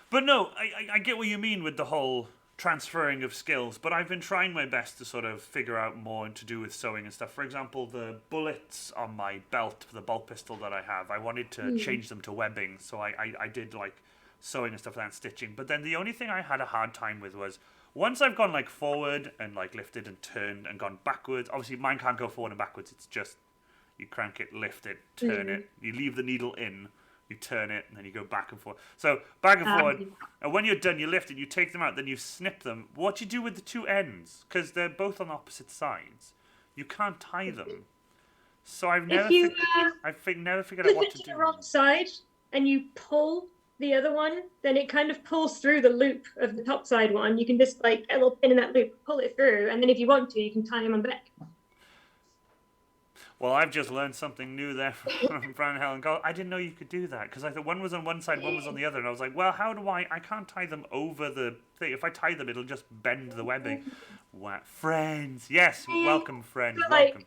But no, I get what you mean with the whole transferring of skills, but I've been trying my best to sort of figure out more to do with sewing and stuff. For example, the bullets on my belt for the bolt pistol that I have, I wanted to change them to webbing, so I did like sewing and stuff like that and stitching. But then the only thing I had a hard time with was once I've gone like forward and like lifted and turned and gone backwards, obviously mine can't go forward and backwards, it's just you crank it, lift it, turn it, you leave the needle in, you turn it, and then you go back and forth. So back and forward, and when you're done, you lift it, you take them out, then you snip them. What do you do with the two ends? Because they're both on opposite sides. You can't tie them. So If you never figured out flip what it to to do. the wrong side and you pull the other one, then it kind of pulls through the loop of the top side one. You can just like a little pin in that loop, pull it through, and then if you want to, you can tie them on the back. Well, I've just learned something new there from Fran and Helen Cosplay. I didn't know you could do that because I thought one was on one side, one was on the other, and I was like, well, how do I? I can't tie them over the thing. If I tie them, it'll just bend the webbing. What friends? Yes, welcome, friends. But Welcome. like,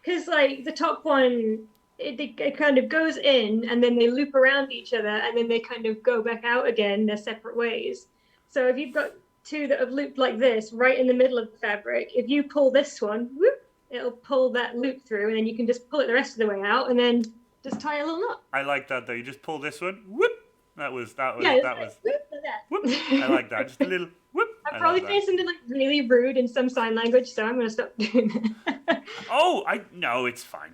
because like the top one, it kind of goes in and then they loop around each other and then they kind of go back out again. They're separate ways. So if you've got two that have looped like this right in the middle of the fabric, if you pull this one, whoop, it'll pull that loop through, and then you can just pull it the rest of the way out and then just tie a little knot. I like that though. You just pull this one. Whoop. That was Yeah, that like, was whoop, like whoop. that. I like that. Just a little whoop. I'm I probably love saying that. something like really rude in some sign language, so I'm gonna stop doing that. Oh, no, it's fine.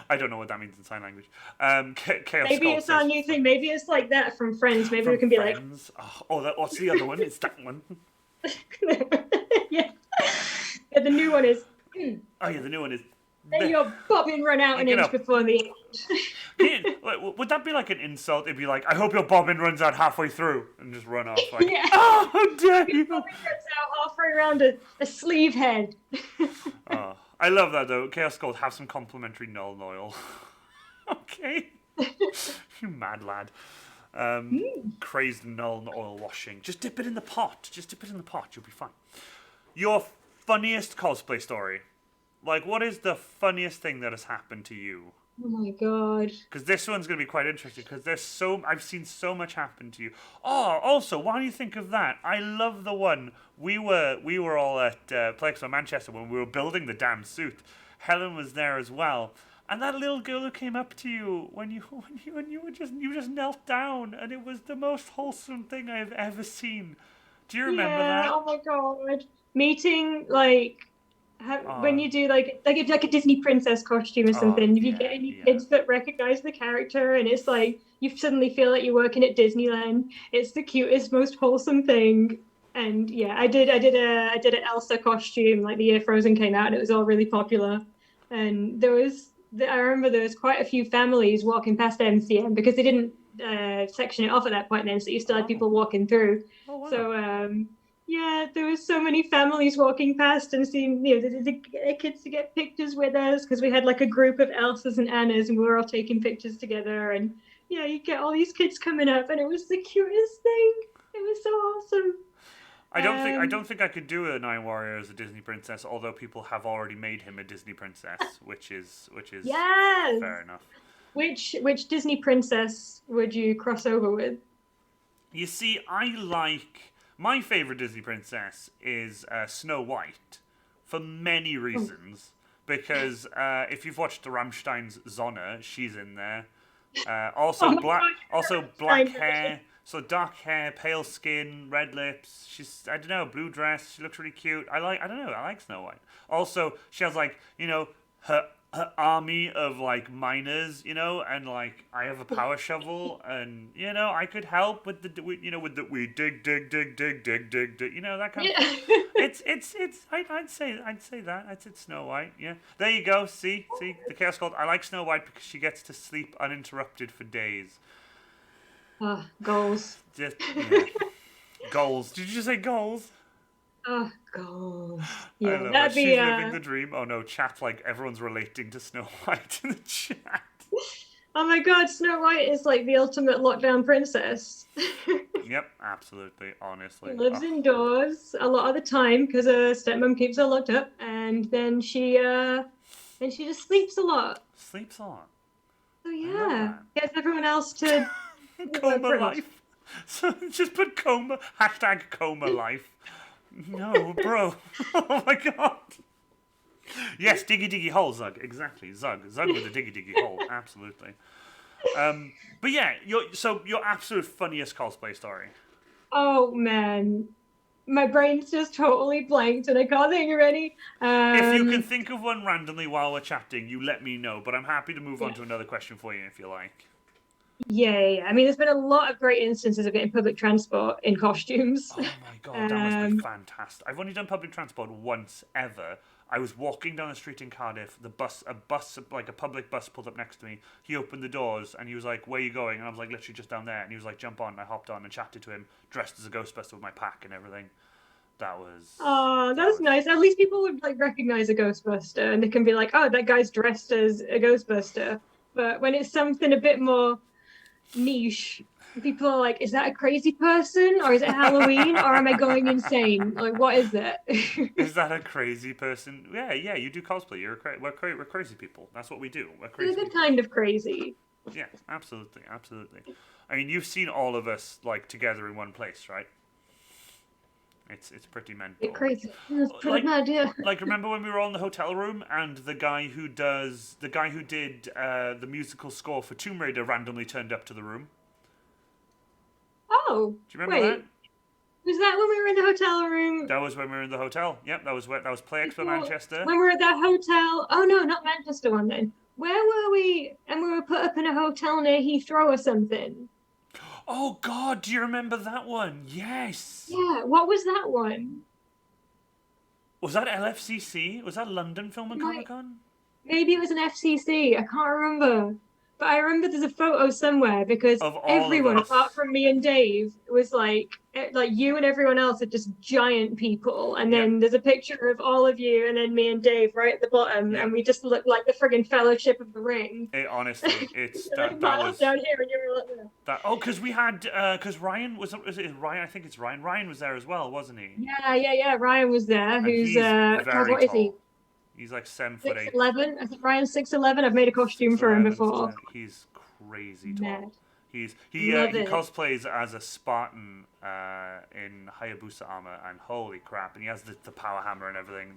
I don't know what that means in sign language. Chaos Maybe Sculpt it's our says, new thing. Maybe it's like that from Friends. Maybe we from can be like, Friends. Oh, what's the other one? It's that one. yeah. Yeah, the new one is. Oh yeah, the new one is. Then your bobbin run out an Pick it inch up. before the end. Would that be like an insult? It'd be like, I hope your bobbin runs out halfway through and just run off. Like, Yeah. oh, how dare you! Bobbin runs out halfway around a sleeve head. Oh, I love that though. Chaos Gold, have some complimentary Null oil. Okay. You mad lad. Crazed Null oil washing. Just dip it in the pot. Just dip it in the pot. You'll be fine. Your funniest cosplay story. Like, what is the funniest thing that has happened to you? Oh my god. Because this one's going to be quite interesting. Because I've seen so much happen to you. Oh, also, while you think of that, I love the one we were all at Plexo Manchester when we were building the damn suit. Helen was there as well, and that little girl who came up to you when you just knelt down, and it was the most wholesome thing I've ever seen. Do you remember that? Oh my god. Meeting like. When you do like if like a Disney princess costume or something, if you get any kids that recognize the character, and it's like you suddenly feel like you're working at Disneyland. It's the cutest, most wholesome thing. And yeah, I did an Elsa costume like the year Frozen came out, and it was all really popular. And I remember there was quite a few families walking past MCM because they didn't section it off at that point then, so you still had people walking through. Oh, wow. So yeah, there was so many families walking past and seeing, the kids to get pictures with us because we had like a group of Elsas and Annas and we were all taking pictures together. And yeah, you get all these kids coming up, and it was the cutest thing. It was so awesome. I don't think I could do a Nine Warrior as a Disney princess, although people have already made him a Disney princess, which is yes! Fair enough. Which Disney princess would you cross over with? You see, my favorite Disney princess is Snow White, for many reasons. Because if you've watched the Rammstein's Zona, she's in there. Also black hair, so dark hair, pale skin, red lips. She's, I don't know, blue dress. She looks really cute. I like Snow White. Also, she has like, her army of like miners, and like I have a power shovel, and I could help with the we dig that kind of. I'd say that. I'd say Snow White. Yeah, there you go. See the Chaos Gold. I like Snow White because she gets to sleep uninterrupted for days. Goals. Just goals. Did you just say goals? Oh, goals. Yeah, that'd be. She's living the dream. Oh no, chat, like everyone's relating to Snow White in the chat. Oh my god, Snow White is like the ultimate lockdown princess. Yep, absolutely. Honestly, she lives indoors a lot of the time because her stepmom keeps her locked up, and then she just sleeps a lot. Sleeps a lot. So yeah, gets everyone else to coma life. So just put coma #coma life. No, bro. Oh my god. Yes, diggy hole, Zug. Exactly, Zug with a diggy hole. Absolutely. But yeah, your absolute funniest cosplay story. Oh man, my brain's just totally blanked, and I can't think of any. If you can think of one randomly while we're chatting, you let me know. But I'm happy to move on to another question for you if you like. Yeah. I mean, there's been a lot of great instances of getting public transport in costumes. Oh my god, that must be fantastic. I've only done public transport once ever. I was walking down the street in Cardiff. A public bus pulled up next to me. He opened the doors and he was like, "Where are you going?" And I was like, "Literally just down there." And he was like, "Jump on." And I hopped on and chatted to him, dressed as a Ghostbuster with my pack and everything. That was Oh, that that's was nice. At least people would like recognize a Ghostbuster and they can be like, oh, that guy's dressed as a Ghostbuster. But when it's something a bit more niche, people are like, is that a crazy person? Or is it Halloween? Or am I going insane? Like, what is it? Is that a crazy person? Yeah, yeah. You do cosplay. We're crazy people. That's what we do. We're It's a crazy good people. kind of crazy. Yeah, absolutely, absolutely. I mean, you've seen all of us like together in one place, right? It's pretty Bit mental. crazy. That's pretty Like mad, yeah. like remember when we were all in the hotel room and the guy who did the musical score for Tomb Raider randomly turned up to the room. Oh, Do you remember that? wait. Was that when we were in the hotel room That was when we were in the hotel. Yep, that was Play Expo before? Manchester. When we were at that hotel? Oh no, not Manchester one then. Where were we? And we were put up in a hotel near Heathrow or something. Oh God, do you remember that one? Yes. Yeah, what was that one? Was that LFCC? Was that London Film and Comic Might Con? maybe it was an FCC. I can't remember. But I remember there's a photo somewhere because Of all of everyone apart us. from me and Dave was like you and everyone else are just giant people. And Yep. then there's a picture of all of you and then me and Dave right at the bottom and Yep. we just look like the friggin' Fellowship of the Ring. It honestly, it's You're like that miles was down here and you're up there. that. Oh, because we had because Ryan was it Ryan? I think it's Ryan. Ryan was there as well, wasn't he? Yeah. Ryan was there. And Who's he's God, very what is he? tall. He's like 7'8". 6'11"? I think Ryan's 6'11". I've made a costume for him 6'11", before. He's crazy tall. Mad. He Love it. cosplays as a Spartan in Hayabusa armor, and holy crap! And he has the power hammer and everything.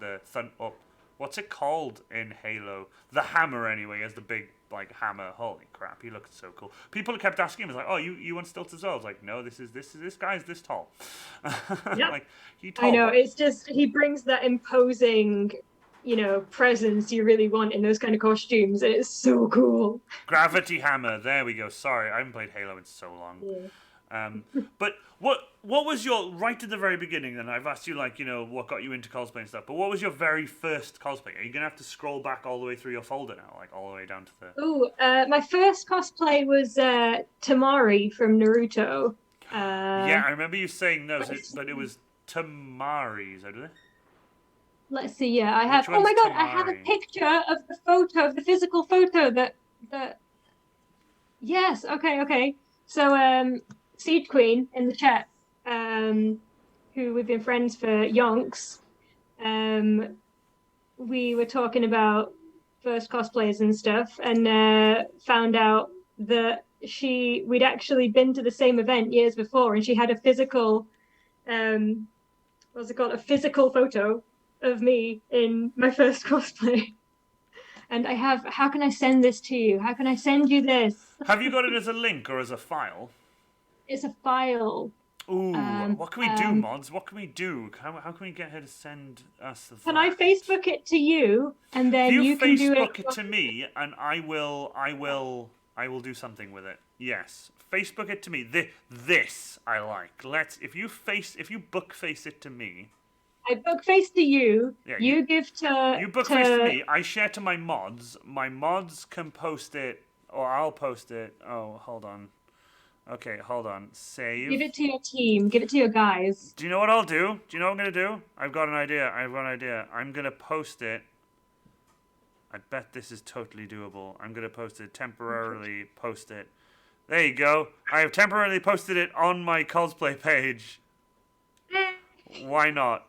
What's it called in Halo? The hammer anyway. He has the big like hammer. Holy crap! He looks so cool. People kept asking him, "It's like, oh, you want stilts as well?" I was like, no, this guy's this tall. Yep. Like he I tall, know. but It's just he brings that imposing, presence you really want in those kind of costumes, and it's so cool. gravity hammer. There we go. Sorry, I haven't played Halo in so long. Yeah. But what was your right at the very beginning? Then I've asked you like what got you into cosplay and stuff. But what was your very first cosplay? Are you gonna have to scroll back all the way through your folder now, like all the way down to the? Oh, my first cosplay was Tamari from Naruto. Yeah, I remember you saying no, Let's but it see. was Tamari. Is that it? Let's see. Yeah, I have. Which Oh one's my God, I have a Tamari? picture of the photo, of the physical photo that. Yes. Okay. So, Seed Queen in the chat, who we've been friends for yonks. We were talking about first cosplays and stuff, and found out that we'd actually been to the same event years before, and she had a physical, what's it called, a physical photo of me in my first cosplay. And I have, how can I send this to you? How can I send you this? Have you got it as a link or as a file? It's a file. Ooh, Um, what can we do, um, mods? What can we do? How can we get her to send us can I that? Facebook it to you, and If then you you can do it? Facebook it to me, and I will do something with it. Yes, Facebook it to me. This I like. If you book face it to me. I book face to you. Yeah, You give to you book face to me. I share to my mods. My mods can post it, or I'll post it. Oh, hold on. Okay, hold on. Save. give it to your team. Give it to your guys. Do you know what I'll do? Do you know what I'm gonna do? I've got an idea. I'm gonna post it. I bet this is totally doable. I'm gonna post it temporarily. Post it. There you go. I have temporarily posted it on my cosplay page. Why not?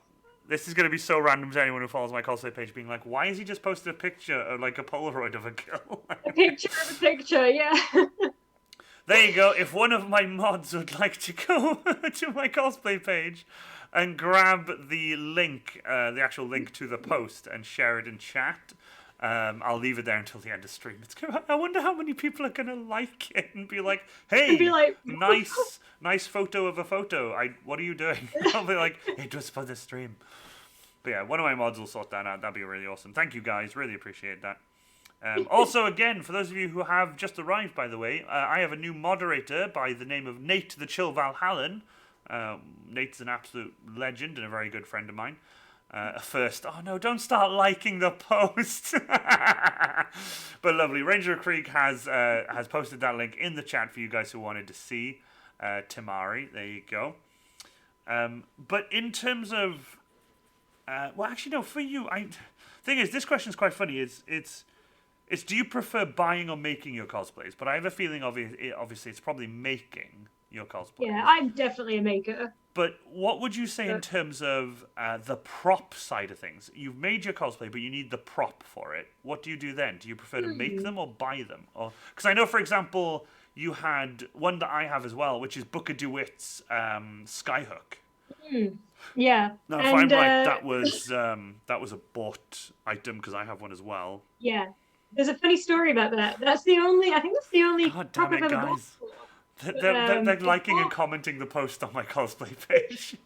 This is gonna be so random to anyone who follows my cosplay page, being like, "Why has he just posted a picture of like a Polaroid of a girl?" A picture of a picture, yeah. There you go. If one of my mods would like to go to my cosplay page and grab the link, the actual link to the post, and share it in chat, I'll leave it there until the end of stream. I wonder how many people are gonna like it and be like, And be "Hey, like, nice photo of a photo. What are you doing?" I'll be like, "It was for the stream." But yeah, one of my mods will sort that out. That'd be really awesome. Thank you guys. Really appreciate that. Also, again, for those of you who have just arrived, by the way, I have a new moderator by the name of Nate the Chill Valhallan. Nate's an absolute legend and a very good friend of mine. Oh no, don't start liking the post. But lovely, Ranger Creek has posted that link in the chat for you guys who wanted to see Tamari. There you go. But in terms of, well, actually, no. For you, thing is, this question is quite funny. It's do you prefer buying or making your cosplays? But I have a feeling, obviously, it's probably making your cosplays. Yeah, I'm definitely a maker. But what would you say in terms of the prop side of things? You've made your cosplay, but you need the prop for it. What do you do then? Do you prefer to make them or buy them? Or because I know, for example, you had one that I have as well, which is Booker DeWitt's Skyhook. Yeah. Now, if I'm right, that was a bought item because I have one as well. Yeah. There's a funny story about that. I think that's the only God prop damn I've it, ever bought. guys! They're liking and commenting the post on my cosplay page.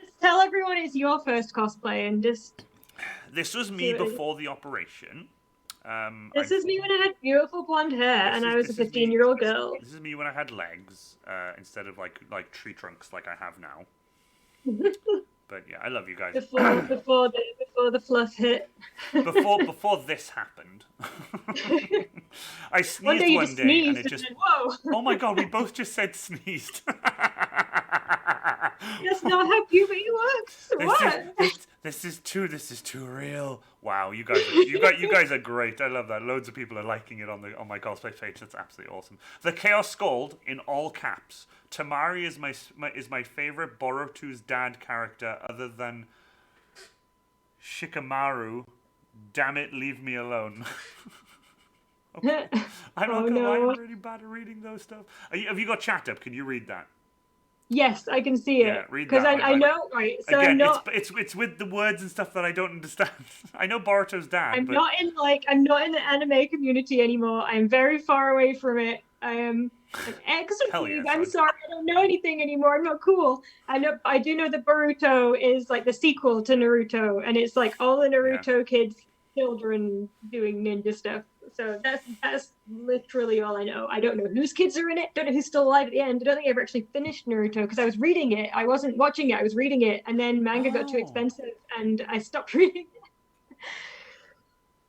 Just tell everyone it's your first cosplay and just. This was me before the operation. This is me when I had beautiful blonde hair and I was a 15-year-old girl. This is me when I had legs instead of like tree trunks like I have now. But yeah, I love you guys. Before the fluff hit. Before this happened. I sneezed one day and it just. Whoa! Oh my god, we both just said sneezed. That's not how puberty works. This is too real. Wow, you guys are great. I love that. Loads of people are liking it on my cosplay page. That's absolutely awesome. The Chaos Scold in all caps. Tamari is my favorite Boruto's dad character other than Shikamaru. Damn it, leave me alone. Okay. I'm not gonna lie, I'm really bad at reading those stuff. Have you got chat up? Can you read that? Yes, I can see it. Yeah, read because that. I know, right? So again, I'm not. It's with the words and stuff that I don't understand. I know Boruto's dad. I'm not in the anime community anymore. I'm very far away from it. I am an ex-weeb. I'm sorry, I don't know anything anymore. I'm not cool. I do know that Boruto is like the sequel to Naruto, and it's like all the Naruto children doing ninja stuff. So that's literally all I know. I don't know whose kids are in it. Don't know who's still alive at the end. I don't think I ever actually finished Naruto because I was reading it. I wasn't watching it. I was reading it, and then manga got too expensive, and I stopped reading it.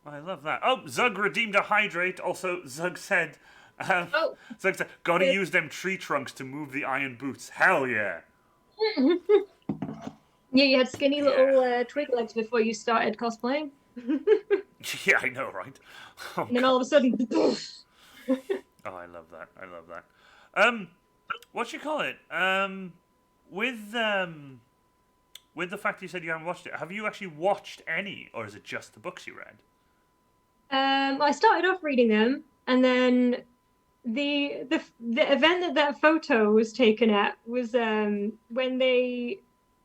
I love that. Oh, Zug redeemed a hydrate. Also, Zug said, Zug said, gotta use them tree trunks to move the iron boots. Hell yeah. Yeah, you had skinny little twig legs before you started cosplaying. Yeah, I know, right? Oh, and then all of a sudden, oh, I love that. What you call it? With the fact you said you haven't watched it, have you actually watched any, or is it just the books you read? I started off reading them, and then the event that photo was taken at was when they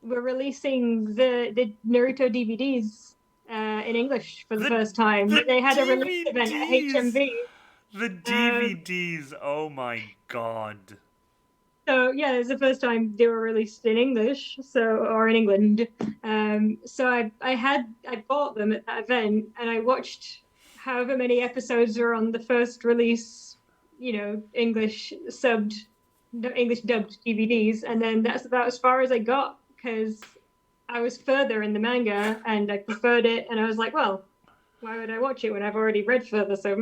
were releasing the Naruto DVDs. In English for the first time. They had a release event at HMV. The DVDs, oh my god. So yeah, it was the first time they were released in English, or in England. So I bought them at that event, and I watched however many episodes are on the first release, English dubbed DVDs, and then that's about as far as I got because I was further in the manga and I preferred it, and I was like, well, why would I watch it when I've already read further? So,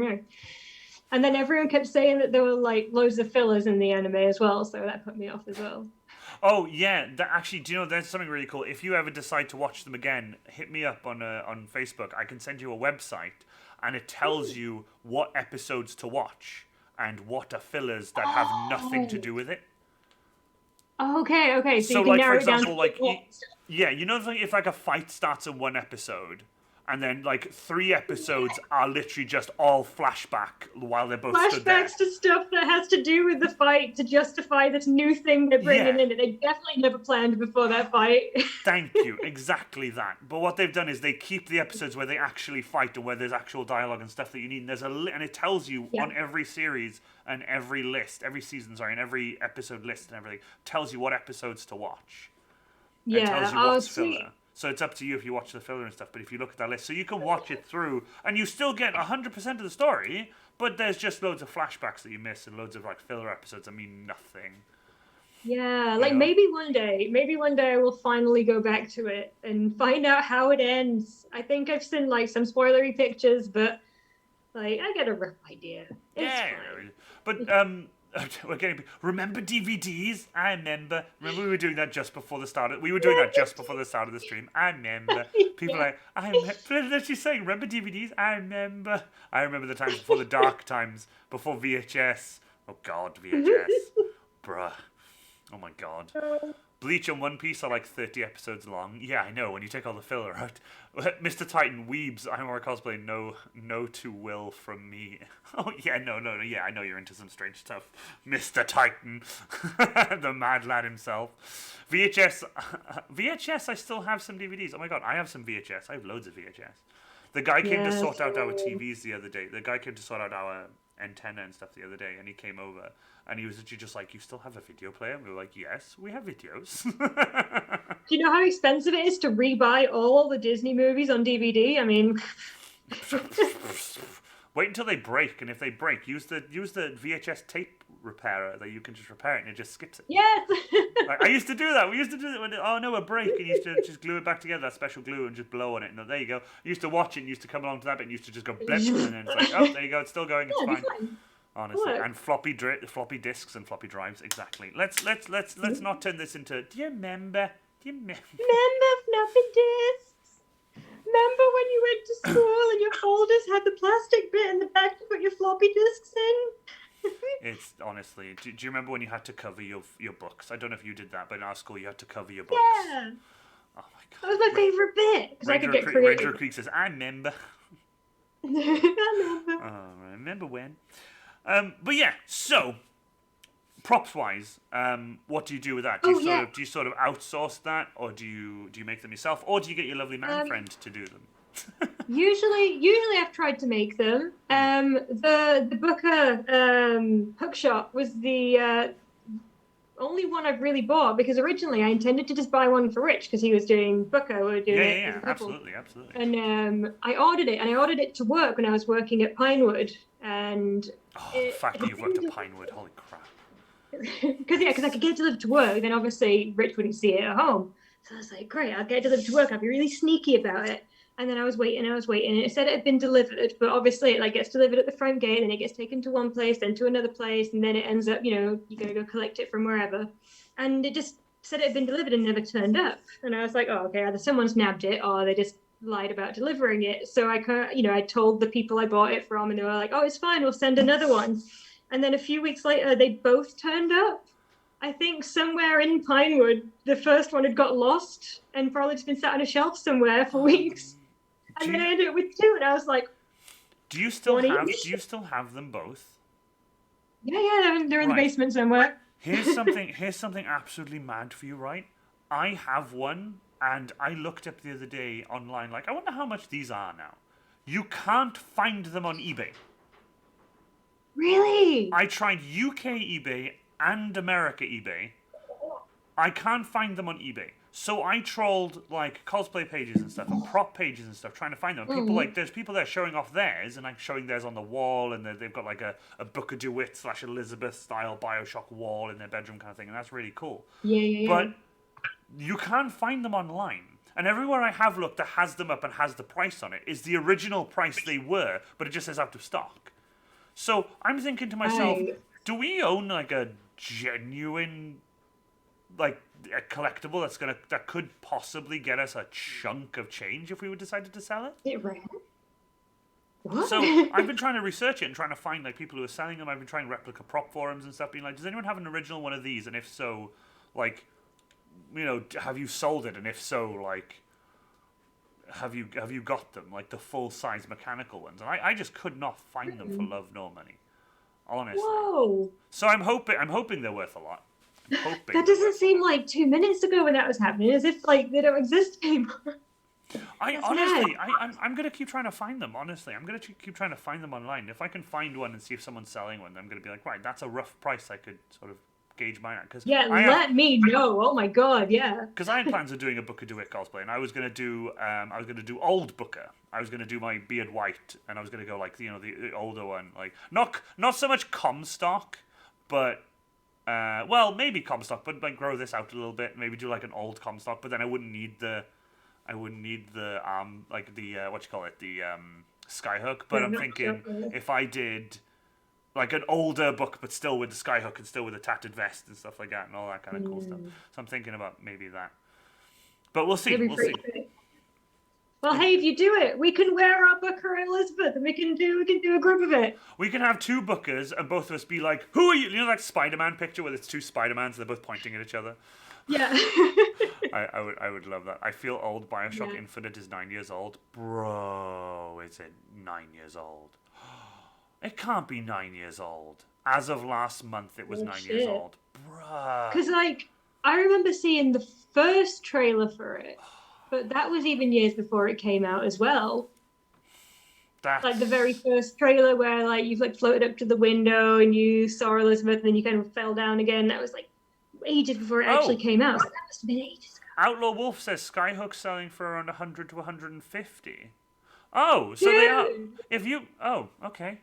and then everyone kept saying that there were like loads of fillers in the anime as well, so that put me off as well. Oh yeah, actually, do you know there's something really cool? If you ever decide to watch them again, hit me up on Facebook. I can send you a website, and it tells you what episodes to watch and what are fillers that have nothing to do with it. Okay. So you can narrow it down. So, for example, if like a fight starts in one episode, and then like 3 episodes are literally just all flashback while they're both stood there. Flashbacks to stuff that has to do with the fight to justify this new thing they're bringing in that they definitely never planned before that fight. Thank you, exactly that. But what they've done is they keep the episodes where they actually fight and where there's actual dialogue and stuff that you need. And and it tells you on every series and every season, and every episode list and everything tells you what episodes to watch. Yeah, it tells you what's filler. So it's up to you if you watch the filler and stuff, but if you look at that list, so you can watch it through, and you still get 100% of the story, but there's just loads of flashbacks that you miss, and loads of like filler episodes that mean nothing. Yeah, maybe one day I will finally go back to it and find out how it ends. I think I've seen like some spoilery pictures, but like I get a rough idea. It's fine. But we're getting. Remember DVDs? I remember. Remember we were doing that just before the start. We were doing that just before the start of the stream. I remember. People Yeah. are like, I remember. Literally saying, remember DVDs? I remember. I remember the times before the dark times, before VHS. Oh God, VHS, bruh. Oh my God. Bleach and One Piece are like 30 episodes long. Yeah, I know, when you take all the filler out. Mr. Titan, Weebs, I'm more cosplay, no to will from me. Oh, yeah, no, yeah, I know you're into some strange stuff. Mr. Titan, the mad lad himself. VHS, I still have some DVDs. Oh my God, I have some VHS. I have loads of VHS. The guy came to sort out our TVs the other day. The guy came to sort out our antenna and stuff the other day, and he came over, and he was literally just like, "You still have a video player?" And we were like, "Yes, we have videos." Do you know how expensive it is to rebuy all the Disney movies on DVD? I mean, Wait until they break, and if they break, use the VHS tape repairer that you can just repair it, and it just skips it. yes. Like, I used to do that. We used to do that when a break, and you used to just glue it back together, that special glue, and just blow on it. And there you go. You used to watch it, and you used to come along to that bit, and you used to just go blip, and then it's like, oh, there you go. It's still going. It's Yeah, fine. Honestly, and floppy disks and floppy drives. Exactly. Let's not turn this into. Do you remember? Remember floppy disks? Remember when you went to school and your folders had the plastic bit in the back to put your floppy disks in? It's honestly. Do you remember when you had to cover your books? I don't know if you did that, but in our school you had to cover your books. Yeah. Oh my God. That was my favourite bit because I could get creative. Ranger Creek says, "I remember." I remember. Oh, I remember when. But yeah, so props wise, what do you do with that? Do you sort of outsource that, or do you make them yourself, or do you get your lovely man friend to do them? Usually I've tried to make them. The Booker hook shot was the only one I've really bought, because originally I intended to just buy one for Rich because he was doing Booker. We were doing it as a couple. Absolutely. And I ordered it to work when I was working at Pinewood, and the fact that you've worked at Pinewood, holy crap. Because I could get it delivered to work, then obviously Rich wouldn't see it at home. So I was like, great, I'll get it delivered to work. I'll be really sneaky about it. And then I was waiting, and it said it had been delivered, but obviously it like gets delivered at the front gate, then it gets taken to one place, then to another place, and then it ends up, you gotta go collect it from wherever. And it just said it had been delivered and never turned up. And I was like, oh, okay, either someone's nabbed it or they just lied about delivering it. So I told the people I bought it from, and they were like, oh, it's fine, we'll send another one. And then a few weeks later, they both turned up. I think somewhere in Pinewood, the first one had got lost and probably just been sat on a shelf somewhere for weeks. And then I ended up with two, and I was like, do you still have them both? Yeah, they're in the basement somewhere. Here's something absolutely mad for you, right? I have one, and I looked up the other day online, like, I wonder how much these are now. You can't find them on eBay. Really? I tried UK eBay and America eBay. I can't find them on eBay. So I trolled like cosplay pages and stuff and prop pages and stuff trying to find them. People there's people there showing off theirs and like showing theirs on the wall, and they've got like a Booker DeWitt / Elizabeth style Bioshock wall in their bedroom kind of thing, and that's really cool. Yeah. But you can't find them online. And everywhere I have looked that has them up and has the price on it is the original price they were, but it just says out of stock. So I'm thinking to myself, do we own like a genuine, like a collectible that could possibly get us a chunk of change if we decided to sell it? What? So I've been trying to research it and trying to find like people who are selling them. I've been trying replica prop forums and stuff, being like, does anyone have an original one of these? And if so, like, have you sold it? And if so, like, have you got them, like the full size mechanical ones? And I just could not find them for love nor money, honestly. Whoa! So I'm hoping they're worth a lot. That doesn't seem like 2 minutes ago when that was happening, as if like they don't exist anymore. I'm gonna keep trying to find them. Honestly, I'm gonna keep trying to find them online. If I can find one and see if someone's selling one, I'm gonna be like, right, that's a rough price I could sort of gauge mine at. Cause let me know. Oh my God, yeah. Because I had plans of doing a Booker DeWitt cosplay, and I was gonna do old Booker. I was gonna do my beard white, and I was gonna go like the older one, like not so much Comstock, but maybe Comstock, but like grow this out a little bit, maybe do like an old Comstock, but then I wouldn't need the like the skyhook. But I'm thinking if I did like an older book, but still with the skyhook and still with a tattered vest and stuff like that, and all that kind of cool stuff. So I'm thinking about maybe that. But we'll see. That'd be We'll pretty see. great. Well, hey, if you do it, we can wear our Booker and Elizabeth, and we can do a group of it. We can have two bookers, and both of us be like, "Who are you?" You know that Spider-Man picture where it's two Spider-Mans, they're both pointing at each other. Yeah. I would love that. I feel old. Bioshock Yeah. Infinite is 9 years old, bro. Is it 9 years old? It can't be 9 years old. As of last month, it was Oh, 9 years shit. old, bruh. Because, like, I remember seeing the first trailer for it, but that was even years before it came out as well. That's Like the very first trailer where, like, you've like floated up to the window and you saw Elizabeth, and then you kind of fell down again. That was like ages before it actually came out. So that must have been ages ago. Outlaw Wolf says Skyhook's selling for around 100 to 150. Oh, so they are. Dude! If you, oh, okay,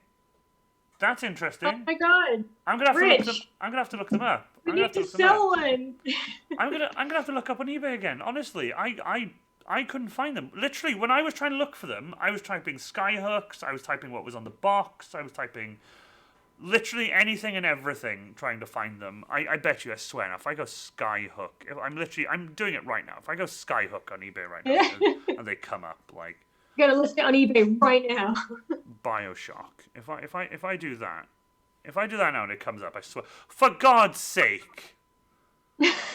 that's Oh interesting. my god! I'm gonna have to look them. Rich, I'm gonna have to look them up. we I'm gonna need have to to look them up. sell one. I'm gonna have to look up on eBay again. Honestly, I couldn't find them. Literally, when I was trying to look for them, I was typing Skyhooks. I was typing what was on the box. I was typing literally anything and everything, trying to find them. I bet you, I swear, now, if I go Skyhook, if I'm doing it right now. If I go Skyhook on eBay right now, and they come up like You gotta list it on eBay right now. Bioshock. If I do that, if I do that now and it comes up, I swear, for God's sake,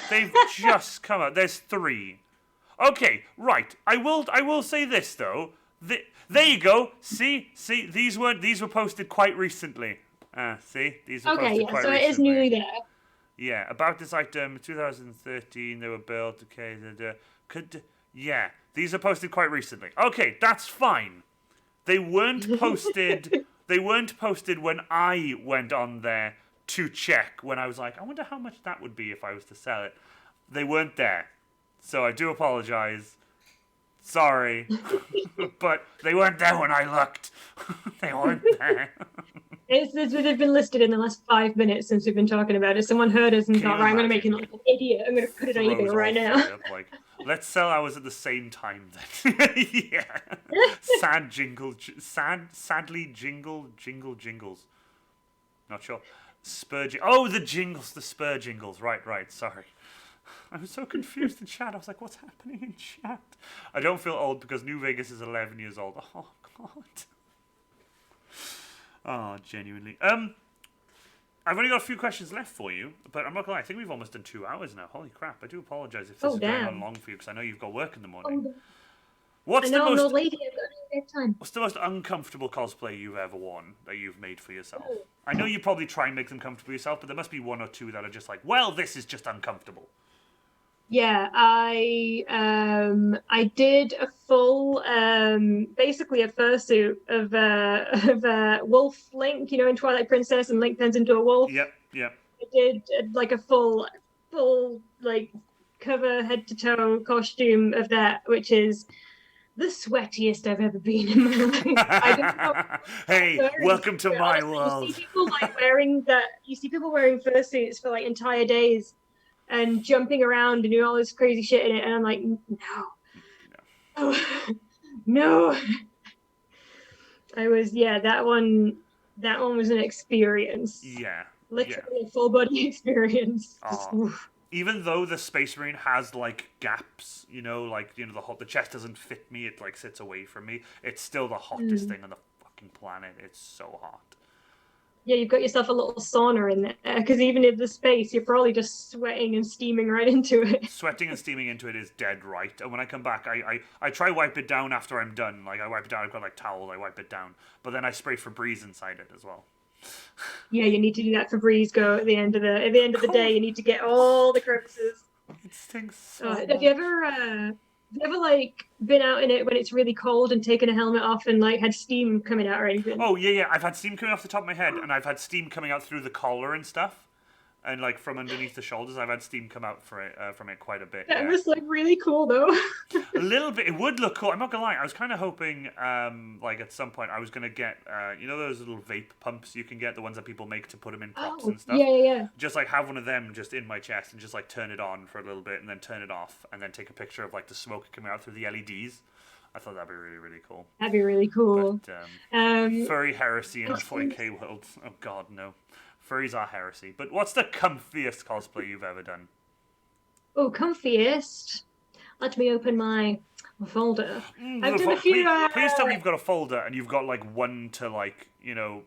they've just come up. There's 3. Okay, right. I will say this though. There you go. See, these were posted quite recently. See, these were Okay, posted yeah, quite so recently. it is newly there. Yeah, about this item, 2013, they were built. Okay, yeah, these are posted quite recently. Okay, that's fine. They weren't posted. They weren't posted when I went on there to check. When I was like, I wonder how much that would be if I was to sell it. They weren't there, so I do apologize. Sorry, but they weren't there when I looked. They weren't there. They've been listed in the last 5 minutes since we've been talking about it. Someone heard us and Can thought, you right, I'm going to make imagine? it like an idiot. I'm going to put it on eBay Throws right all now. three up, like, let's sell ours at the same time then. Yeah. Sadly jingles. Not sure. Oh, the jingles, the spur jingles. Right, sorry. I was so confused in chat. I was like, what's happening in chat? I don't feel old because New Vegas is 11 years old. Oh, God. Oh, genuinely. I've only got a few questions left for you, but I'm not gonna lie, I think we've almost done 2 hours now. Holy crap! I do apologize if this is going on long for you because I know you've got work in the morning. I'm an old lady. I've got no time. What's the most uncomfortable cosplay you've ever worn that you've made for yourself? I know you probably try and make them comfortable yourself, but there must be 1 or 2 that are just like, well, this is just uncomfortable. Yeah, I did a full basically a fursuit of Wolf Link, you know, in Twilight Princess, and Link turns into a wolf. Yep. I did like a full like cover head to toe costume of that, which is the sweatiest I've ever been in my life. I don't know. Hey, welcome to my honestly, world. You see people like wearing that. You see people wearing fursuits for like entire days and jumping around and doing all this crazy shit in it, and I'm like, no. I was that one was an experience. Yeah. Literally a full body experience. Even though the Space Marine has like gaps, the chest doesn't fit me, it like sits away from me. It's still the hottest thing on the fucking planet. It's so hot. Yeah, you've got yourself a little sauna in there, because even in the space, you're probably just sweating and steaming right into it. Sweating and steaming into it is dead right. And when I come back, I try wipe it down after I'm done. Like, I wipe it down, I've got like towel, I wipe it down. But then I spray Febreze inside it as well. Yeah, you need to do that Febreze go at the end of the day. You need to get all the crevices. It stinks so much. Have you ever like been out in it when it's really cold and taken a helmet off and like had steam coming out or anything? Oh yeah. I've had steam coming off the top of my head, and I've had steam coming out through the collar and stuff. And like from underneath the shoulders, I've had steam come out from it quite a bit. That was like really cool though. A little bit. It would look cool. I'm not gonna lie. I was kind of hoping, like at some point, I was gonna get, those little vape pumps you can get, the ones that people make to put them in props and stuff. Yeah. Just like have one of them just in my chest and just like turn it on for a little bit and then turn it off and then take a picture of like the smoke coming out through the LEDs. I thought that'd be really, really cool. That'd be really cool. But Um, furry heresy in a 40k world. Oh god, no. Furries are heresy. But what's the comfiest cosplay you've ever done? oh, comfiest. Let me open my folder. I've done a few. Please tell me you've got a folder and you've got like 1 to like, you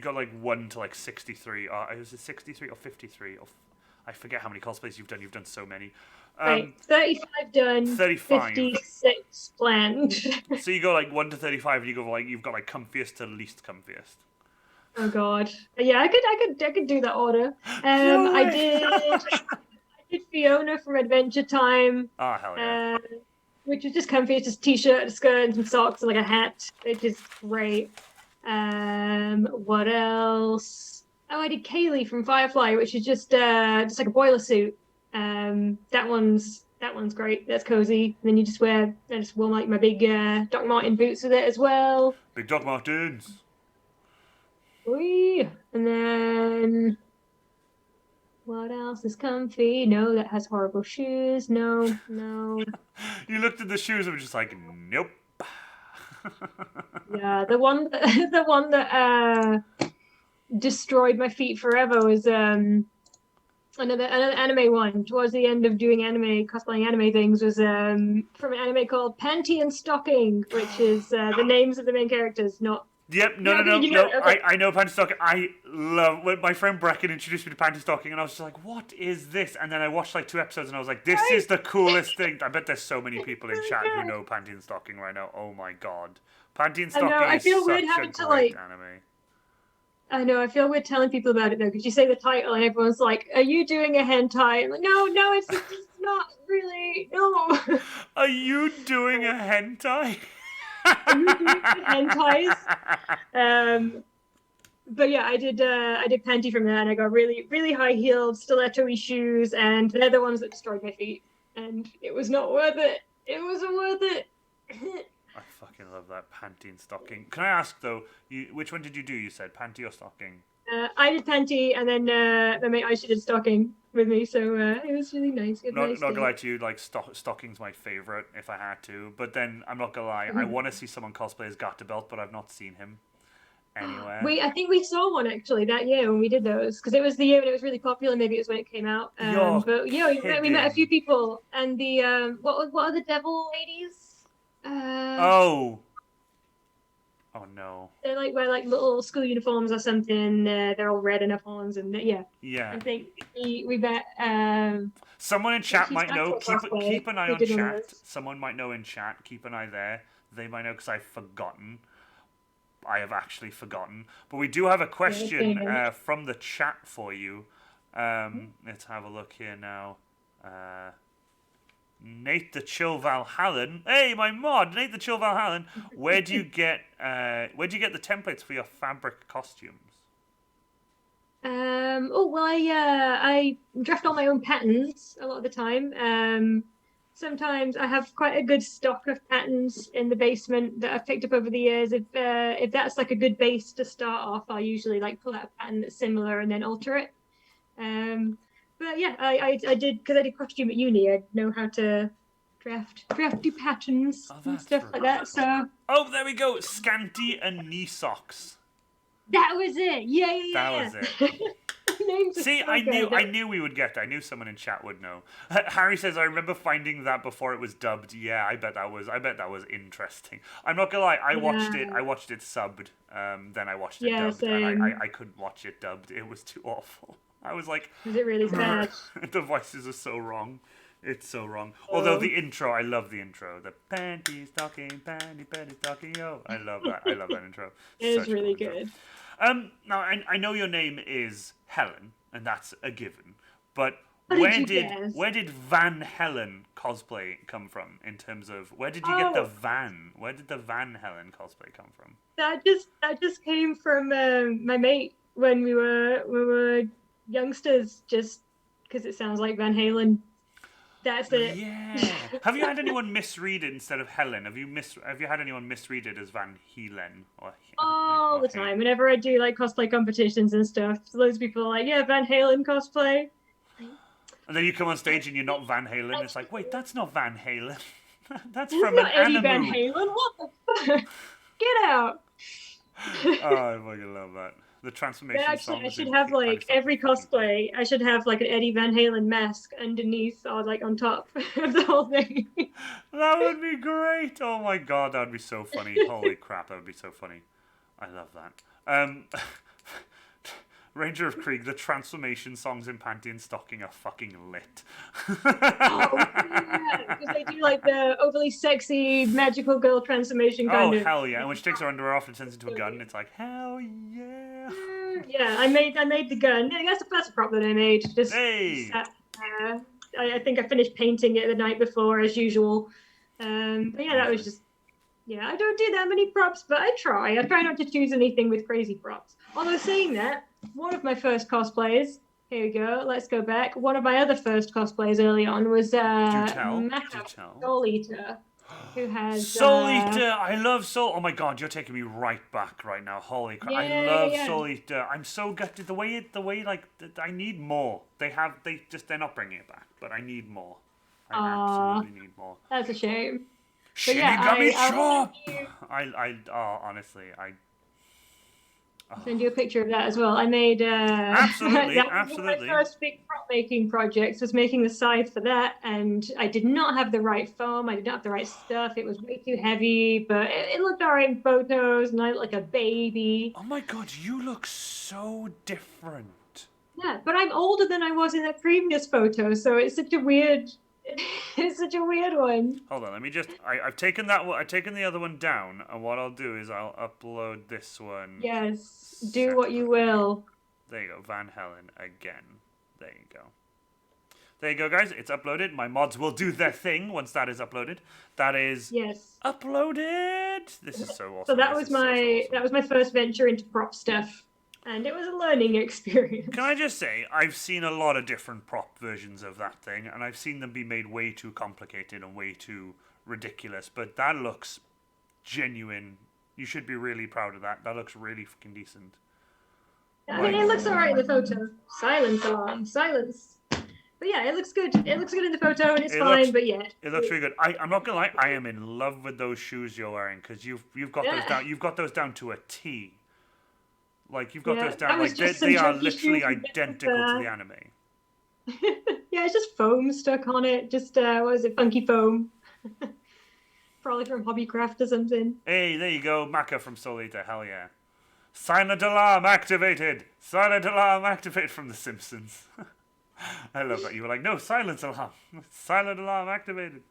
got like 1 to like 63. Is it 63 or 53? I forget how many cosplays you've done. You've done so many. Right, 35 done. 35. 56 planned. So you go like 1 to 35, and you go like you've got like comfiest to least comfiest. Oh god. Yeah, I could do that order. No way. I did Fiona from Adventure Time. Oh hell yeah. Which is just comfy. It's just t-shirt, a skirt, and some socks, and like a hat. It's just great. What else? Oh, I did Kaylee from Firefly, which is just like a boiler suit. That one's great. That's cozy. And then I just wore like my big Doc Martin boots with it as well. Big Doc Martens. Whee! And then what else is comfy? No, that has horrible shoes. No. You looked at the shoes and were just like, nope. Yeah, the one that destroyed my feet forever was another anime one. Towards the end of doing cosplaying anime things was from an anime called Panty and Stocking, which is the names of the main characters, not. Yep, no. Okay. I know Panty Stocking. I love when my friend Bracken introduced me to Panty Stocking, and I was just like, "What is this?" And then I watched like 2 episodes, and I was like, "This is the coolest thing." I bet there's so many people in chat who know Panty and Stocking right now. Oh my god, Panty and Stocking I feel is weird such having a to, great like, anime. I know, I feel weird telling people about it though, because you say the title and everyone's like, "Are you doing a hentai?" I'm like, no, it's not really. No. Are you doing a hentai? Are you doing hentais? But yeah, I did Panty from that, and I got really, really high heeled stiletto-y shoes, and they're the ones that destroyed my feet, and it was not worth it. It wasn't worth it. I fucking love that Panty and Stocking. Can I ask though, which one did you do? You said Panty or Stocking? I did Panty, and then my mate Aisha did Stocking with me, so it was really nice. Not gonna lie to you, like Stocking's my favorite if I had to. But then I'm not gonna lie, I want to see someone cosplay as Belt, but I've not seen him anywhere. I think we saw one actually that year when we did those, because it was the year when it was really popular. Maybe it was when it came out. But yeah, we met a few people, and the what are the devil ladies? Oh no. They like wear like little school uniforms or something. They're all red enough horns, and yeah. Yeah. I think we met. Someone in chat might know. Keep an eye on chat. Someone might know in chat. Keep an eye there. They might know because I've forgotten. I have actually forgotten. But we do have a question from the chat for you. Let's have a look here now. Nate the Chill Valhallen. Hey, my mod, Nate the Chill Valhallen. Where do you get the templates for your fabric costumes? I draft all my own patterns a lot of the time. Sometimes I have quite a good stock of patterns in the basement that I've picked up over the years. If that's like a good base to start off, I'll usually like pull out a pattern that's similar and then alter it. But yeah, I did, because I did costume at uni. I know how to draft do patterns and stuff like that. So there we go. Scanty and knee socks. That was it. Yeah. That was it. See, I knew we would get that. I knew someone in chat would know. Harry says, I remember finding that before it was dubbed. Yeah, I bet that was interesting. I'm not gonna lie, I watched it subbed. Then I watched it dubbed, and I couldn't watch it dubbed. It was too awful. I was like, is it really sad? The voices are so wrong. It's so wrong. Although the intro, I love the intro. The panty stocking, yo. I love that. I love that intro. It is really good. Now I know your name is Helen, and that's a given. But where did Van Helen cosplay come from? In terms of where did you get the Van? Where did the Van Helen cosplay come from? That just came from my mate when we were youngsters, just because it sounds like Van Halen. That's it. Yeah. Have you had anyone misread it instead of Helen? Have you had anyone misread it as Van Helen? All the time. Whenever I do like cosplay competitions and stuff, loads of people are like, yeah, Van Halen cosplay. And then you come on stage and you're not Van Halen. It's like, wait, that's not Van Halen. That's This is from an not Eddie Van anime. Halen. What the fuck? Get out. Oh, I fucking love that. The But transformation actually, I songs should in have Kind of like Stuff are every fucking great. cosplay. I should have like an Eddie Van Halen mask underneath or like on top of the whole thing. That would be great. Oh my god, that would be so funny. Holy crap, that would be so funny. I love that. Ranger of Krieg, the transformation songs in Panty and Stocking are fucking lit. Oh yeah, because they do like the overly sexy magical girl transformation Oh kind of. hell yeah! And when she takes her underwear off and turns into a gun, it's like hell yeah! Yeah, I made the gun. Yeah, that's a prop that I made. Just Hey, sat there. I think I finished painting it the night before as usual. But yeah, that was lovely. just yeah. I don't do that many props, but I try. I try not to choose anything with crazy props. Although saying that, one of my first cosplays. Here we go. Let's go back. One of my other first cosplays early on was Do tell, Maka do tell. Soul Eater, who has Soul Eater, I love Soul. Oh my god, you're taking me right back right now. Holy crap, I yeah, love yeah. Soul Eater. I'm so gutted the way like I need more. They're not bringing it back, but I need more. I Aw, absolutely need more. that's a shame. But yeah, Shinigami I'll send Chop. you Oh honestly, send you a picture of that as well. I made absolutely, that was one of my absolutely. first big prop making projects, was making the scythe for that, and I did not have the right foam, I did not have the right stuff. It was way too heavy, but it looked all right in photos, and I looked like a baby. Oh my god, you look so different. Yeah, but I'm older than I was in that previous photo, so it's such a weird it's such a weird one. Hold on, let me just. I've taken that one. I've taken the other one down, and what I'll do is I'll upload this one Yes, do what you separately. will. There you go, Van Helen again. There you go. There you go, guys. It's uploaded. My mods will do their thing once that is uploaded. That is Yes. uploaded. This is so So awesome. that This was is so so that awesome. was my first venture into prop stuff, and it was a learning Can experience. I just say, I've seen a lot of different prop versions of that thing, and I've seen them be made way too complicated and way too ridiculous. But that looks genuine. You should be really proud of that. That looks really fucking decent. I mean, Like, it looks all right in the photo. Silence alarm, silence. But yeah, it looks good. It looks good in the photo, and it's it fine. looks But yeah, it looks really good. I'm not gonna lie, I am in love with those shoes you're wearing because you've got those yeah, down. You've got those down to a T. Like you've got yeah. those That down. was Like just some they are chunky literally shoes with bits identical to the anime. yeah, it's just foam stuck on it. Just what is it? Funky foam. Probably from Hobbycraft or something. Hey, there you go, Maka from Soul Eater. Hell yeah. Silent alarm activated. Silent alarm activated from The Simpsons. I love that. You were like, no, silence alarm. Silent alarm activated.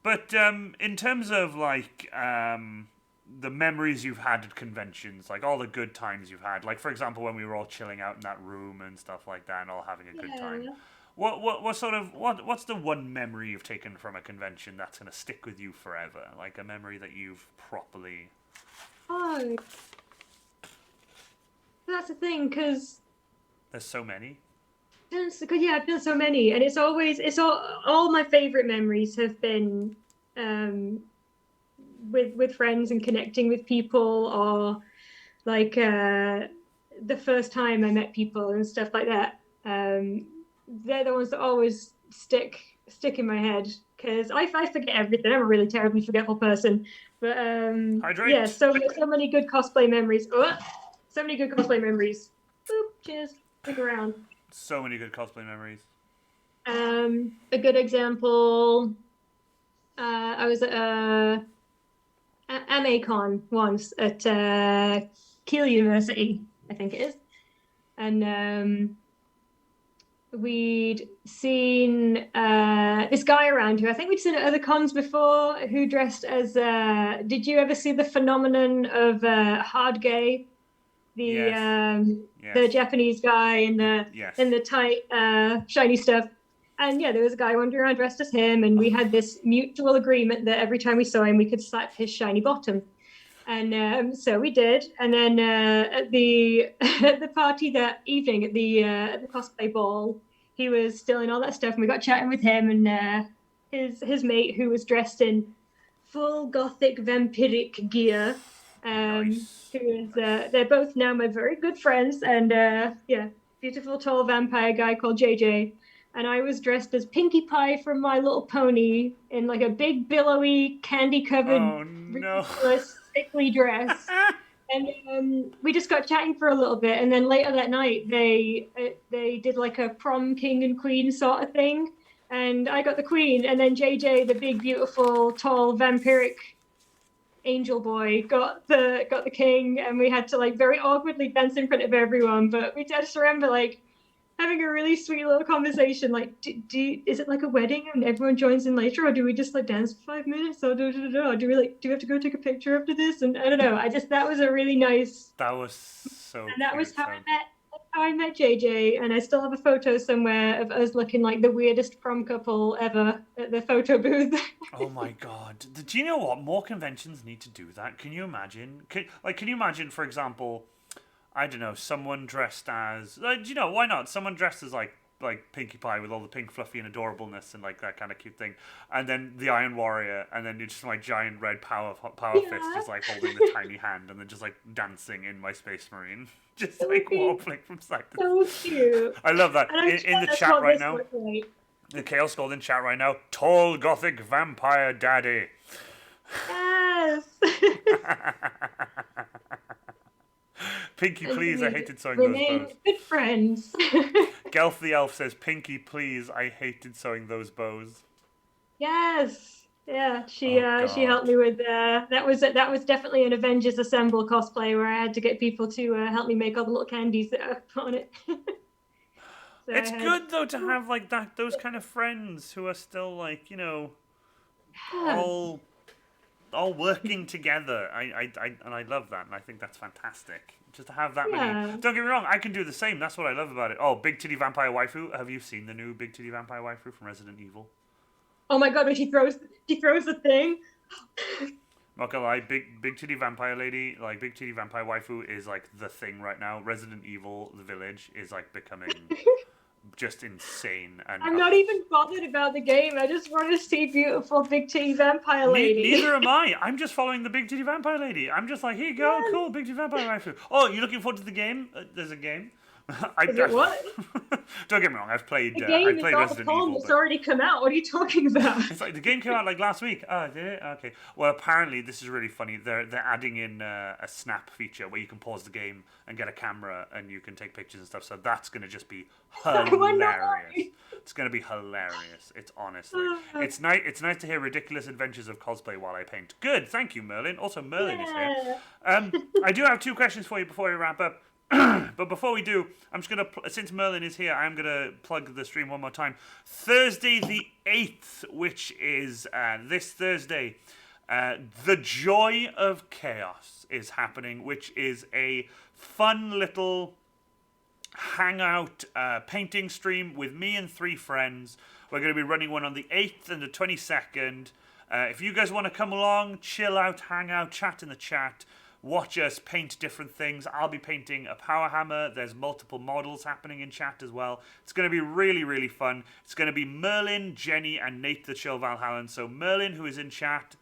But in terms of like the memories you've had at conventions, like all the good times you've had, like for example when we were all chilling out in that room and stuff like that, and all having a good time. Yeah. What's the one memory you've taken from a convention that's gonna stick with you forever? Like a memory that you've properly. Oh, that's the thing, because There's so many. yeah, I've done so many, and it's all my favorite memories have been um with friends and connecting with people, or like the first time I met people and stuff like that. They're the ones that always stick in my head, because I forget everything. I'm a really terribly forgetful person. But yeah, Hydrate. so many good cosplay memories. Oh, so many good cosplay memories. Boop, cheers. Stick around. So many good cosplay memories. A good example. I was at AmaCon once at Kiel University, I think it is, and we'd seen this guy around who I think we'd seen at other cons before, who dressed as. Did you ever see the phenomenon of hard gay? The Yes. the Yes. Japanese guy in Yes. the tight shiny stuff. And yeah, there was a guy wandering around dressed as him, and we had this mutual agreement that every time we saw him, we could slap his shiny bottom. And so we did. And then at the at the party that evening at the cosplay ball, he was still in all that stuff, and we got chatting with him and his mate, who was dressed in full gothic vampiric gear. Nice. Who is they're both now my very good friends, and yeah, beautiful tall vampire guy called JJ. and I was dressed as Pinkie Pie from My Little Pony in like a big billowy candy covered Oh no. ridiculous sickly dress. And we just got chatting for a little bit, and then later that night they did like a prom king and queen sort of thing, and I got the queen, and then JJ, the big, beautiful, tall, vampiric angel boy, got the king, and we had to like very awkwardly dance in front of everyone. But we just remember like having a really sweet little conversation. Like, is it like a wedding and everyone joins in later, or do we just like dance for 5 minutes, or do we like do we have to go take a picture after this? And I don't know. I just that was a really nice, That was so and that was cute. So... how I met JJ, and I still have a photo somewhere of us looking like the weirdest prom couple ever at the photo booth. Oh my god. Do you know what? More conventions need to do that. Can you imagine? Can you imagine, for example, I don't know, someone dressed as, you know, why not? Someone dressed as like Pinkie Pie with all the pink fluffy and adorableness and like that kind of cute thing, and then the Iron Warrior, and then you just like giant red power fist, just like holding the tiny hand, and then just like dancing in my Space Marine, just like wobbling from side to So cute. I love that. In the chat right now, Like. the Chaos Gold in chat right now, tall gothic vampire daddy. Yes. Pinky, please, I hated sewing those bows. Good friends. Gelf the Elf says, Pinky, please, I hated sewing those bows. Yes. Yeah, she God. helped me with that was definitely an Avengers Assemble cosplay where I had to get people to help me make all the little candies that are on it. So It's good though to have like those kind of friends who are still like, you know, all working together. I love that, and I think that's fantastic. Just to have that many. Don't get me wrong, I can do the same. That's what I love about it. Oh, Big Titty Vampire Waifu. Have you seen the new Big Titty Vampire Waifu from Resident Evil? Oh my god, when she throws the thing. Not gonna lie, big titty vampire lady, like Big Titty Vampire Waifu is like the thing right now. Resident Evil, the village, is like becoming just insane. And I'm not even bothered about the game. I just want to see beautiful Big Titty Vampire Lady. Neither am I. I'm just following the Big Titty Vampire Lady. I'm just like, here you go, cool, Big Titty Vampire Waifu. Oh, you looking forward to the game? There's a game. What? Don't get me wrong. I've played. The game I played is Resident Evil. It's already come out. What are you talking about? It's like the game came out like last week. Oh, did it? Okay. Well, apparently this is really funny. They're adding in a snap feature where you can pause the game and get a camera and you can take pictures and stuff. So that's gonna just be hilarious. It's gonna be hilarious. It's honestly. It's nice. It's nice to hear ridiculous adventures of cosplay while I paint. Good. Thank you, Merlin. Also, Merlin is here. I do have 2 questions for you before we wrap up. But before we do, I'm just going to, since Merlin is here, I'm going to plug the stream one more time. Thursday the 8th, which is this Thursday, The Joy of Chaos is happening, which is a fun little hangout painting stream with me and 3 friends. We're going to be running one on the 8th and the 22nd. If you guys want to come along, chill out, hang out, chat in the chat, watch us paint different things. I'll be painting a power hammer. There's multiple models happening in chat as well. It's going to be really, really fun. It's going to be Merlin, Jenny, and Nate the Chill Valhallan. So Merlin, who is in chat,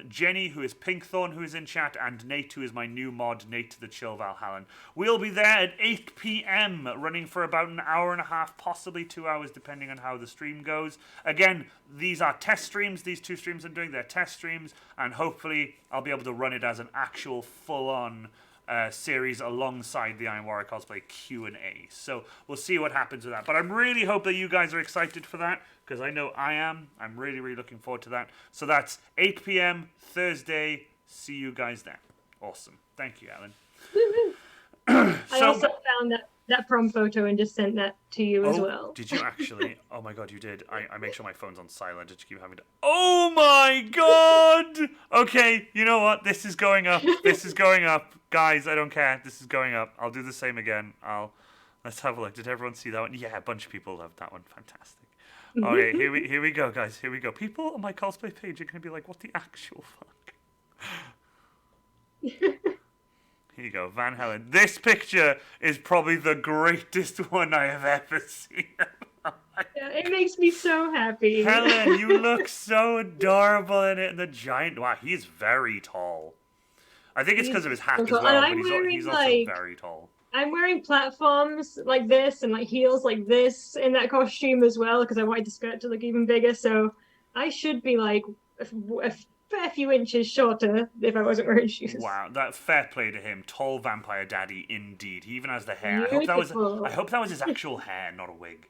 Jenny, who is Pinkthorn, who is in chat, and Nate, who is my new mod, Nate the Chill Valhallan. We'll be there at 8 p.m, running for about an hour and a half, possibly 2 hours, depending on how the stream goes. Again, these are test streams. These 2 streams I'm doing, they're test streams, and hopefully I'll be able to run it as an actual full-on series alongside the Iron Warrior Cosplay Q&A. So we'll see what happens with that. But I really hope that you guys are excited for that, because I know I am. I'm really, really looking forward to that. So that's 8 p.m. Thursday. See you guys then. Awesome. Thank you, Ellen. I also found that prom photo and just sent that to you as well. Did you actually? Oh my god, you did. I make sure my phone's on silent. Did you keep having to... Oh my god! Okay, you know what? This is going up. This is going up. Guys, I don't care. This is going up. I'll do the same again. Let's have a look. Did everyone see that one? Yeah, a bunch of people loved that one. Fantastic. Okay, here we go, guys. Here we go. People on my cosplay page are going to be like, what the actual fuck? Here you go, Van Helen. This picture is probably the greatest one I have ever seen. Yeah, it makes me so happy. Helen, you look so adorable in it. And the giant... Wow, he's very tall. I think it's because of his hat as well, but he's also very tall. I'm wearing platforms like this and like heels like this in that costume as well because I wanted the skirt to look even bigger. So I should be like a fair few inches shorter if I wasn't wearing shoes. Wow, that fair play to him. Tall vampire daddy, indeed. He even has the hair. I Beautiful. hope that was his actual hair, not a wig.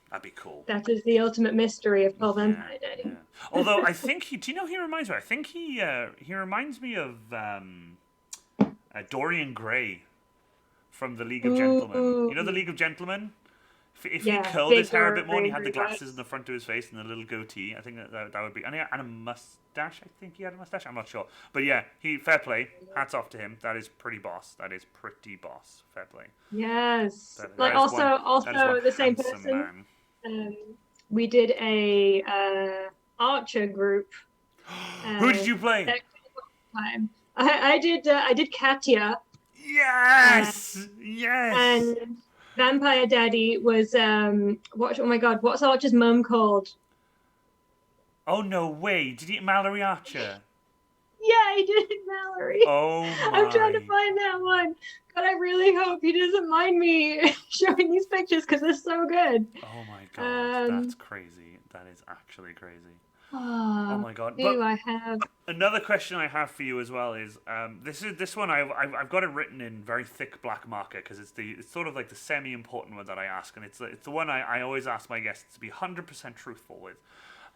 That'd be cool. That is the ultimate mystery of Paul Yeah, Vampire Daddy. yeah. Although I think he. Do you know who he reminds me? I think he reminds me of Dorian Gray from the League of Gentlemen. You know the Ooh, League of Gentlemen. If he yeah, curled his big hair a bit more and he Dorian had the Gray glasses in vibes. the front of his face and the little goatee, I think that would be. And a mustache. I think he had a mustache. I'm not sure, but yeah, he fair play. Hats off to him. That is pretty boss. That is pretty boss. Fair play. Yes. That Like is one. also That is one also the same handsome person. man. Um, we did a Archer group Who did uh, you play? at time. I did Katya, uh, Yes, yes. and Vampire Daddy was what? Oh my God, what's Archer's mum called? Oh no way! Did he Mallory Archer? Yeah, I did it, Mallory. Oh I'm trying to my! find that one. God, I really hope he doesn't mind me showing these pictures because they're so good. Oh my God! That's Um, crazy. That is actually crazy. Oh oh, my God! who do But I have? another question I have for you as well is this one I've got it written in very thick black marker because it's sort of like the semi important one that I ask, and it's the one I always ask my guests to be 100% truthful with,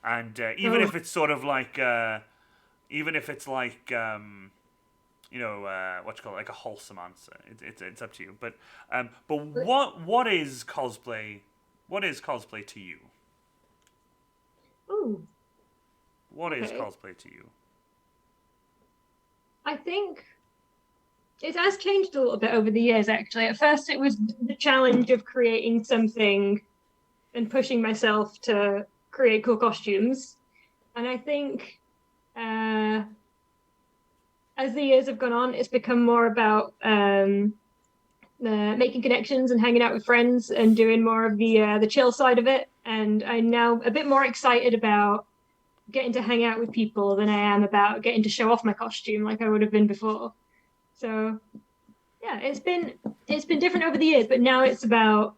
and even Oh, if it's sort of like even if it's like what you call it, like a wholesome answer. It's up to you. But what is cosplay? What is cosplay to you? oh, What is okay. cosplay to you? I think it has changed a little bit over the years, actually. At first, it was the challenge of creating something and pushing myself to create cool costumes. And I think uh, as the years have gone on, it's become more about making connections and hanging out with friends and doing more of the chill side of it. And I'm now a bit more excited about getting to hang out with people than I am about getting to show off my costume like I would have been before. So yeah, it's been different over the years, but now it's about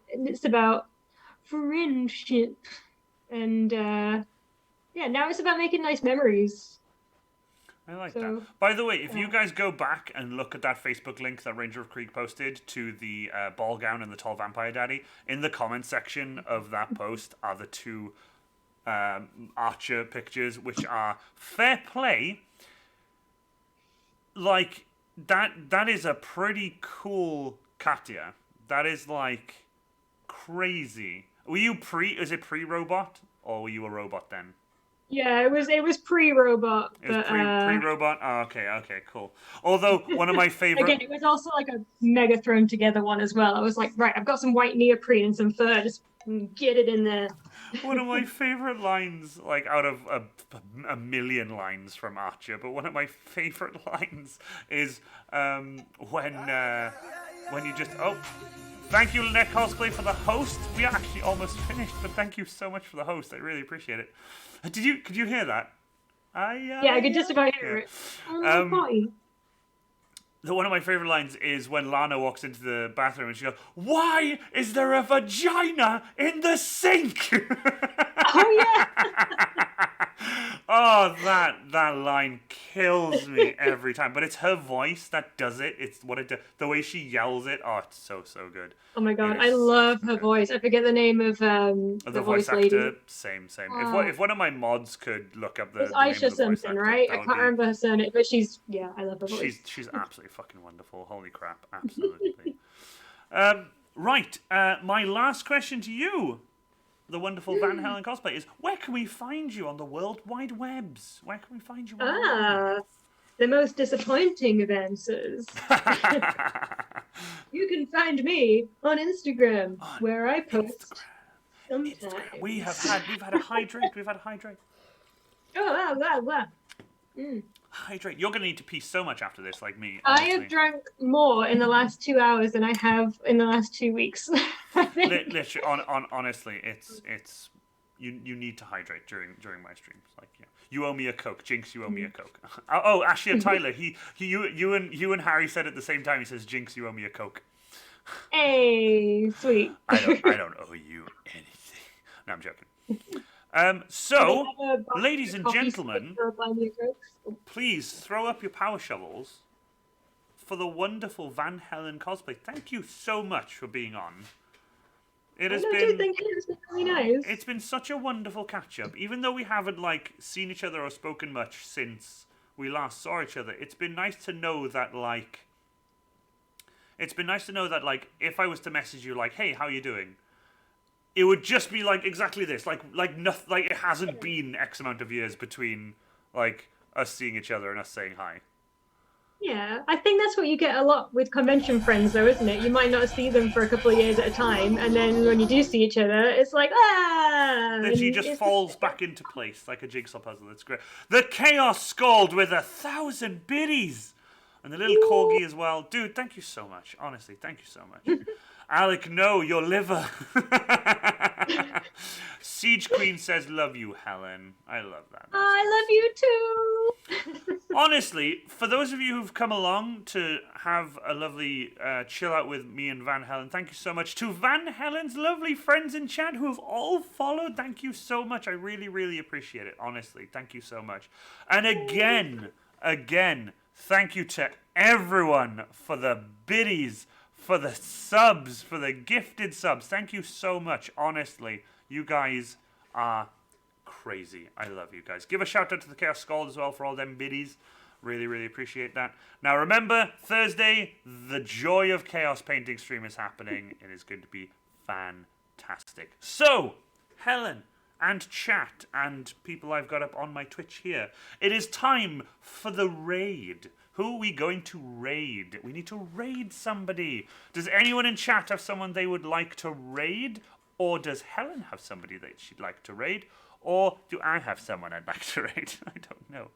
friendship and yeah, now it's about making nice memories. I like that. So By the way, if you uh, guys go back and look at that Facebook link that Ranger of Creek posted to the ball gown and the tall vampire daddy, in the comment section of that post are the two Archer pictures, which are fair play. Like that is a pretty cool Katya. That is like crazy. Were you is it pre-robot or were you a robot then? yeah, it was pre-robot, It was but pre-robot. Oh, okay, okay, cool. Although one of my favorite again, it was also like a mega thrown together one as well. I was like, right, I've got some white neoprene and some fur, just get it in there. one of my favorite lines, like out of a million lines from Archer, but one of my favorite lines is when you just thank you, Lynette Cosplay, for the host. We are actually almost finished, but thank you so much for the host. I really appreciate it. Could you hear that? Yeah, I could just about hear Yeah. it. Oh, my Um, potty. one of my favorite lines is when Lana walks into the bathroom and she goes, "Why is there a vagina in the sink?" Oh yeah. Oh, that line kills me every time. But it's her voice that does it. It's what it does. The way she yells it. Oh, it's so good. Oh my It God, is I so love her good. voice. I forget the name of The the voice voice actor, lady. same. Uh, If one of my mods could look up it's the name of Aisha the voice something, actor, right? I that would can't be. remember her surname, but yeah, I love her voice. She's absolutely fucking wonderful. Holy crap, absolutely. Right, my last question to you, the wonderful Van Helen Cosplay, is where can we find you on the World Wide Webs? Where can we find you online? Ah, the most disappointing of answers. You can find me on Instagram, On where I Instagram. post Instagram. sometimes. We've had a hydrate. We've had a hydrate. Oh, wow, wow, wow. Mm. Hydrate. You're gonna need to pee so much after this, like me, I have honestly. drank more in the last 2 hours than I have in the last 2 weeks. I think. Literally, honestly, it's you need to hydrate during my streams. Like, yeah, you owe me a Coke, Jinx. You owe me a Coke. Oh, Ashley and Tyler. You and Harry said at the same time. He says, Jinx, you owe me a Coke. Hey, sweet. I don't owe you anything. No, I'm joking. Do they So, ever buy you ladies a and coffee stick gentlemen, or buy me a Coke? please throw up your power shovels for the wonderful Van Helen cosplay. Thank you so much for being on. It Oh has no, dude, been thank you. It's been really it's nice. been such a wonderful catch up. Even though we haven't like seen each other or spoken much since we last saw each other, it's been nice to know that like if I was to message you like, "Hey, how you doing?" It would just be like exactly this. Like nothing like it hasn't been X amount of years between like us seeing each other and us saying hi. Yeah, I think that's what you get a lot with convention friends, though, isn't it? You might not see them for a couple of years at a time, and then when you do see each other, it's like Then she and just it's falls back into place like a jigsaw puzzle. It's great. The Chaos Scald with 1,000 biddies. And the little Ooh. corgi as well. Dude, thank you so much. Honestly, thank you so much. Alec, no, your liver. Siege Queen says, love you, Helen. I love that. That's I love you too. honestly, for those of you who've come along to have a lovely chill out with me and Van Helen, thank you so much. To Van Helen's lovely friends in chat who have all followed, thank you so much. I really, really appreciate it. Honestly, thank you so much. And again, thank you to everyone for the biddies, for the subs, for the gifted subs. Thank you so much. Honestly, you guys are crazy. I love you guys. Give a shout out to the Chaos Scald as well for all them biddies. Really, really appreciate that. Now remember, Thursday, the Joy of Chaos painting stream is happening. It is going to be fantastic. So, Helen and chat and people I've got up on my Twitch here, it is time for the raid. Who are we going to raid? We need to raid somebody. Does anyone in chat have someone they would like to raid? Or does Helen have somebody that she'd like to raid? Or do I have someone I'd like to raid? I don't know.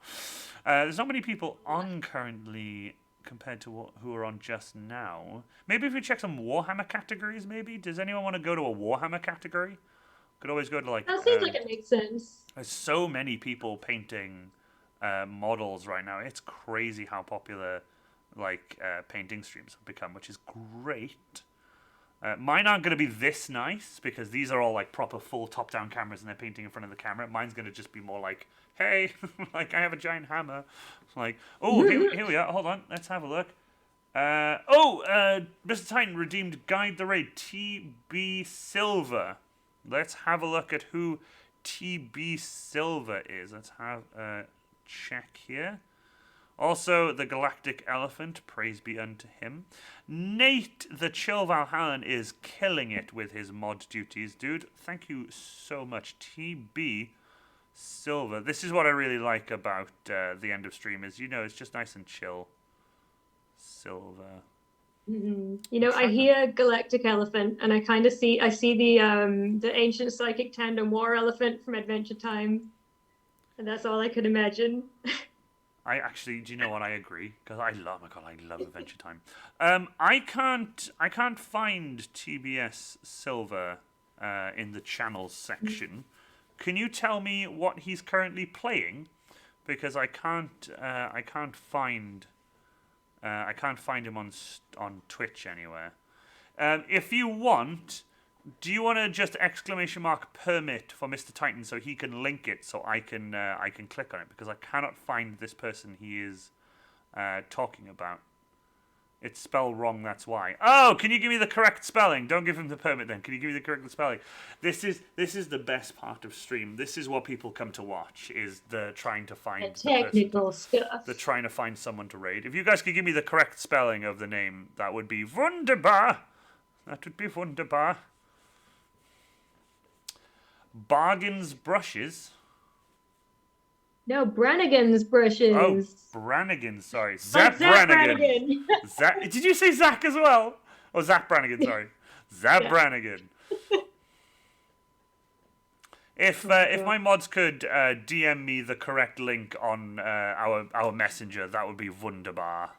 There's not many people on currently compared to who are on just now. Maybe if we check some Warhammer categories, maybe? Does anyone want to go to a Warhammer category? Could always go to like... That seems like it makes sense. There's so many people painting models right now. It's crazy how popular painting streams have become, which is great. Mine aren't going to be this nice because these are all like proper full top-down cameras and they're painting in front of the camera. Mine's going to just be more like, hey, like I have a giant hammer. Like, oh, here we are. Hold on, let's have a look. Mr. Titan redeemed Guide the Raid TB Silver. Let's have a look at who TB Silver is. Let's have a check here. Also, the Galactic Elephant, praise be unto him. Nate, the Chill Valhallan, is killing it with his mod duties. Dude, thank you so much. TB Silver. This is what I really like about the end of stream is, it's just nice and chill. Silver. Mm-hmm. I hear Galactic Elephant, and I see the ancient psychic tandem war elephant from Adventure Time, and that's all I could imagine. I actually, do you know what? I agree because I love Adventure Time. I can't find TBS Silver in the channels section. Can you tell me what he's currently playing? Because I can't find him on Twitch anywhere. If you want, do you want to just !permit for Mr. Titan so he can link it so I can click on it because I cannot find this person he is talking about. It's spelled wrong, that's why. Oh, can you give me the correct spelling? Don't give him the permit then. Can you give me the correct spelling? This is the best part of stream. This is what people come to watch, is the trying to find the technical stuff. The trying to find someone to raid. If you guys could give me the correct spelling of the name, that would be wunderbar. That would be wunderbar. Bargains Brushes. No, Brannigan's brushes. Oh, Brannigan, sorry. Zach Brannigan. Zach, did you say Zach as well? Oh, Zach Brannigan, sorry. Zach Brannigan. If my mods could DM me the correct link on our messenger, that would be wunderbar.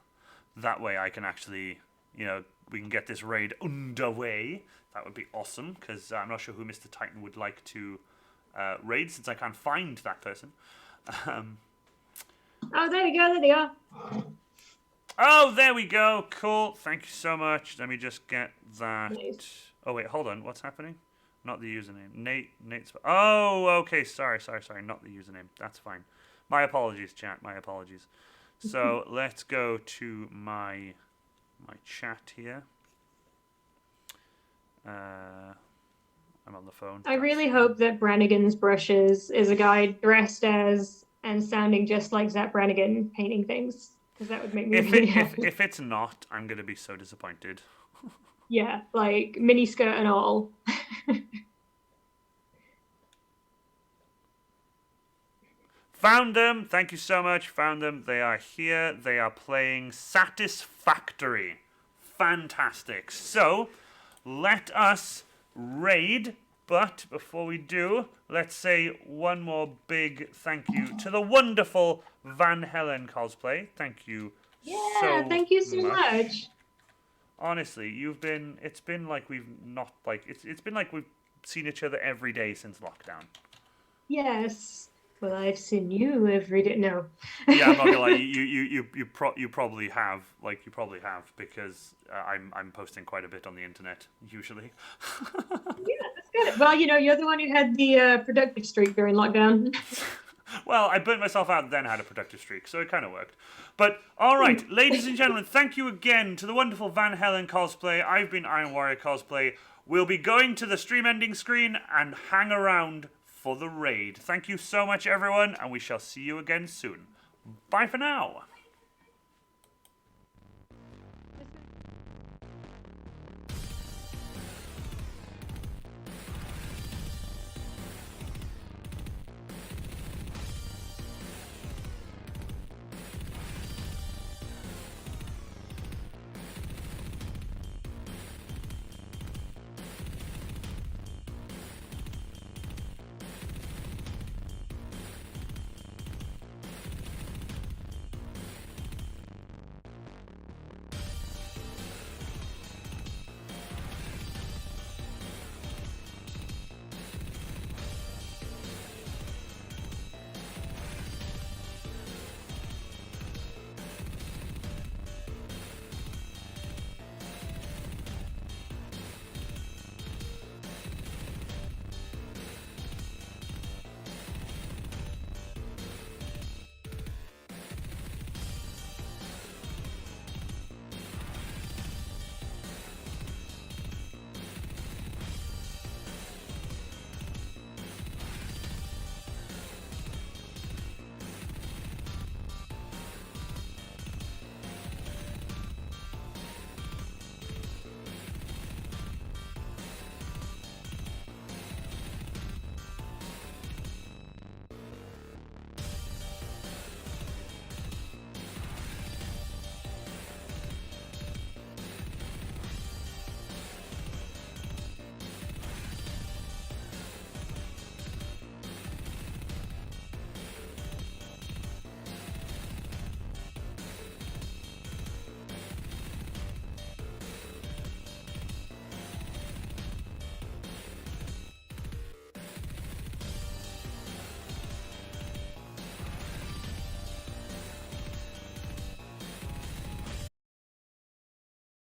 That way I can actually, we can get this raid underway. That would be awesome, because I'm not sure who Mr. Titan would like to raid, since I can't find that person. Oh, there we go, there they are. Oh, there we go. Cool. Thank you so much. Let me just get that. Nice. Oh, wait, hold on. What's happening? Not the username. Nate's. Oh, okay. Sorry. Not the username. That's fine. My apologies, chat. My apologies. So let's go to my chat here. I'm on the phone. I really hope that Brannigan's brushes is a guy dressed as and sounding just like Zach Brannigan painting things, because that would make me really happy. If it's not, I'm gonna be so disappointed. Yeah, like mini skirt and all. Found them. Thank you so much. Found them. They are here. They are playing Satisfactory. Fantastic. So, let us raid. But before we do, let's say one more big thank you to the wonderful Van Helen Cosplay. Thank you Thank you so much. Honestly, it's been like we've not like it's been like we've seen each other every day since lockdown. Yes. Well, I've seen you every day. No. Yeah, I'm not gonna lie. You probably have because I'm posting quite a bit on the internet usually. Yeah, that's good. Well, you're the one who had the productive streak during lockdown. Well, I burnt myself out, then had a productive streak, so it kind of worked. But all right, ladies and gentlemen, thank you again to the wonderful Van Helen Cosplay. I've been Iron Warrior Cosplay. We'll be going to the stream ending screen and hang around for the raid. Thank you so much, everyone, and we shall see you again soon. Bye for now.